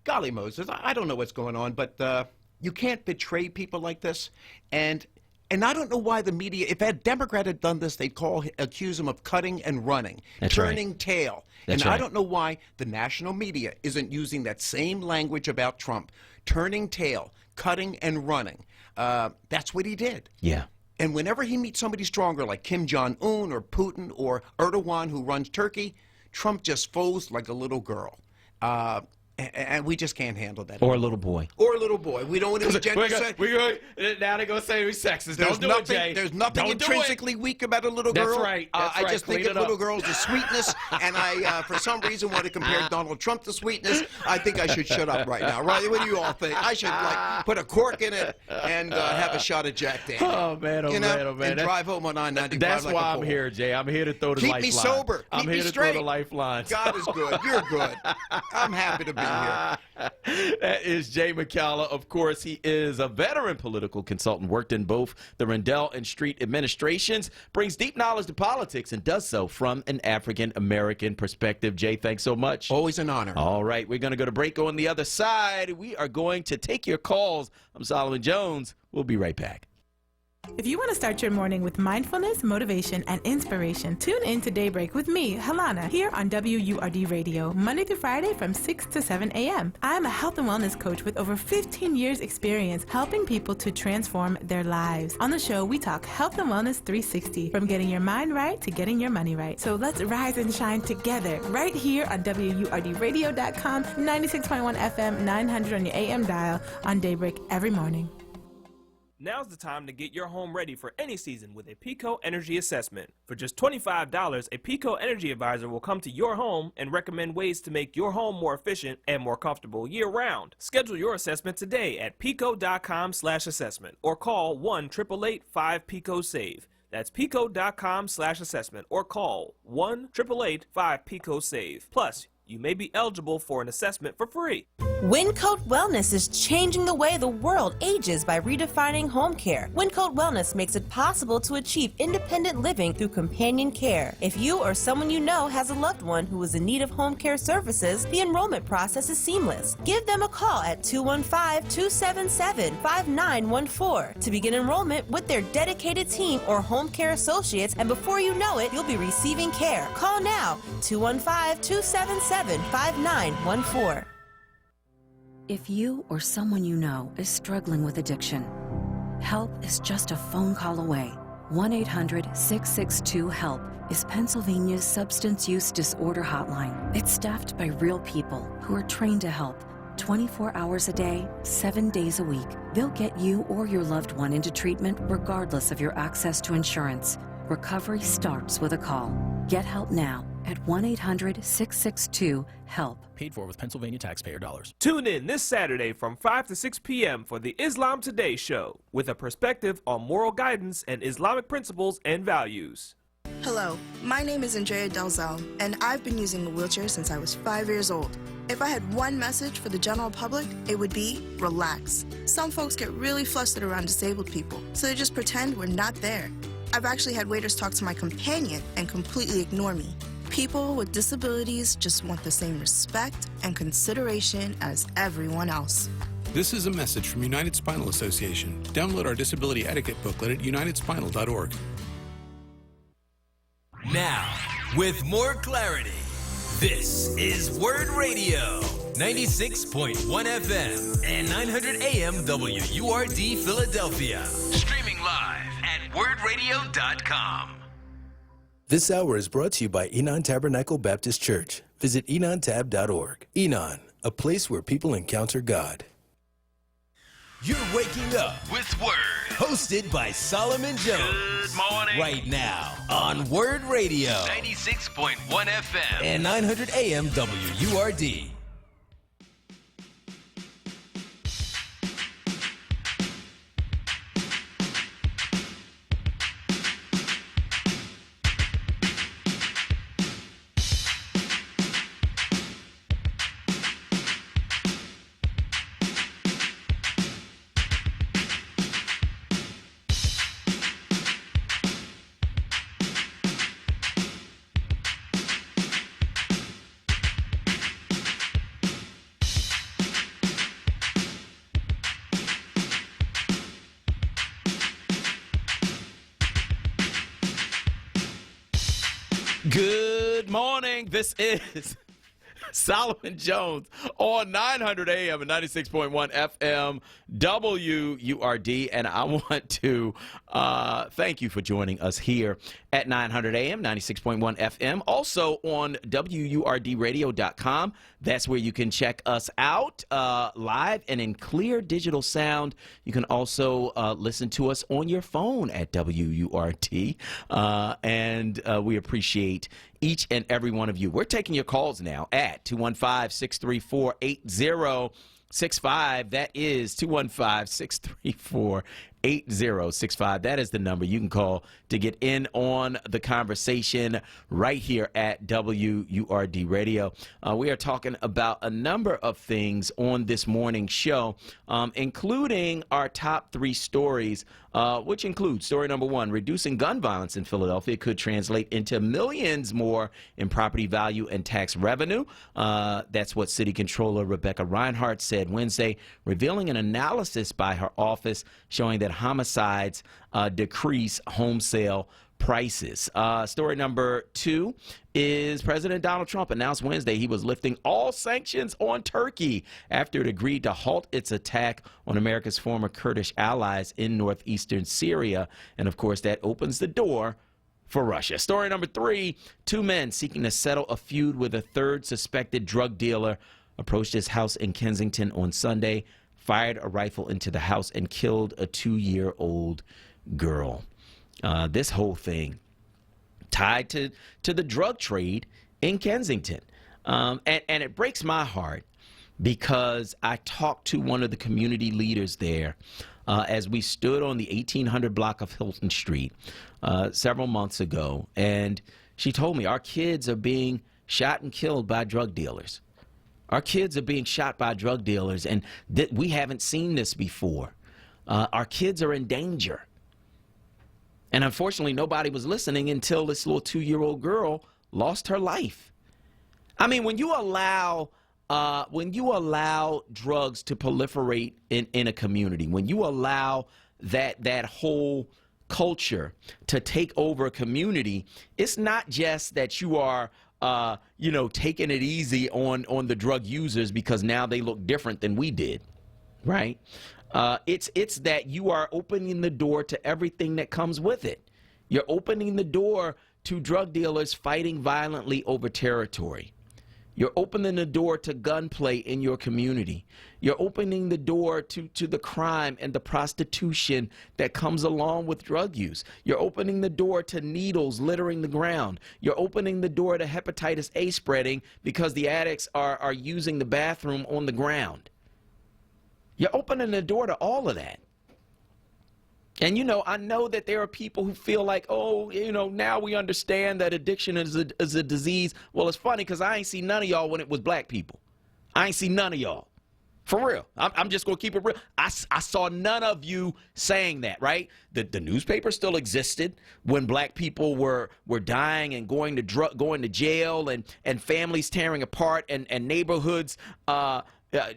Golly, Moses, I don't know what's going on, but you can't betray people like this. And I don't know why the media, if a Democrat had done this, they'd accuse him of cutting and running, turning tail. And I don't know why the national media isn't using that same language about Trump, turning tail, cutting and running. That's what he did. Yeah. And whenever he meets somebody stronger like Kim Jong-un or Putin or Erdogan, who runs Turkey, Trump just folds like a little girl. And we just can't handle that. Or a little boy. Or a little boy. We don't want to be gender now they're going to say he's sexist. There's There's nothing intrinsically weak about a little girl. That's right. I just think of little girls as sweetness, and I, for some reason, want to compare Donald Trump to sweetness. I think I should shut up right now. Right? What do you all think? I should, put a cork in it and have a shot of Jack Daniels. Oh, man, oh, man, oh, man. And drive home on I-95 That's like why I'm here, Jay. I'm here to throw the lifeline. Keep me sober. I'm Keep here me to straight. throw the lifelines. God is good. You're good. I'm happy to be here. That is Jay McCalla. Of course, he is a veteran political consultant, worked in both the Rendell and Street administrations, brings deep knowledge to politics, and does so from an African-American perspective. Jay, thanks so much. Always an honor. All right, we're going to go to break. On the other side, we are going to take your calls. I'm Solomon Jones. We'll be right back. If you want to start your morning with mindfulness, motivation, and inspiration, tune in to Daybreak with me, Helana, here on WURD Radio, Monday through Friday from 6 to 7 a.m. I'm a health and wellness coach with over 15 years experience helping people to transform their lives. On the show, we talk health and wellness 360, from getting your mind right to getting your money right. So let's rise and shine together right here on WURDradio.com, 96.1 FM, 900 on your AM dial on Daybreak every morning. Now's the time to get your home ready for any season with a Pico Energy Assessment. For just $25, a Pico Energy Advisor will come to your home and recommend ways to make your home more efficient and more comfortable year-round. Schedule your assessment today at pico.com/assessment or call 1-888-5-PICO-SAVE. That's pico.com/assessment or call 1-888-5-PICO-SAVE. Plus, you may be eligible for an assessment for free. Wincoat Wellness is changing the way the world ages by redefining home care. Wincoat Wellness makes it possible to achieve independent living through companion care. If you or someone you know has a loved one who is in need of home care services, the enrollment process is seamless. Give them a call at 215-277-5914 to begin enrollment with their dedicated team or home care associates, and before you know it, you'll be receiving care. Call now, 215-277-5914. If you or someone you know is struggling with addiction, help is just a phone call away. 1-800-662-HELP is Pennsylvania's substance use disorder hotline. It's staffed by real people who are trained to help 24 hours a day, 7 days a week. They'll get you or your loved one into treatment regardless of your access to insurance. Recovery starts with a call. Get help now at 1-800-662-HELP. Paid for with Pennsylvania taxpayer dollars. Tune in this Saturday from 5 to 6 p.m. for the Islam Today show with a perspective on moral guidance and Islamic principles and values. Hello, my name is Andrea Delzell, and I've been using a wheelchair since I was 5 years old. If I had one message for the general public, it would be relax. Some folks get really flustered around disabled people, so they just pretend we're not there. I've actually had waiters talk to my companion and completely ignore me. People with disabilities just want the same respect and consideration as everyone else. This is a message from United Spinal Association. Download our disability etiquette booklet at unitedspinal.org. Now, with more clarity, this is Word Radio, 96.1 FM and 900 AM WURD Philadelphia. Streaming live at wordradio.com. This hour is brought to you by Enon Tabernacle Baptist Church. Visit enontab.org. Enon, a place where people encounter God. You're waking up with Word, hosted by Solomon Jones. Good morning. Right now on Word Radio, 96.1 FM and 900 AM WURD. Good morning. This is Solomon Jones on 900 AM and 96.1 FM WURD. And I want to thank you for joining us here at 900 AM, 96.1 FM. Also on WURDradio.com. That's where you can check us out live and in clear digital sound. You can also listen to us on your phone at WURD. And we appreciate each and every one of you. We're taking your calls now at 215-634-8065. That is 215-634-8065. That is the number you can call to get in on the conversation right here at WURD Radio. We are talking about a number of things on this morning's show, including our top 3 stories, which include story number 1, reducing gun violence in Philadelphia could translate into millions more in property value and tax revenue. That's what City Controller Rebecca Reinhardt said Wednesday, revealing an analysis by her office showing that homicides decrease home sale prices. Story number 2 is President Donald Trump announced Wednesday he was lifting all sanctions on Turkey after it agreed to halt its attack on America's former Kurdish allies in northeastern Syria. And of course, that opens the door for Russia. Story number 3, 2 men seeking to settle a feud with a third suspected drug dealer approached his house in Kensington on Sunday, fired a rifle into the house, and killed a 2-year-old girl. This whole thing tied to the drug trade in Kensington. And it breaks my heart because I talked to one of the community leaders there as we stood on the 1800 block of Hilton Street several months ago. And she told me our kids are being shot and killed by drug dealers. Our kids are being shot by drug dealers, and we haven't seen this before. Our kids are in danger. And unfortunately, nobody was listening until this little 2-year-old girl lost her life. I mean, when you allow drugs to proliferate in a community, when you allow that whole culture to take over a community, it's not just that you are taking it easy on the drug users because now they look different than we did, right? It's that you are opening the door to everything that comes with it. You're opening the door to drug dealers fighting violently over territory. You're opening the door to gunplay in your community. You're opening the door to the crime and the prostitution that comes along with drug use. You're opening the door to needles littering the ground. You're opening the door to hepatitis A spreading because the addicts are using the bathroom on the ground. You're opening the door to all of that. And, you know, I know that there are people who feel like, oh, you know, now we understand that addiction is a disease. Well, it's funny because I ain't see none of y'all when it was black people. I ain't see none of y'all. For real. I'm just going to keep it real. I saw none of you saying that, right? The newspaper still existed when black people were dying and going to jail and families tearing apart and neighborhoods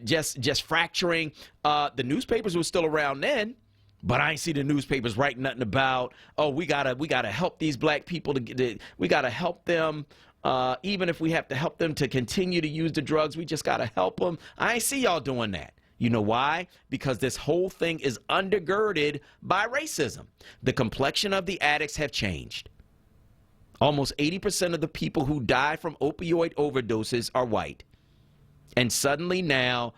just fracturing. The newspapers were still around then. But I ain't see the newspapers writing nothing about, oh, we gotta help these black people we gotta help them, even if we have to help them to continue to use the drugs, we just gotta help them. I ain't see y'all doing that. You know why? Because this whole thing is undergirded by racism. The complexion of the addicts have changed. Almost 80% of the people who die from opioid overdoses are white. And suddenly now,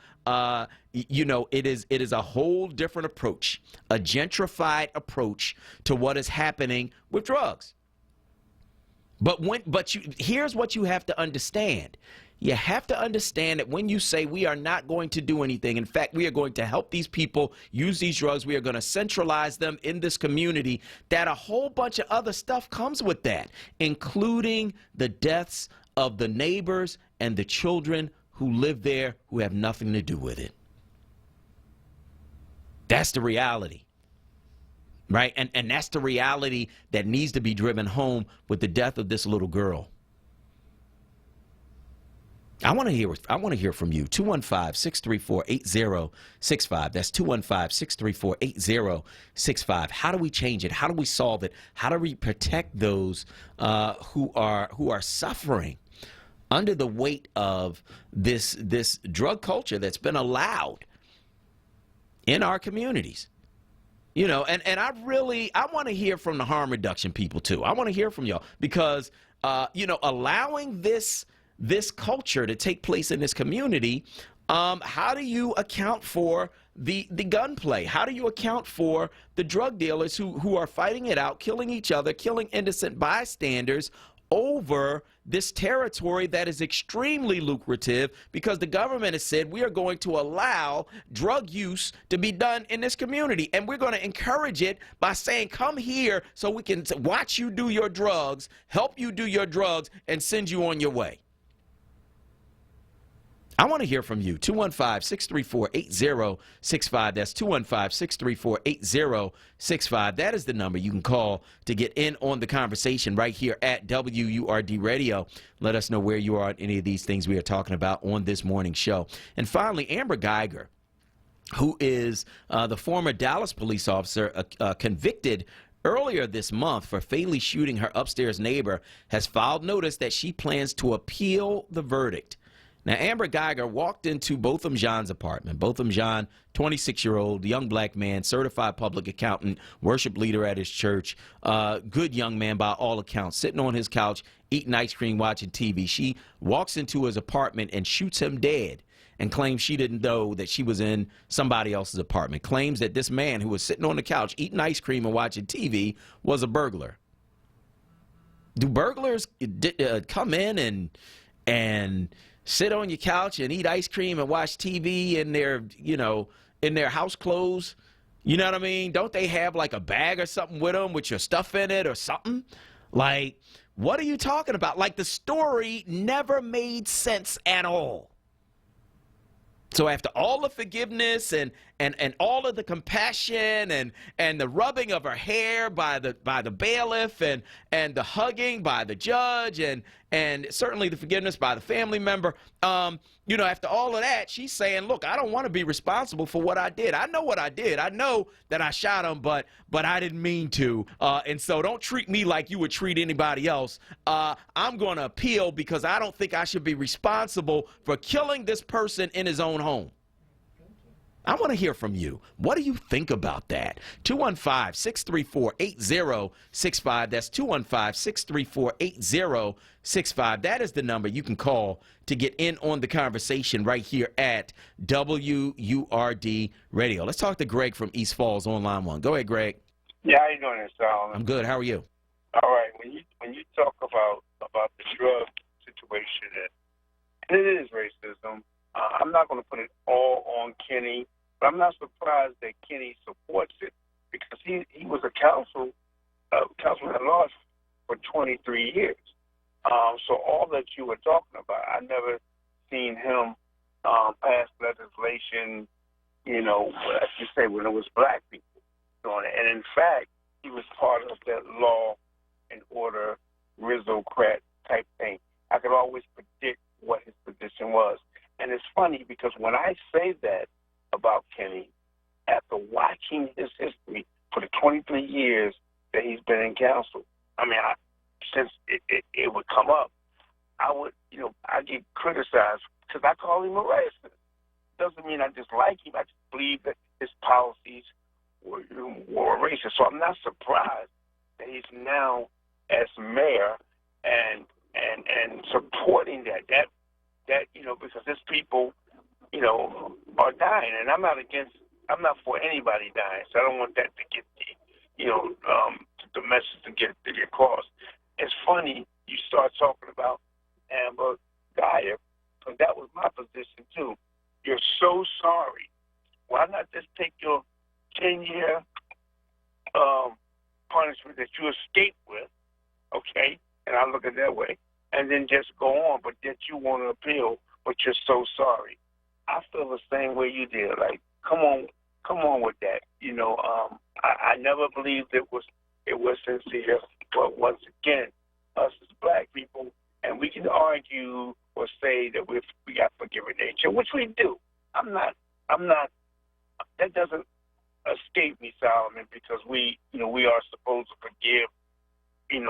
you know, it is a whole different approach, a gentrified approach to what is happening with drugs. Here's what you have to understand. You have to understand that when you say we are not going to do anything, in fact, we are going to help these people use these drugs, we are going to centralize them in this community, that a whole bunch of other stuff comes with that, including the deaths of the neighbors and the children who live there who have nothing to do with it. That's the reality, right? And that's the reality that needs to be driven home with the death of this little girl. I want to hear from you. 215-634-8065. That's 215-634-8065. How do we change it? How do we solve it? How do we protect those who are suffering under the weight of this drug culture that's been allowed in our communities? You know, and I want to hear from the harm reduction people too. I want to hear from y'all because, you know, allowing this culture to take place in this community, how do you account for the gunplay? How do you account for the drug dealers who are fighting it out, killing each other, killing innocent bystanders over this territory that is extremely lucrative because the government has said we are going to allow drug use to be done in this community, and we're going to encourage it by saying come here so we can watch you do your drugs, help you do your drugs, and send you on your way. I want to hear from you. 215-634-8065. That's 215-634-8065. That is the number you can call to get in on the conversation right here at WURD Radio. Let us know where you are on any of these things we are talking about on this morning show. And finally, Amber Geiger, who is the former Dallas police officer convicted earlier this month for fatally shooting her upstairs neighbor, has filed notice that she plans to appeal the verdict. Now, Amber Geiger walked into Botham Jean's apartment. Botham Jean, 26-year-old, young black man, certified public accountant, worship leader at his church, good young man by all accounts, sitting on his couch, eating ice cream, watching TV. She walks into his apartment and shoots him dead and claims she didn't know that she was in somebody else's apartment, claims that this man who was sitting on the couch, eating ice cream and watching TV was a burglar. Do burglars come in and sit on your couch and eat ice cream and watch TV in their, you know, in their house clothes? You know what I mean? Don't they have like a bag or something with them with your stuff in it or something? Like, what are you talking about? Like, the story never made sense at all. So after all the forgiveness and all of the compassion and the rubbing of her hair by the bailiff and the hugging by the judge and certainly the forgiveness by the family member, you know, after all of that, she's saying, look, I don't want to be responsible for what I did. I know what I did. I know that I shot him, but I didn't mean to. And so don't treat me like you would treat anybody else. I'm going to appeal because I don't think I should be responsible for killing this person in his own home. I want to hear from you. What do you think about that? 215-634-8065. That's 215-634-8065. That is the number you can call to get in on the conversation right here at WURD Radio. Let's talk to Greg from East Falls on line 1. Go ahead, Greg. Yeah, how you doing, Solomon? I'm good. How are you? All right. When you talk about the drug situation, and it is racism, I'm not going to put it all on Kenny, but I'm not surprised that Kenny supports it because he was a councilman at large for 23 years. So all that you were talking about, I never seen him pass legislation, as you say, when it was black people doing it. And in fact, he was part of that law and order Rizzo-crat type thing. I could always predict what his position was. And it's funny because when I say that about Kenny, after watching his history for the 23 years that he's been in council, since it would come up, I get criticized because I call him a racist. Doesn't mean I dislike him. I just believe that his policies were racist. So I'm not surprised that he's now as mayor and supporting that because his people, are dying, and I'm not for anybody dying, so I don't want that to get the message to get across. It's funny you start talking about Amber Dyer, because that was my position too. You're so sorry. Why not just take your 10-year punishment that you escaped with, okay? And I look at it that way, and then just go on. But that you want to appeal, but you're so sorry. I feel the same way you did. Like, come on with that. I never believed it was sincere. But once again, us as black people, and we can argue or say that we got forgiving nature, which we do. I'm not. That doesn't escape me, Solomon, because we are supposed to forgive, and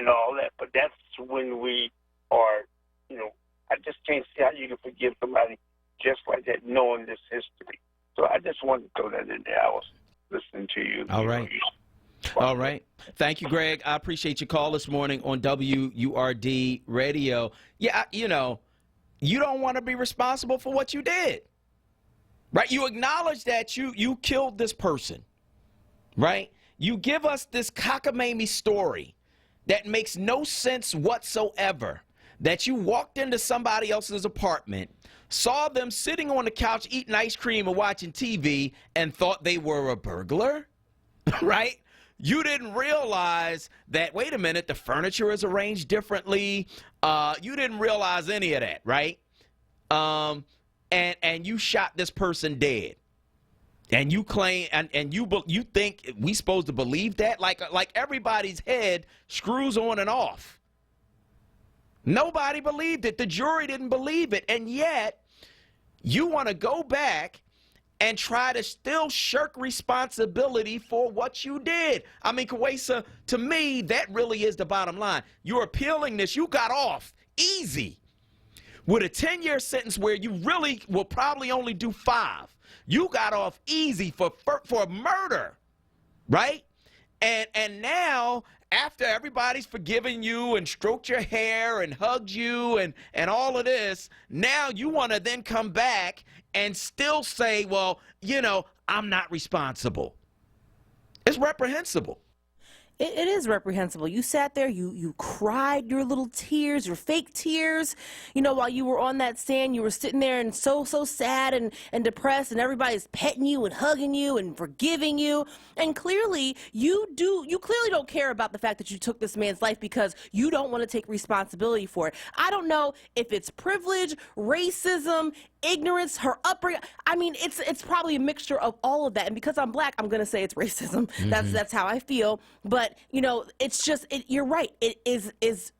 all that. But that's when we are, I just can't see how you can forgive somebody just like that, knowing this history. So I just wanted to throw that in there. I was listening to you. All right. All right. Thank you, Greg. I appreciate your call this morning on WURD Radio. Yeah, you don't want to be responsible for what you did. Right? You acknowledge that you killed this person. Right? You give us this cockamamie story that makes no sense whatsoever. That you walked into somebody else's apartment, saw them sitting on the couch eating ice cream and watching TV, and thought they were a burglar, right? You didn't realize that, wait a minute, the furniture is arranged differently. You didn't realize any of that, right? And you shot this person dead. And you claim, and you think we supposed to believe that? Like everybody's head screws on and off. Nobody believed it. The jury didn't believe it. And yet, you want to go back and try to still shirk responsibility for what you did. Kawesa, to me, that really is the bottom line. You're appealing this. You got off easy with a 10-year sentence where you really will probably only do 5. You got off easy for murder, right? And now, after everybody's forgiven you and stroked your hair and hugged you and all of this, now you want to then come back and still say, well, I'm not responsible. It's reprehensible. It is reprehensible. You sat there, you cried your little tears, your fake tears. While you were on that stand, you were sitting there and so sad and depressed, and everybody's petting you and hugging you and forgiving you. And clearly, you clearly don't care about the fact that you took this man's life because you don't want to take responsibility for it. I don't know if it's privilege, racism, ignorance, her upbringing. It's probably a mixture of all of that. And because I'm black, I'm going to say it's racism. Mm-hmm. That's how I feel. But, it's just, you're right. It is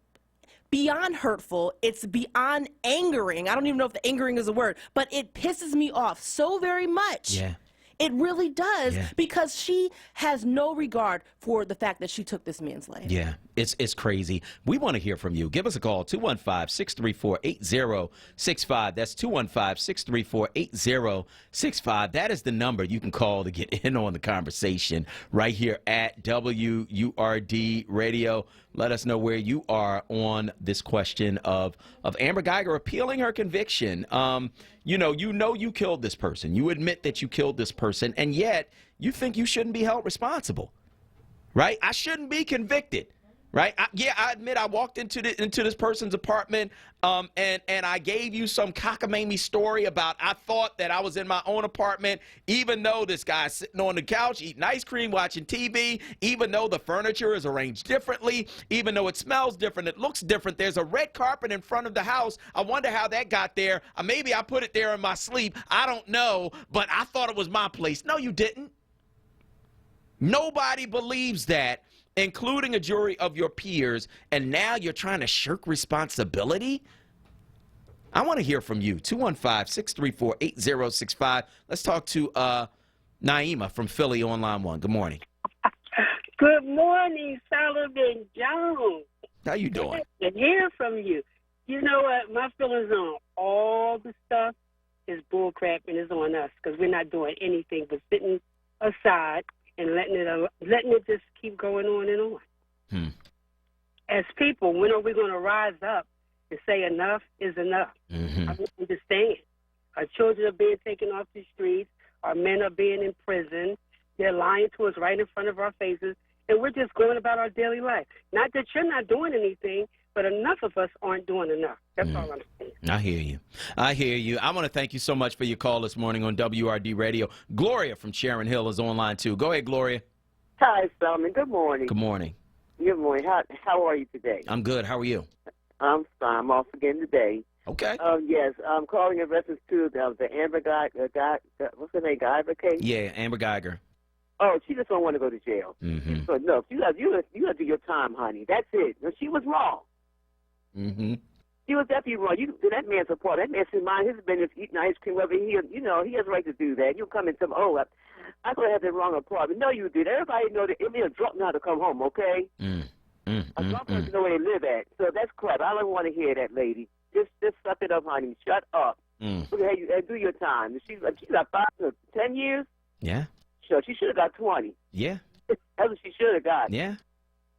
beyond hurtful. It's beyond angering. I don't even know if the angering is a word, but it pisses me off so very much. Yeah. It really does, Yeah. because she has no regard for the fact that she took this man's life. Yeah, it's crazy. We want to hear from you. Give us a call, 215-634-8065. That's 215-634-8065. That is the number you can call to get in on the conversation right here at WURD Radio. Let us know where you are on this question of Amber Geiger appealing her conviction. You know you killed this person. You admit that you killed this person, and yet you think you shouldn't be held responsible. Right? I shouldn't be convicted. Right? I admit I walked into this person's apartment and I gave you some cockamamie story about I thought that I was in my own apartment, even though this guy's sitting on the couch eating ice cream, watching TV, even though the furniture is arranged differently, even though it smells different, it looks different. There's a red carpet in front of the house. I wonder how that got there. Maybe I put it there in my sleep. I don't know, but I thought it was my place. No, you didn't. Nobody believes that, including a jury of your peers, and now you're trying to shirk responsibility? I want to hear from you. 215-634-8065. Let's talk to Naima from Philly on line 1. Good morning. Good morning, Solomon Jones. How you doing? Good to hear from you. You know what? My feelings on all the stuff is bullcrap, and it's on us because we're not doing anything but sitting aside and letting it just keep going on and on. As people, when are we going to rise up and say enough is enough? I don't understand. Our children are being taken off the streets. Our men are being in prison. They're lying to us right in front of our faces, and we're just going about our daily life. Not that you're not doing anything, but enough of us aren't doing enough. That's all I'm saying. I hear you. I hear you. I want to thank you so much for your call this morning on WRD Radio. Gloria from Sharon Hill is on line 2. Go ahead, Gloria. Hi, Solomon. Good morning. Good morning. Good morning. How are you today? I'm good. How are you? I'm fine. I'm off again today. Okay. Yes, I'm calling in reference to the Amber Geiger, what's her name, Geiger case? Yeah, Amber Geiger. Oh, she just don't want to go to jail. So no, you got to do your time, honey. That's it. No, she was wrong. She was definitely wrong. You do that man's a part. That man's in mind his business eating ice cream, whether he has a right to do that. You come and tell me, I could have the wrong apartment. No, you did. Everybody know that a drunk know how to come home, okay? A drunk person know where they live at. So that's crap. I don't want to hear that, lady. Just suck it up, honey. Shut up. Okay, do your time. She got 5 to 10 years. Yeah. Sure, she should have got 20. Yeah. That's what she should have got. Yeah.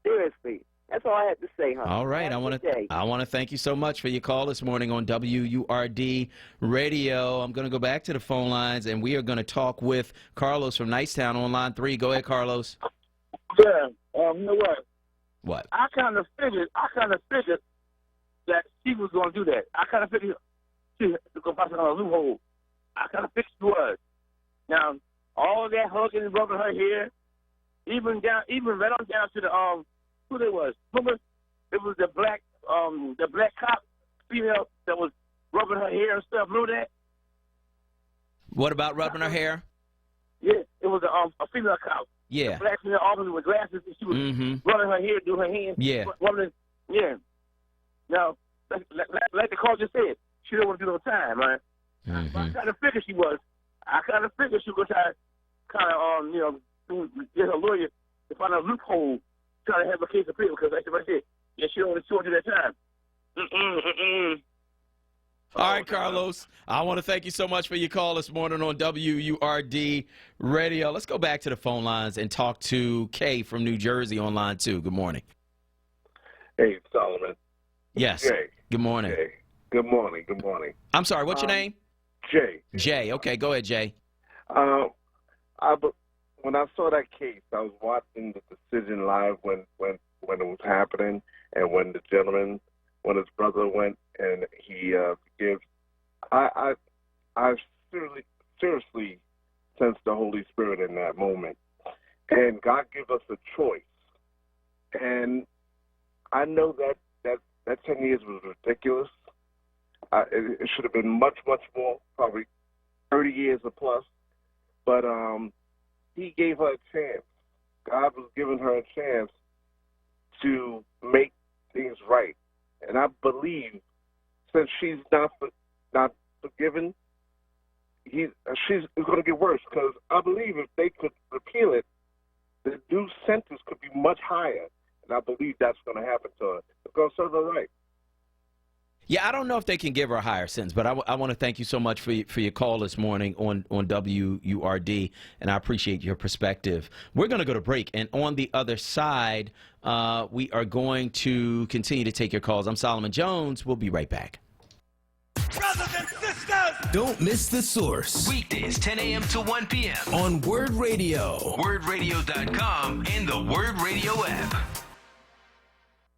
Seriously. That's all I have to say, honey. All right. I want to thank you so much for your call this morning on WURD Radio. I'm going to go back to the phone lines, and we are going to talk with Carlos from Nicetown on line 3. Go ahead, Carlos. Yeah. You know what? What? I kind of figured that she was going to do that. I kind of figured she was going to pass on a loophole. I kind of figured she was. Now, all that hugging and rubbing her hair, even right on down to the who they was. Remember, it was the black cop female that was rubbing her hair and stuff. Remember that? What about rubbing her hair? Yeah, it was a female cop. Yeah. A black female officer with glasses, and she was rubbing her hair, doing her hands. Yeah. Yeah. Now, like the call just said, she don't want to do no time, right? I kind of figured she was. I kind of figured she was going to try, get a lawyer to find a loophole, try to have a case appeal, because like I said, yeah, she don't want to do that time. All right, Carlos. I want to thank you so much for your call this morning on WURD Radio. Let's go back to the phone lines and talk to Kay from New Jersey on line 2. Good morning. Hey, Solomon. Yes. Jay. Good morning. Jay. Good morning. Good morning. I'm sorry. What's your name? Jay. Jay. Okay, go ahead, Jay. When I saw that case, I was watching the decision live when it was happening, and when his brother went and he forgives. I seriously sensed the Holy Spirit in that moment, and God gave us a choice, and I know that 10 years was ridiculous. It should have been much, much more, probably 30 years or plus. But he gave her a chance. God was giving her a chance to make things right. And I believe since she's not forgiven, she's going to get worse, because I believe if they could repeal it, the new sentence could be much higher, and I believe that's going to happen to her. It's going to serve her right. Yeah, I don't know if they can give her a higher sentence, but I want to thank you so much for your call this morning on WURD, and I appreciate your perspective. We're going to go to break, and on the other side, we are going to continue to take your calls. I'm Solomon Jones. We'll be right back. Brothers and sisters! Don't miss The Source. Weekdays, 10 a.m. to 1 p.m. on Word Radio. WordRadio.com and the Word Radio app.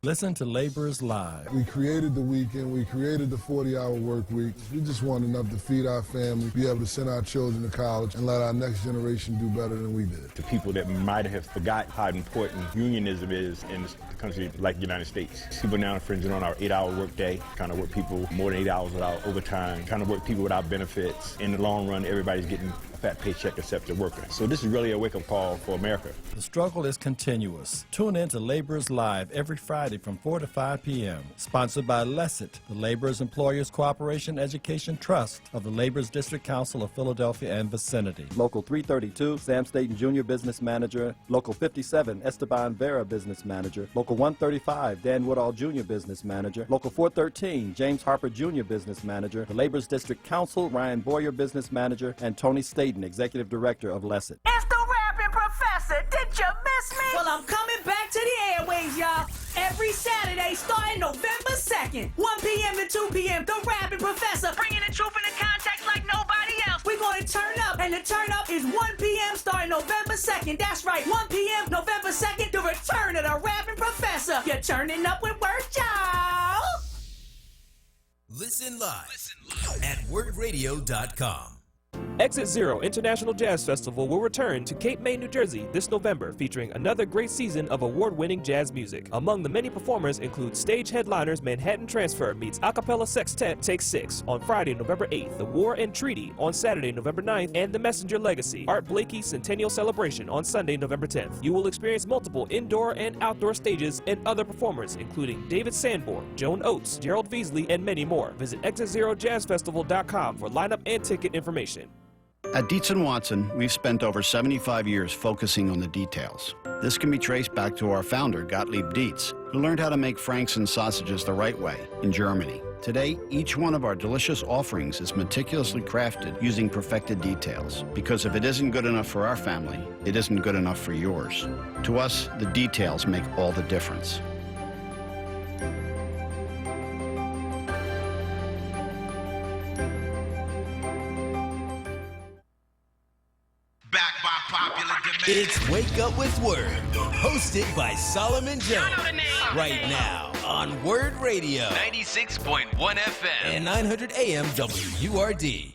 Listen to Laborers Live. We created the weekend. We created the 40-hour work week. We just want enough to feed our family, be able to send our children to college, and let our next generation do better than we did. To people that might have forgot how important unionism is in a country like the United States. People now infringing on our 8-hour workday, kind of work people more than 8 hours without overtime, kind of work people without benefits. In the long run, everybody's getting a fat paycheck except the worker. So this is really a wake-up call for America. The struggle is continuous. Tune in to Laborers Live every Friday from 4 to 5 p.m. Sponsored by LESIT, the Laborers Employers Cooperation Education Trust of the Laborers District Council of Philadelphia and vicinity. Local 332, Sam Staton Jr. Business Manager. Local 57, Esteban Vera Business Manager. Local 135, Dan Woodall Jr. Business Manager. Local 413, James Harper Jr. Business Manager. The Laborers District Council, Ryan Boyer Business Manager, and Tony Staton, Executive Director of LESIT. It's the rapping professor. Did you miss me? Well, I'm coming back to the airways, y'all. Every Saturday, starting November 2nd, 1 p.m. to 2 p.m., the rapping professor, bringing the truth into context like nobody else. We're going to turn up, and the turn up is 1 p.m. starting November 2nd. That's right, 1 p.m. November 2nd, the return of the rapping professor. You're turning up with word, y'all. Listen live at wordradio.com. Exit Zero International Jazz Festival will return to Cape May, New Jersey this November, featuring another great season of award-winning jazz music. Among the many performers include stage headliners Manhattan Transfer meets Acapella Sextet Take 6 on Friday, November 8th, The War and Treaty on Saturday, November 9th, and The Messenger Legacy, Art Blakey Centennial Celebration on Sunday, November 10th. You will experience multiple indoor and outdoor stages and other performers, including David Sanborn, Joan Oates, Gerald Veasley, and many more. Visit ExitZeroJazzFestival.com for lineup and ticket information. At Dietz & Watson, we've spent over 75 years focusing on the details. This can be traced back to our founder, Gottlieb Dietz, who learned how to make franks and sausages the right way in Germany. Today, each one of our delicious offerings is meticulously crafted using perfected details. Because if it isn't good enough for our family, it isn't good enough for yours. To us, the details make all the difference. It's Wake Up with Word, hosted by Solomon Jones. Right now on Word Radio, 96.1 FM and 900 AM WURD.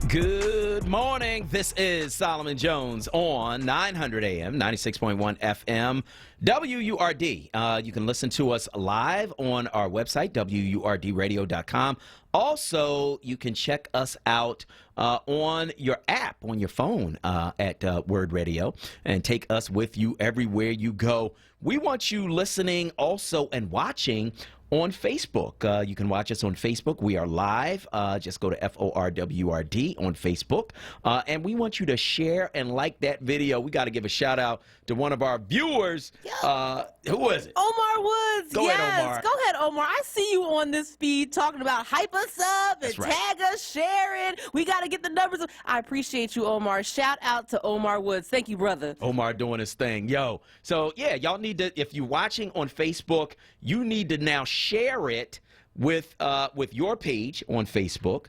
Good morning. This is Solomon Jones on 900 AM, 96.1 FM, WURD. You can listen to us live on our website, WURDradio.com. Also, you can check us out on your app, on your phone at Word Radio, and take us with you everywhere you go. We want you listening also and watching on Facebook. You can watch us on Facebook. We are live. Just go to FORWRD on Facebook. And we want you to share and like that video. We got to give a shout out to one of our viewers. Who was it? Omar Woods. Go ahead, Omar. Go ahead, Omar. I see you on this feed talking about hype us up and tag us, sharing. We got to get the numbers up. I appreciate you, Omar. Shout out to Omar Woods. Thank you, brother. Omar doing his thing. Yo. So, yeah, y'all need to, if you're watching on Facebook, you need to now share it with your page on Facebook.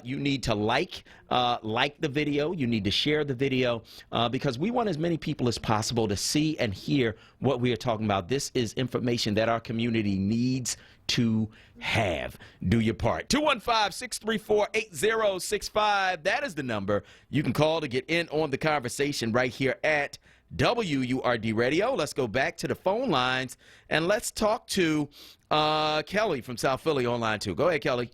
You need to like the video. You need to share the video because we want as many people as possible to see and hear what we are talking about. This is information that our community needs to have. Do your part. 215-634-8065. That is the number you can call to get in on the conversation right here at WURD Radio. Let's go back to the phone lines and let's talk to Kelly from South Philly on line 2. Go ahead, Kelly.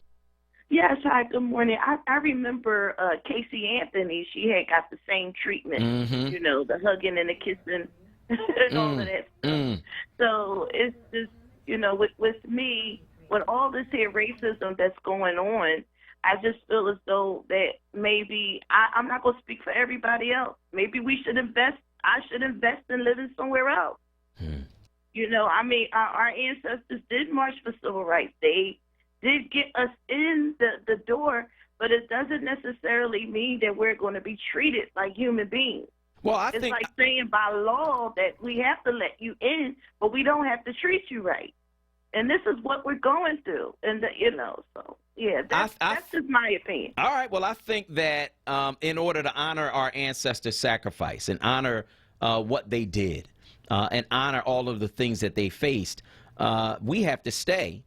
Yes, hi, good morning. I remember Casey Anthony. She had got the same treatment, Mhm. the hugging and the kissing and all of that stuff. So it's just, with me, with all this here racism that's going on, I just feel as though that maybe, I'm not going to speak for everybody else. Maybe I should invest in living somewhere else. Our ancestors did march for civil rights. They did get us in the door, but it doesn't necessarily mean that we're going to be treated like human beings. Well, It's like saying by law that we have to let you in, but we don't have to treat you right. And this is what we're going through. And, so, yeah, that's just my opinion. All right. Well, I think that in order to honor our ancestors' sacrifice and honor what they did and honor all of the things that they faced, we have to stay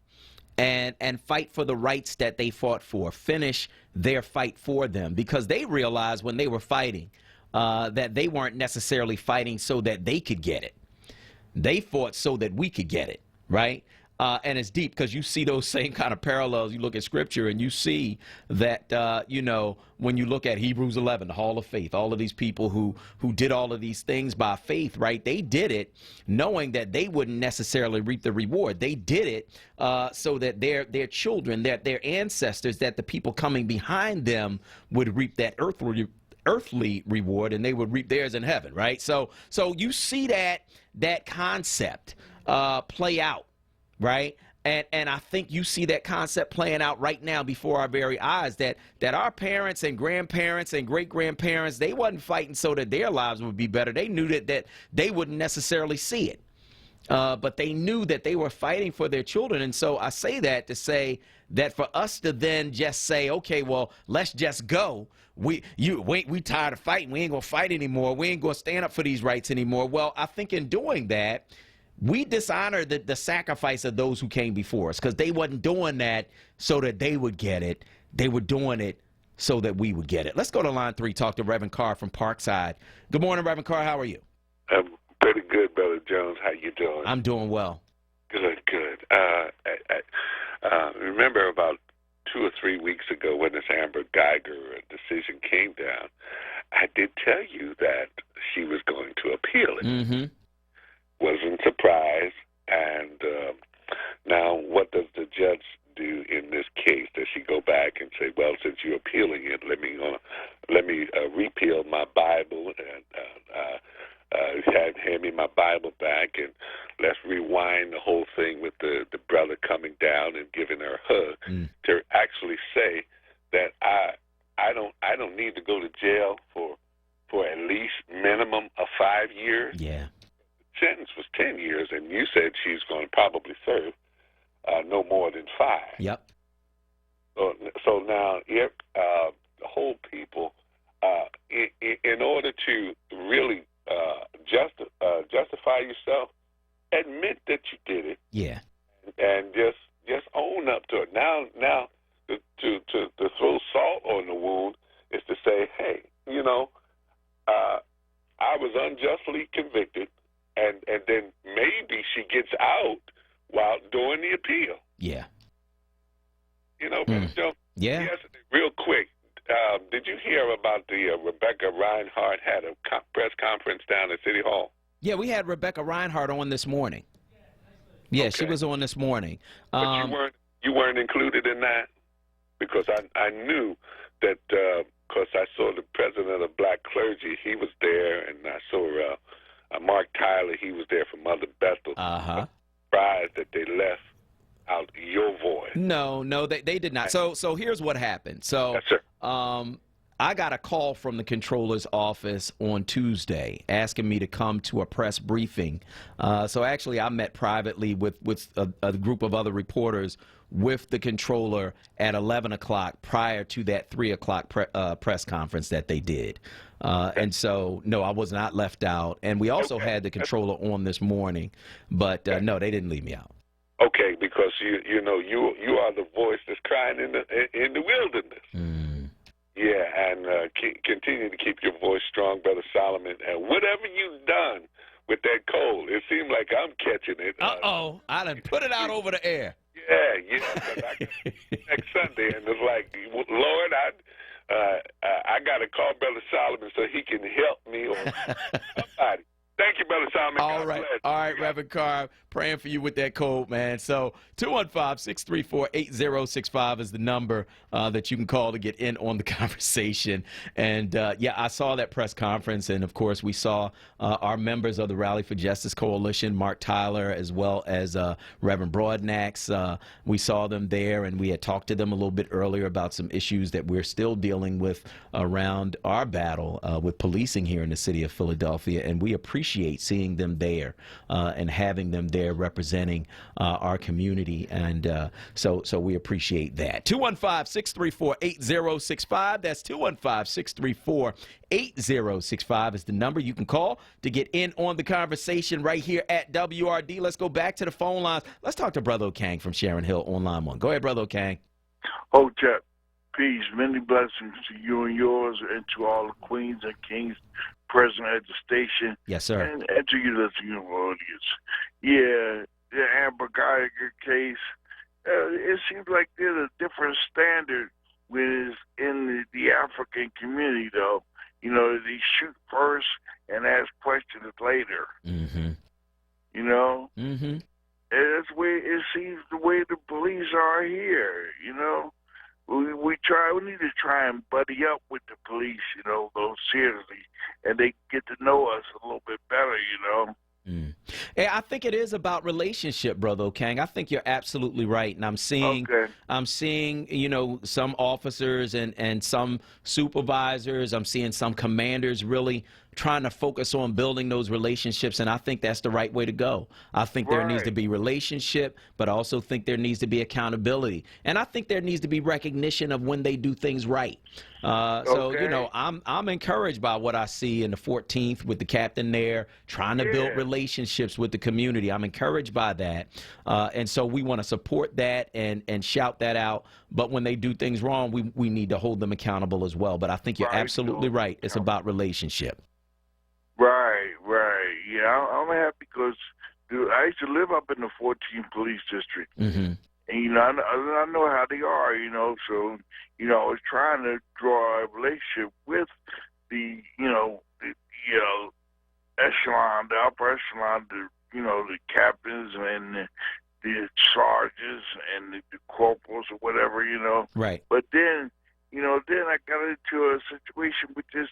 and fight for the rights that they fought for, finish their fight for them, because they realized when they were fighting that they weren't necessarily fighting so that they could get it. They fought so that we could get it, right? And it's deep because you see those same kind of parallels. You look at Scripture and you see that, when you look at Hebrews 11, the Hall of Faith, all of these people who did all of these things by faith, right? They did it knowing that they wouldn't necessarily reap the reward. They did it so that their children, that their ancestors, that the people coming behind them would reap that earthly reward, and they would reap theirs in heaven, right? So you see that concept play out. Right. And I think you see that concept playing out right now before our very eyes, that our parents and grandparents and great-grandparents, they wasn't fighting so that their lives would be better. They knew that they wouldn't necessarily see it. But they knew that they were fighting for their children. And so I say that to say that for us to then just say, okay, well, let's just go. We tired of fighting. We ain't going to fight anymore. We ain't going to stand up for these rights anymore. Well, I think in doing that, we dishonor the sacrifice of those who came before us, because they wasn't doing that so that they would get it. They were doing it so that we would get it. Let's go to line 3, talk to Reverend Carr from Parkside. Good morning, Reverend Carr. How are you? I'm pretty good, Brother Jones. How you doing? I'm doing well. Good, good. I remember about 2 or 3 weeks ago when this Amber Geiger decision came down, I did tell you that she was going to appeal it. Mm-hmm. Wasn't surprised. And now what does the judge do in this case? Does she go back and say, well, since you're appealing it, let me repeal my Bible and hand me my Bible back, and let's rewind the whole thing with the brother coming down and giving her a hug to actually say that I don't need to go to jail for at least minimum of 5 years. Yeah. Sentence was 10 years, and you said she's going to probably serve no more than 5. Yep. So now, if the whole people, in order to really justify yourself, admit that you did it. Yeah. And just own up to it. Now, to throw salt on the wound is to say, hey, I was unjustly convicted. And then maybe she gets out while doing the appeal. Yeah. Joe, yeah. Yes, real quick, did you hear about the Rebecca Reinhardt had a press conference down at City Hall? Yeah, we had Rebecca Reinhardt on this morning. Yeah, okay. She was on this morning. But you weren't included in that? Because I knew that, because I saw the president of the black clergy, he was there, and I saw Mark Tyler, he was there from Mother Bethel. Uh-huh. I'm surprised that they left out your voice. No, they did not. So here's what happened. So yes, sir. I got a call from the controller's office on Tuesday asking me to come to a press briefing. So actually I met privately with a group of other reporters with the controller at 11 o'clock prior to that 3 o'clock press conference that they did. And so, no, I was not left out. And we also had the controller on this morning. But, no, they didn't leave me out. Okay, because, you are the voice that's crying in the wilderness. Mm. Yeah, and continue to keep your voice strong, Brother Solomon. And whatever you've done with that cold, it seems like I'm catching it. Uh-oh, I done put it out over the air. Yeah, Yeah. Next Sunday, and it's like, Lord, I got to call Brother Solomon so he can help me or somebody. Thank you, Brother Solomon. All right, Reverend Carr, praying for you with that cold, man. So 215-634-8065 is the number that you can call to get in on the conversation. And, yeah, I saw that press conference, and, of course, we saw our members of the Rally for Justice Coalition, Mark Tyler, as well as Reverend Broadnax. We saw them there, and we had talked to them a little bit earlier about some issues that we're still dealing with around our battle with policing here in the city of Philadelphia, and we appreciate seeing them there and having them there representing our community, and so we appreciate that. 215-634-8065. That's 215-634-8065 is the number you can call to get in on the conversation right here at WRD. Let's go back to the phone lines. Let's talk to Brother O'Kang from Sharon Hill on line 1. Go ahead, Brother O'Kang. Hotep, peace, many blessings to you and yours, and to all the queens and kings present at the station. Yes, sir. And to you, listening audience. Yeah, the Amber Geiger case, it seems like there's a different standard when it's in the African community, though. You know, they shoot first and ask questions later. Mm-hmm. You know? Mm-hmm. And that's where it seems the way the police are here, you know? We need to try and buddy up with the police, you know, though, seriously, and they get to know us a little bit better, you know. Yeah, I think it is about relationship, Brother O'Kang. I think you're absolutely right, and I'm seeing, you know, some officers and some supervisors. I'm seeing some commanders really trying to focus on building those relationships, and I think that's the right way to go. I think there needs to be relationship, but I also think there needs to be accountability, and I think there needs to be recognition of when they do things right. So, you know, I'm encouraged by what I see in the 14th with the captain there trying to build relationships with the community. I'm encouraged by that, and so we want to support that and shout that out. But when they do things wrong, we need to hold them accountable as well. But I think you're absolutely right. It's about relationship. Right. Yeah, I'm happy because I used to live up in the 14th Police District. Mm-hmm. And, you know, I know how they are, you know, so, you know, I was trying to draw a relationship with the echelon, the upper echelon, the captains and the sergeants and the corporals or whatever, you know. Right. But then, you know, I got into a situation with this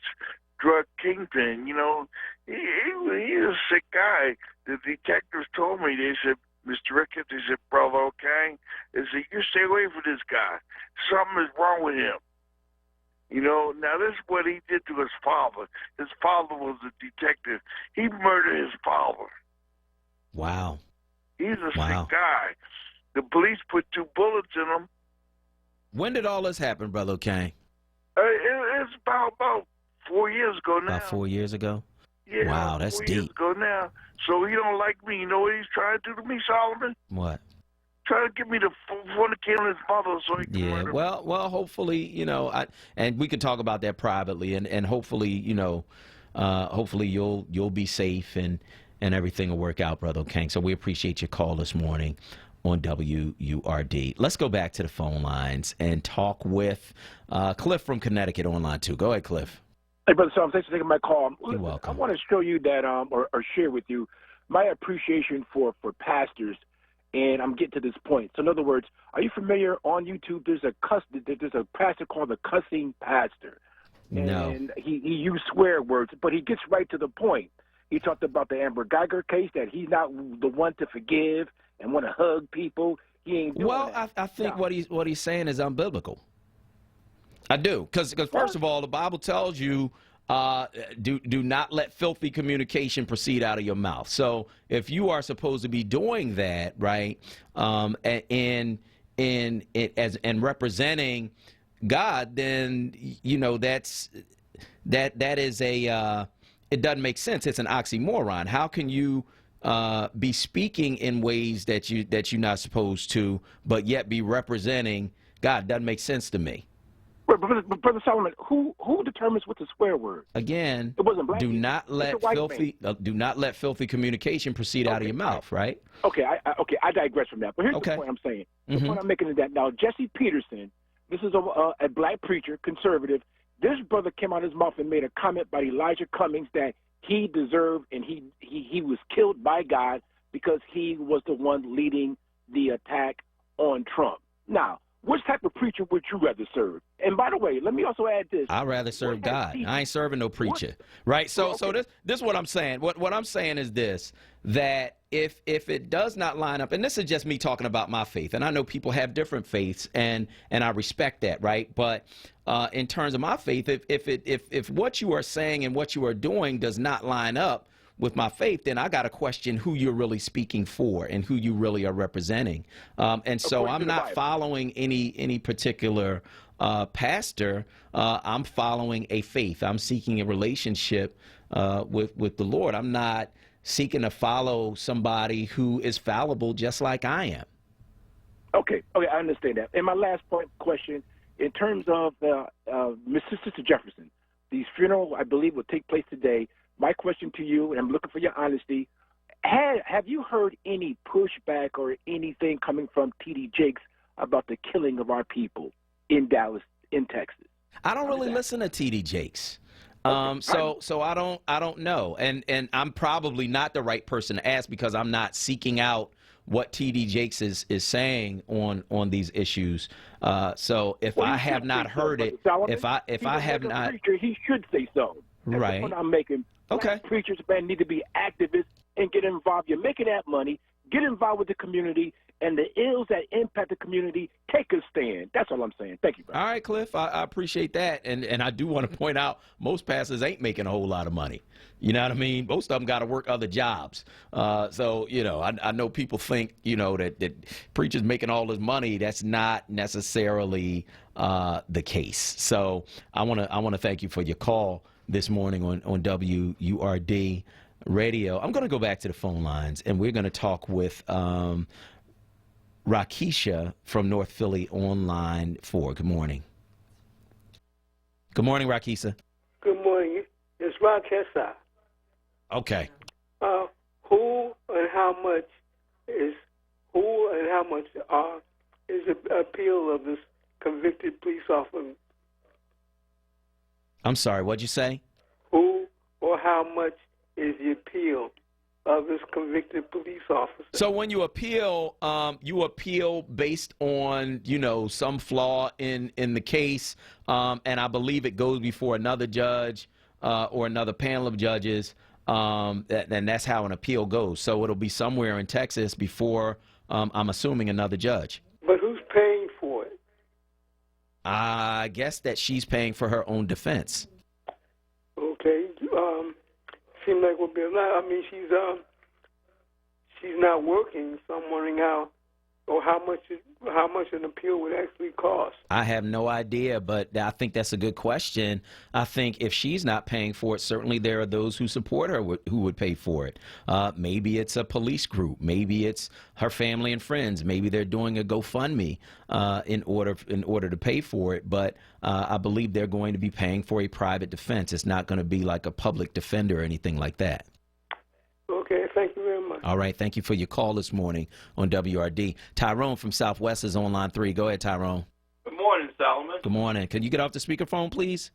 drug kingpin, you know. He's a sick guy. The detectives told me, they said, Mr. Ricketts, they said, Brother O'Kang, they said, you stay away from this guy. Something is wrong with him. You know, now this is what he did to his father. His father was a detective. He murdered his father. Wow. He's a sick guy. The police put 2 bullets in him. When did all this happen, Brother O'Kang? It's about 4 years ago now. About 4 years ago? Yeah, wow, that's 4 deep. years ago now. So he don't like me. You know what he's trying to do to me, Solomon? What? Trying to get me to fornicate on his mother so he can murder me. Well, hopefully, you know, and we can talk about that privately, and hopefully, you know, hopefully you'll be safe and everything will work out, Brother O'Kang. So we appreciate your call this morning on WURD. Let's go back to the phone lines and talk with Cliff from Connecticut on line 2. Go ahead, Cliff. Hey, Brother Solomon, thanks for taking my call. You're welcome. I want to show you that, or share with you my appreciation for pastors, and I'm getting to this point. So, in other words, are you familiar on YouTube? There's a pastor called the Cussing Pastor. No. And he used swear words, but he gets right to the point. He talked about the Amber Geiger case, that he's not the one to forgive and want to hug people. He ain't doing that. I think what he's saying is unbiblical. I do, because first of all, the Bible tells you do not let filthy communication proceed out of your mouth. So if you are supposed to be doing that, right, and representing God, then you know that is it doesn't make sense. It's an oxymoron. How can you be speaking in ways that you're not supposed to, but yet be representing God? Doesn't make sense to me. But Brother Solomon, who determines what's a swear word? Again, it wasn't black do people. not let filthy communication proceed out of your mouth, right? Okay, I digress from that. But here's the point I'm saying. The point I'm making is that now Jesse Peterson, this is a black preacher, conservative. This brother came out of his mouth and made a comment by Elijah Cummings that he deserved and he was killed by God because he was the one leading the attack on Trump. Now, which type of preacher would you rather serve? And by the way, let me also add this. I'd rather serve God. I ain't serving no preacher. Right? So this is what I'm saying. What I'm saying is this, that if it does not line up, and this is just me talking about my faith, and I know people have different faiths, and I respect that, right? But in terms of my faith, if what you are saying and what you are doing does not line up with my faith, then I got to question who you're really speaking for and who you really are representing. And so I'm not following any particular pastor. I'm following a faith. I'm seeking a relationship with the Lord. I'm not seeking to follow somebody who is fallible just like I am. Okay, I understand that. And my last question, in terms of Sister Jefferson, the funeral, I believe, will take place today. My question to you, and I'm looking for your honesty, have you heard any pushback or anything coming from T.D. Jakes about the killing of our people in Dallas, in Texas? I don't really listen to T.D. Jakes. So I don't know. And I'm probably not the right person to ask because I'm not seeking out what T.D. Jakes is saying on these issues. So if I have not heard it, if I have not, he should say so. That's right. the point I'm making. Black preachers, man, need to be activists and get involved. You're making that money. Get involved with the community, and the ills that impact the community, take a stand. That's all I'm saying. Thank you, brother. All right, Cliff, I appreciate that. And I do want to point out most pastors ain't making a whole lot of money. You know what I mean? Most of them got to work other jobs. So, I know people think, that preachers making all this money. That's not necessarily the case. So I want to thank you for your call this morning on WURD Radio. I'm going to go back to the phone lines, and we're going to talk with Rakisha from North Philly on line 4. Good morning. Good morning, Rakisha. Good morning. It's Rakisha. Okay. Who and how much is the appeal of this convicted police officer? I'm sorry, what'd you say? Who or how much is the appeal of this convicted police officer? So when you appeal based on, some flaw in the case, and I believe it goes before another judge or another panel of judges, and that's how an appeal goes. So it'll be somewhere in Texas before, I'm assuming, another judge. But who's paying for it? I guess that she's paying for her own defense. Okay. Seems like we'll be a lot. I mean, she's not working, so I'm wondering how much an appeal would actually cost. I have no idea, but I think that's a good question. I think if she's not paying for it, certainly there are those who support her who would pay for it. Maybe it's a police group. Maybe it's her family and friends. Maybe they're doing a GoFundMe in order to pay for it. But I believe they're going to be paying for a private defense. It's not going to be like a public defender or anything like that. Okay, thank you very much. All right, thank you for your call this morning on WRD. Tyrone from Southwest is on line 3. Go ahead, Tyrone. Good morning, Solomon. Good morning. Can you get off the speakerphone, please?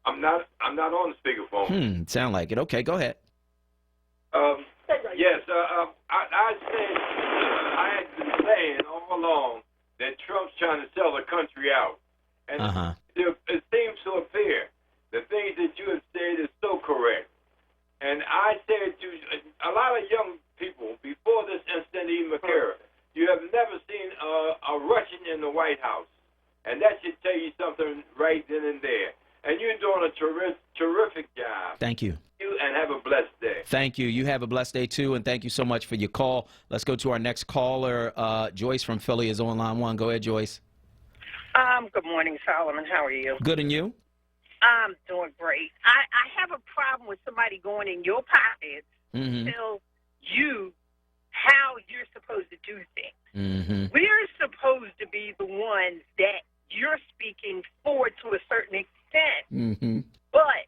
I'm not on the speakerphone. Sound like it. Okay, go ahead. Yes, I said I had been saying all along that Trump's trying to sell the country out, and it seems to appear the things that you have said is so correct. And I said to a lot of young people before this incident even occurred, you have never seen a Russian in the White House. And that should tell you something right then and there. And you're doing a terrific job. Thank you. And have a blessed day. Thank you. You have a blessed day, too, and thank you so much for your call. Let's go to our next caller. Joyce from Philly is on line 1. Go ahead, Joyce. Good morning, Solomon. How are you? Good, and you? I'm doing great. I have a problem with somebody going in your pockets to tell you how you're supposed to do things. We're supposed to be the ones that you're speaking for to a certain extent. Mm-hmm. But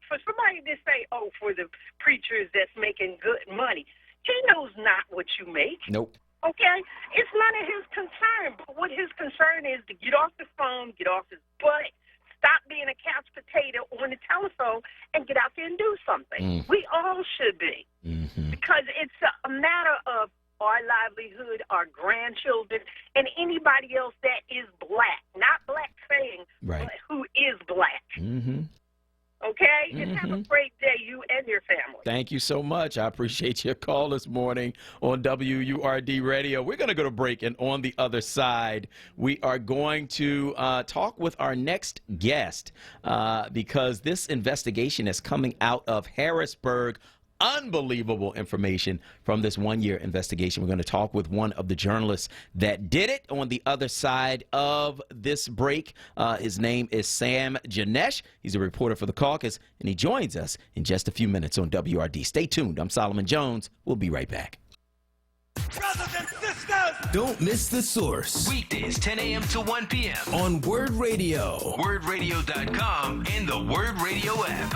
for somebody to say, oh, for the preachers that's making good money, he knows not what you make. Nope. Okay? It's none of his concern. But what his concern is to get off the phone, get off his butt, stop being a couch potato on the telephone, and get out there and do something. We all should be. Because it's a matter of our livelihood, our grandchildren, and anybody else that is black. Not black saying, but who is black. Okay? And have a great day, you and your family. Thank you so much. I appreciate your call this morning on WURD Radio. We're going to go to break, and on the other side, we are going to talk with our next guest because this investigation is coming out of Harrisburg. Unbelievable information from this one-year investigation. We're going to talk with one of the journalists that did it on the other side of this break. His name is Sam Janesh. He's a reporter for The Caucus, and he joins us in just a few minutes on WRD. Stay tuned. I'm Solomon Jones. We'll be right back. Brothers and sisters, don't miss The Source. Weekdays 10 a.m. to 1 p.m. on Word Radio, WordRadio.com, and the Word Radio app.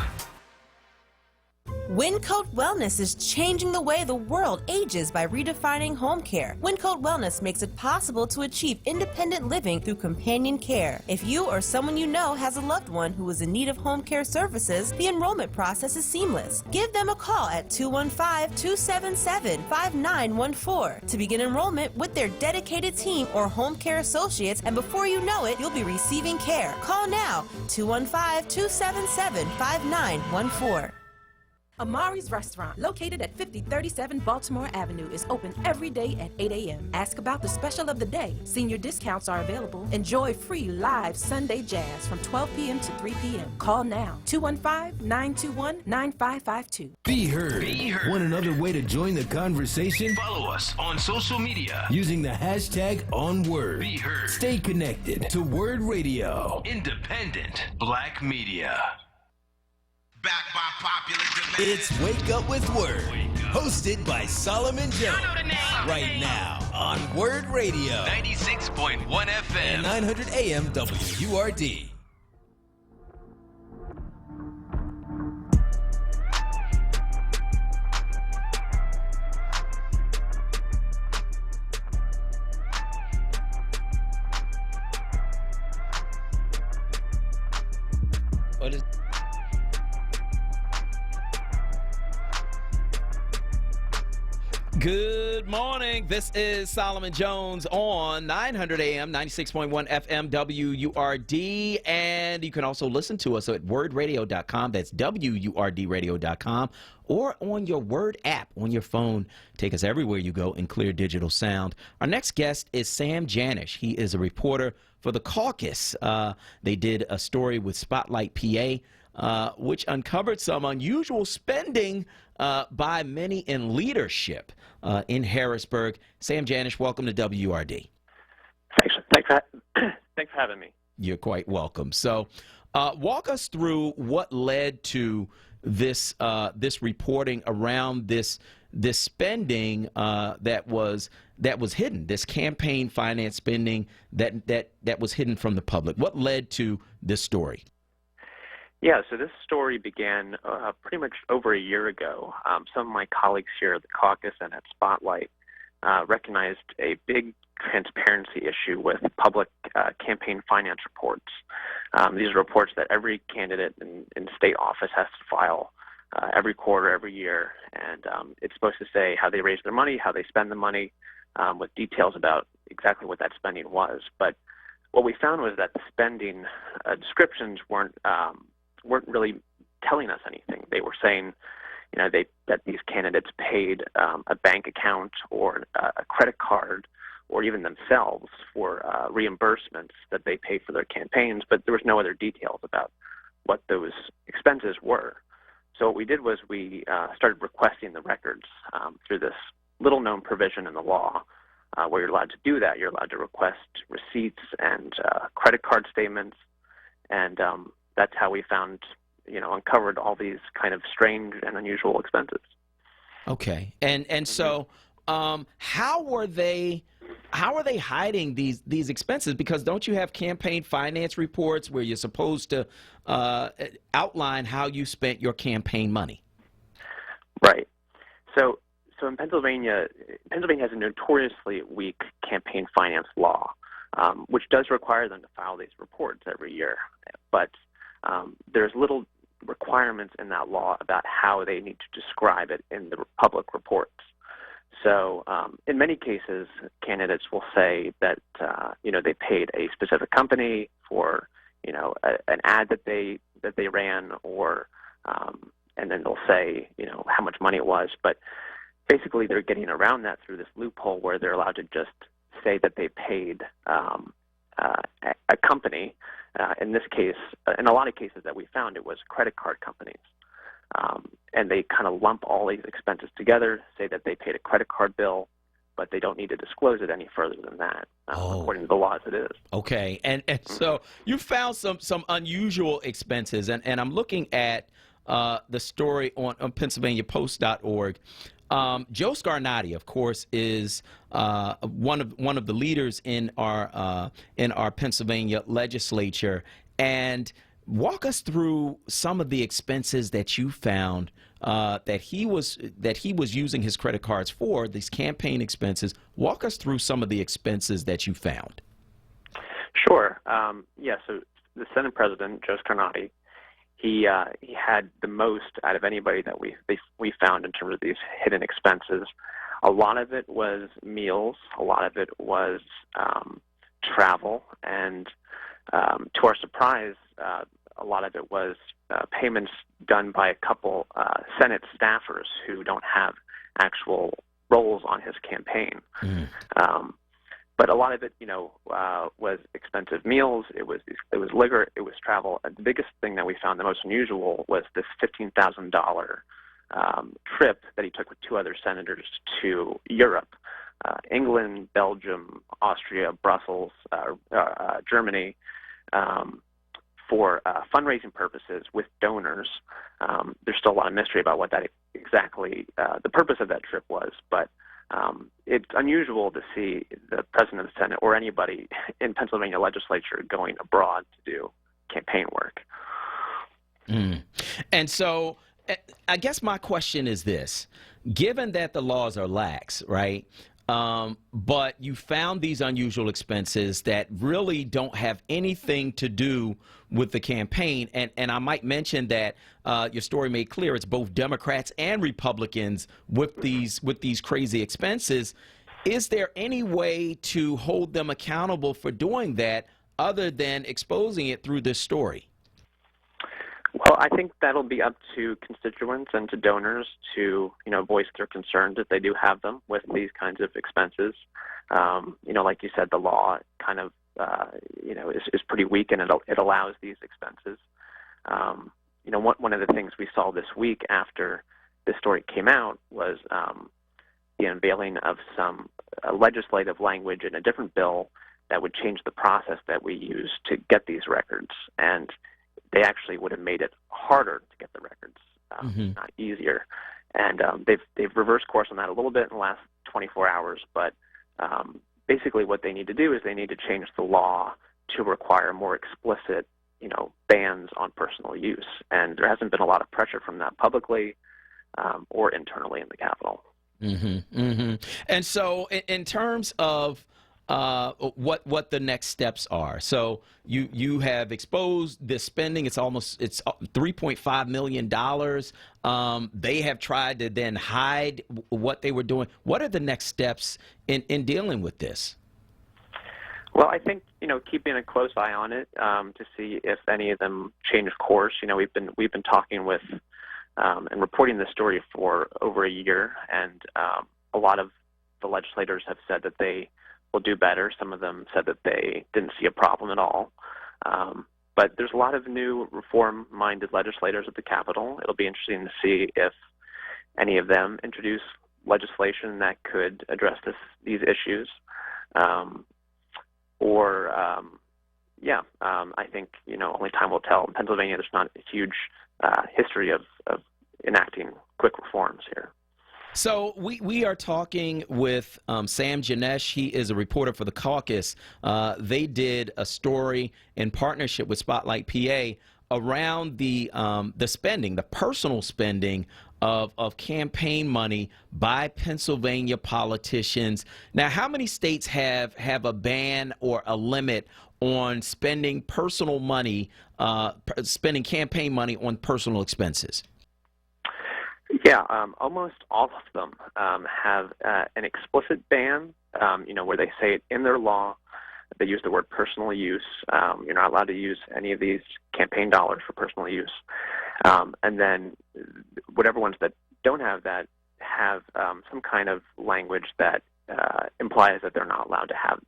Wincoat Wellness is changing the way the world ages by redefining home care. Wincoat Wellness makes it possible to achieve independent living through companion care. If you or someone you know has a loved one who is in need of home care services, the enrollment process is seamless. Give them a call at 215-277-5914 to begin enrollment with their dedicated team or home care associates, and before you know it, you'll be receiving care. Call now, 215-277-5914. Amari's Restaurant, located at 5037 Baltimore Avenue, is open every day at 8 a.m. Ask about the special of the day. Senior discounts are available. Enjoy free live Sunday jazz from 12 p.m. to 3 p.m. Call now, 215-921-9552. Be heard. Want another way to join the conversation? Follow us on social media using the hashtag onWURD. Be heard. Stay connected to Word Radio. Independent Black Media. Back by popular demand. It's Wake Up with Word, hosted by Solomon Jones. Right now on Word Radio, 96.1 FM and 900 AM WURD. What is... Good morning. This is Solomon Jones on 900 AM, 96.1 FM, WURD. And you can also listen to us at wordradio.com. That's WURDradio.com. Or on your Word app on your phone. Take us everywhere you go in clear digital sound. Our next guest is Sam Janesh. He is a reporter for The Caucus. They did a story with Spotlight PA, which uncovered some unusual spending by many in leadership in Harrisburg. Sam Janesh, welcome to WURD. Thanks for having me. You're quite welcome. So walk us through what led to this reporting around this spending that was hidden, this campaign finance spending that was hidden from the public. What led to this story? Yeah, so this story began pretty much over a year ago. Some of my colleagues here at the caucus and at Spotlight recognized a big transparency issue with public campaign finance reports. These are reports that every candidate in state office has to file every quarter, every year, and it's supposed to say how they raise their money, how they spend the money, with details about exactly what that spending was. But what we found was that the spending descriptions weren't really telling us anything. They were saying, that these candidates paid a bank account or a credit card or even themselves for reimbursements that they pay for their campaigns, but there was no other details about what those expenses were. So what we did was we started requesting the records through this little-known provision in the law where you're allowed to do that. You're allowed to request receipts and credit card statements, and that's how we found, uncovered all these kind of strange and unusual expenses. Okay. And so how are they hiding these expenses? Because don't you have campaign finance reports where you're supposed to outline how you spent your campaign money? Right. So in Pennsylvania has a notoriously weak campaign finance law, which does require them to file these reports every year. But there's little requirements in that law about how they need to describe it in the public reports. So in many cases, candidates will say that they paid a specific company for an ad that they ran, or and then they'll say how much money it was. But basically, they're getting around that through this loophole where they're allowed to just say that they paid a company. In this case, in a lot of cases that we found, it was credit card companies. And they kind of lump all these expenses together, say that they paid a credit card bill, but they don't need to disclose it any further than that, according to the law as it is. Okay, and so you found some unusual expenses, and I'm looking at the story on PennsylvaniaPost.org. Joe Scarnati, of course, is one of the leaders in our Pennsylvania legislature, and walk us through some of the expenses that you found that he was using his credit cards for, these campaign expenses. Walk us through some of the expenses that you found. Sure. So the Senate President, Joe Scarnati, he had the most out of anybody that we found in terms of these hidden expenses. A lot of it was meals. A lot of it was travel, and to our surprise, a lot of it was payments done by a couple Senate staffers who don't have actual roles on his campaign. But a lot of it, was expensive meals. It was liquor. It was travel. The biggest thing that we found, the most unusual, was this $15,000 trip that he took with two other senators to Europe, England, Belgium, Austria, Brussels, Germany, for fundraising purposes with donors. There's still a lot of mystery about what that exactly, the purpose of that trip was, but it's unusual to see the President of the Senate or anybody in Pennsylvania legislature going abroad to do campaign work. And so I guess my question is this. Given that the laws are lax, right, but you found these unusual expenses that really don't have anything to do with the campaign, and I might mention that your story made clear it's both Democrats and Republicans with these crazy expenses. Is there any way to hold them accountable for doing that other than exposing it through this story? Well, I think that'll be up to constituents and to donors to, voice their concerns if they do have them with these kinds of expenses. Like you said, the law kind of, is pretty weak, and it allows these expenses. One of the things we saw this week after this story came out was the unveiling of some legislative language in a different bill that would change the process that we use to get these records. And they actually would have made it harder to get the records, not easier. And they've reversed course on that a little bit in the last 24 hours. But basically what they need to do is they need to change the law to require more explicit, bans on personal use. And there hasn't been a lot of pressure from that publicly or internally in the Capitol. And so in terms of what the next steps are. So you have exposed this spending. It's $3.5 million. They have tried to then hide what they were doing. What are the next steps in dealing with this? Well, I think keeping a close eye on it to see if any of them change course. We've been talking with and reporting this story for over a year, and a lot of the legislators have said that they will do better. Some of them said that they didn't see a problem at all. But there's a lot of new reform-minded legislators at the Capitol. It'll be interesting to see if any of them introduce legislation that could address these issues. I think, only time will tell. In Pennsylvania, there's not a huge history of enacting quick reforms here. So we are talking with Sam Janesh. He is a reporter for the Caucus. They did a story in partnership with Spotlight PA around the spending, the personal spending of campaign money by Pennsylvania politicians. Now, how many states have a ban or a limit on spending personal money, spending campaign money on personal expenses? Yeah, almost all of them have an explicit ban, where they say it in their law. They use the word personal use. You're not allowed to use any of these campaign dollars for personal use. And then whatever ones that don't have that have some kind of language that implies that they're not allowed to have,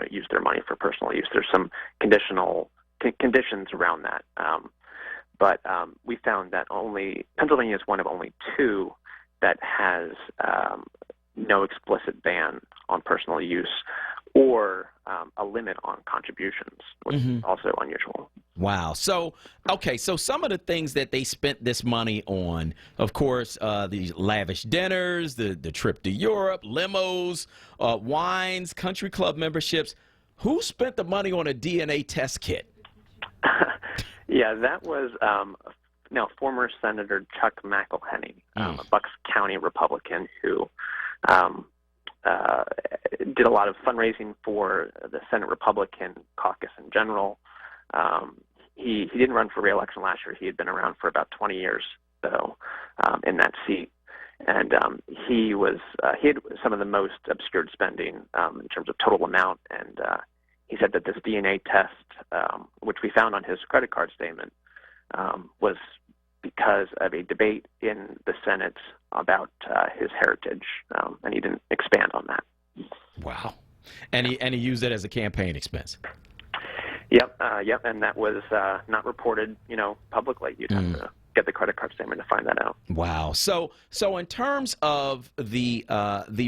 use their money for personal use. There's some conditions around that. But we found that Pennsylvania is one of only two that has no explicit ban on personal use or a limit on contributions, which is also unusual. Wow. So, okay, so some of the things that they spent this money on, of course, the lavish dinners, the trip to Europe, limos, wines, country club memberships. Who spent the money on a DNA test kit? Yeah, that was former Senator Chuck McElhenney, a Bucks County Republican who did a lot of fundraising for the Senate Republican caucus in general. He didn't run for re-election last year. He had been around for about 20 years, though, in that seat. And he had some of the most obscured spending in terms of total amount. And he said that this DNA test, which we found on his credit card statement, was because of a debate in the Senate about his heritage, and he didn't expand on that. Wow. And he used it as a campaign expense. Yep, and that was not reported, publicly. You'd have to get the credit card statement to find that out. Wow. So in terms of the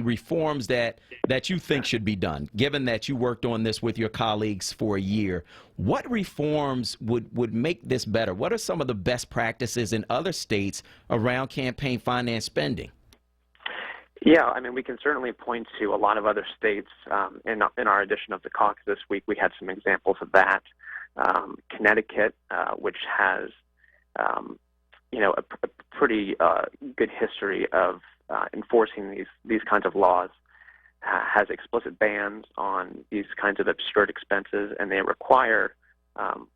reforms that you think should be done, given that you worked on this with your colleagues for a year, what reforms would make this better? What are some of the best practices in other states around campaign finance spending? Yeah, I mean, we can certainly point to a lot of other states. In our edition of the caucus this week, we had some examples of that. Connecticut, which has a pretty good history of enforcing these kinds of laws, has explicit bans on these kinds of obscured expenses, and they require,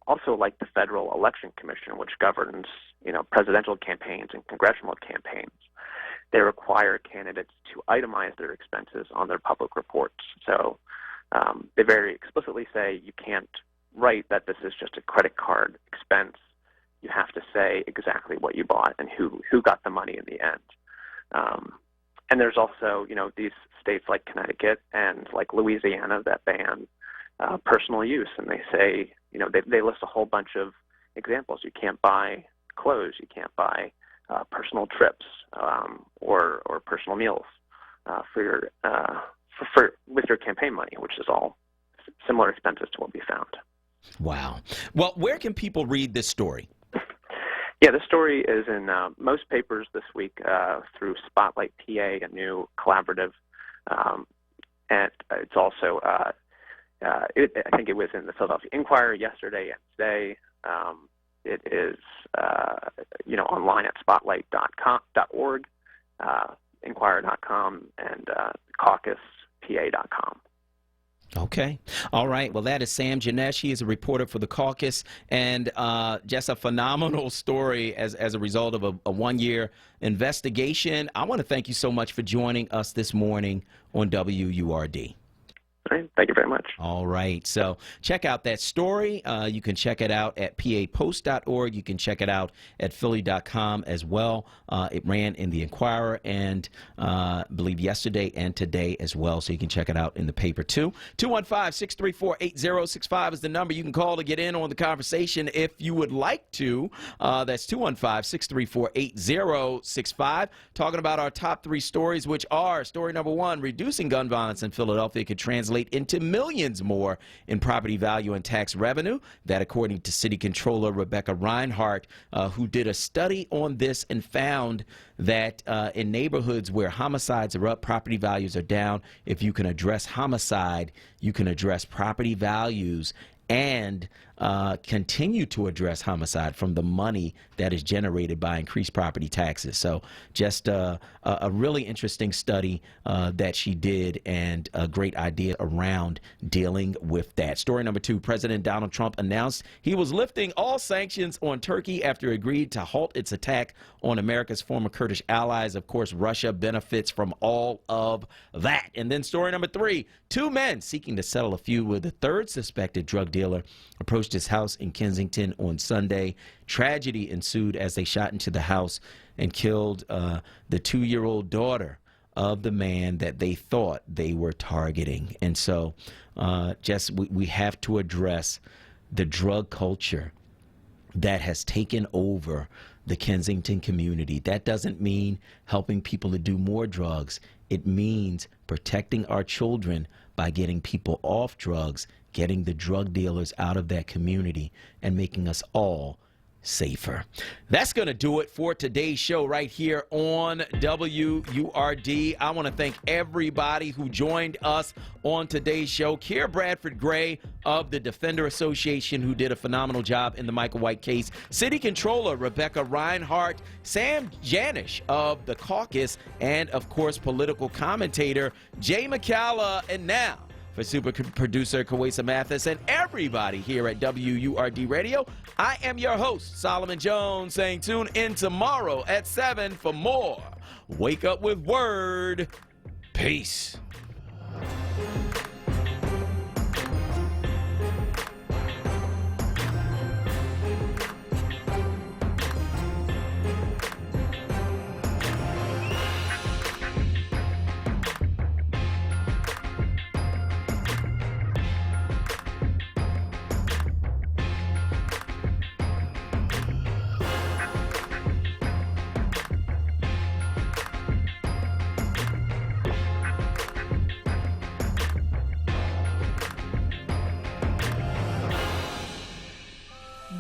also like the Federal Election Commission, which governs presidential campaigns and congressional campaigns, they require candidates to itemize their expenses on their public reports. So they very explicitly say you can't write that this is just a credit card expense. You have to say exactly what you bought and who got the money in the end. And there's also, these states like Connecticut and like Louisiana that ban personal use, and they say, they list a whole bunch of examples. You can't buy clothes, you can't buy personal trips or personal meals with your campaign money, which is all similar expenses to what we found. Wow. Well, where can people read this story? Yeah, this story is in most papers this week through Spotlight PA, a new collaborative, and it's also I think it was in the Philadelphia Inquirer yesterday and today. It is online at spotlight.org, Inquirer.com, and caucuspa.com. Okay. All right. Well, that is Sam Janesh. He is a reporter for the caucus, and just a phenomenal story as a result of a one-year investigation. I want to thank you so much for joining us this morning on WURD. All right. Thank you very much. All right. So check out that story. You can check it out at papost.org. You can check it out at philly.com as well. It ran in the Inquirer and I believe yesterday and today as well. So you can check it out in the paper too. 215-634-8065 is the number you can call to get in on the conversation if you would like to. That's 215-634-8065. Talking about our top three stories, which are story number one, reducing gun violence in Philadelphia could translate translate into millions more in property value and tax revenue. That, according to City Controller Rebecca Reinhardt, who did a study on this and found that in neighborhoods where homicides are up, property values are down. If you can address homicide, you can address property values and continue to address homicide from the money that is generated by increased property taxes. So just a really interesting study that she did, and a great idea around dealing with that. Story number 2, President Donald Trump announced he was lifting all sanctions on Turkey after it agreed to halt its attack on America's former Kurdish allies. Of course, Russia benefits from all of that. And then story number 3, 2 men seeking to settle a feud with a third suspected drug dealer approached his house in Kensington on Sunday. Tragedy ensued as they shot into the house and killed the 2-year-old daughter of the man that they thought they were targeting. And so we have to address the drug culture that has taken over the Kensington community. That doesn't mean helping people to do more drugs. It means protecting our children by getting people off drugs, getting the drug dealers out of that community, and making us all safer. That's going to do it for today's show right here on WURD. I want to thank everybody who joined us on today's show. Keir Bradford Gray of the Defender Association, who did a phenomenal job in the Michael White case. City Controller Rebecca Reinhardt, Sam Janish of the caucus, and of course political commentator Jay McCalla. And now, for super producer Kawesa Mathis and everybody here at WURD Radio, I am your host, Solomon Jones, saying tune in tomorrow at 7 for more Wake Up with Word. Peace.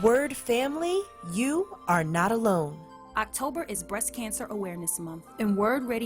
Word family, you are not alone. October is Breast Cancer Awareness Month, and Word Radio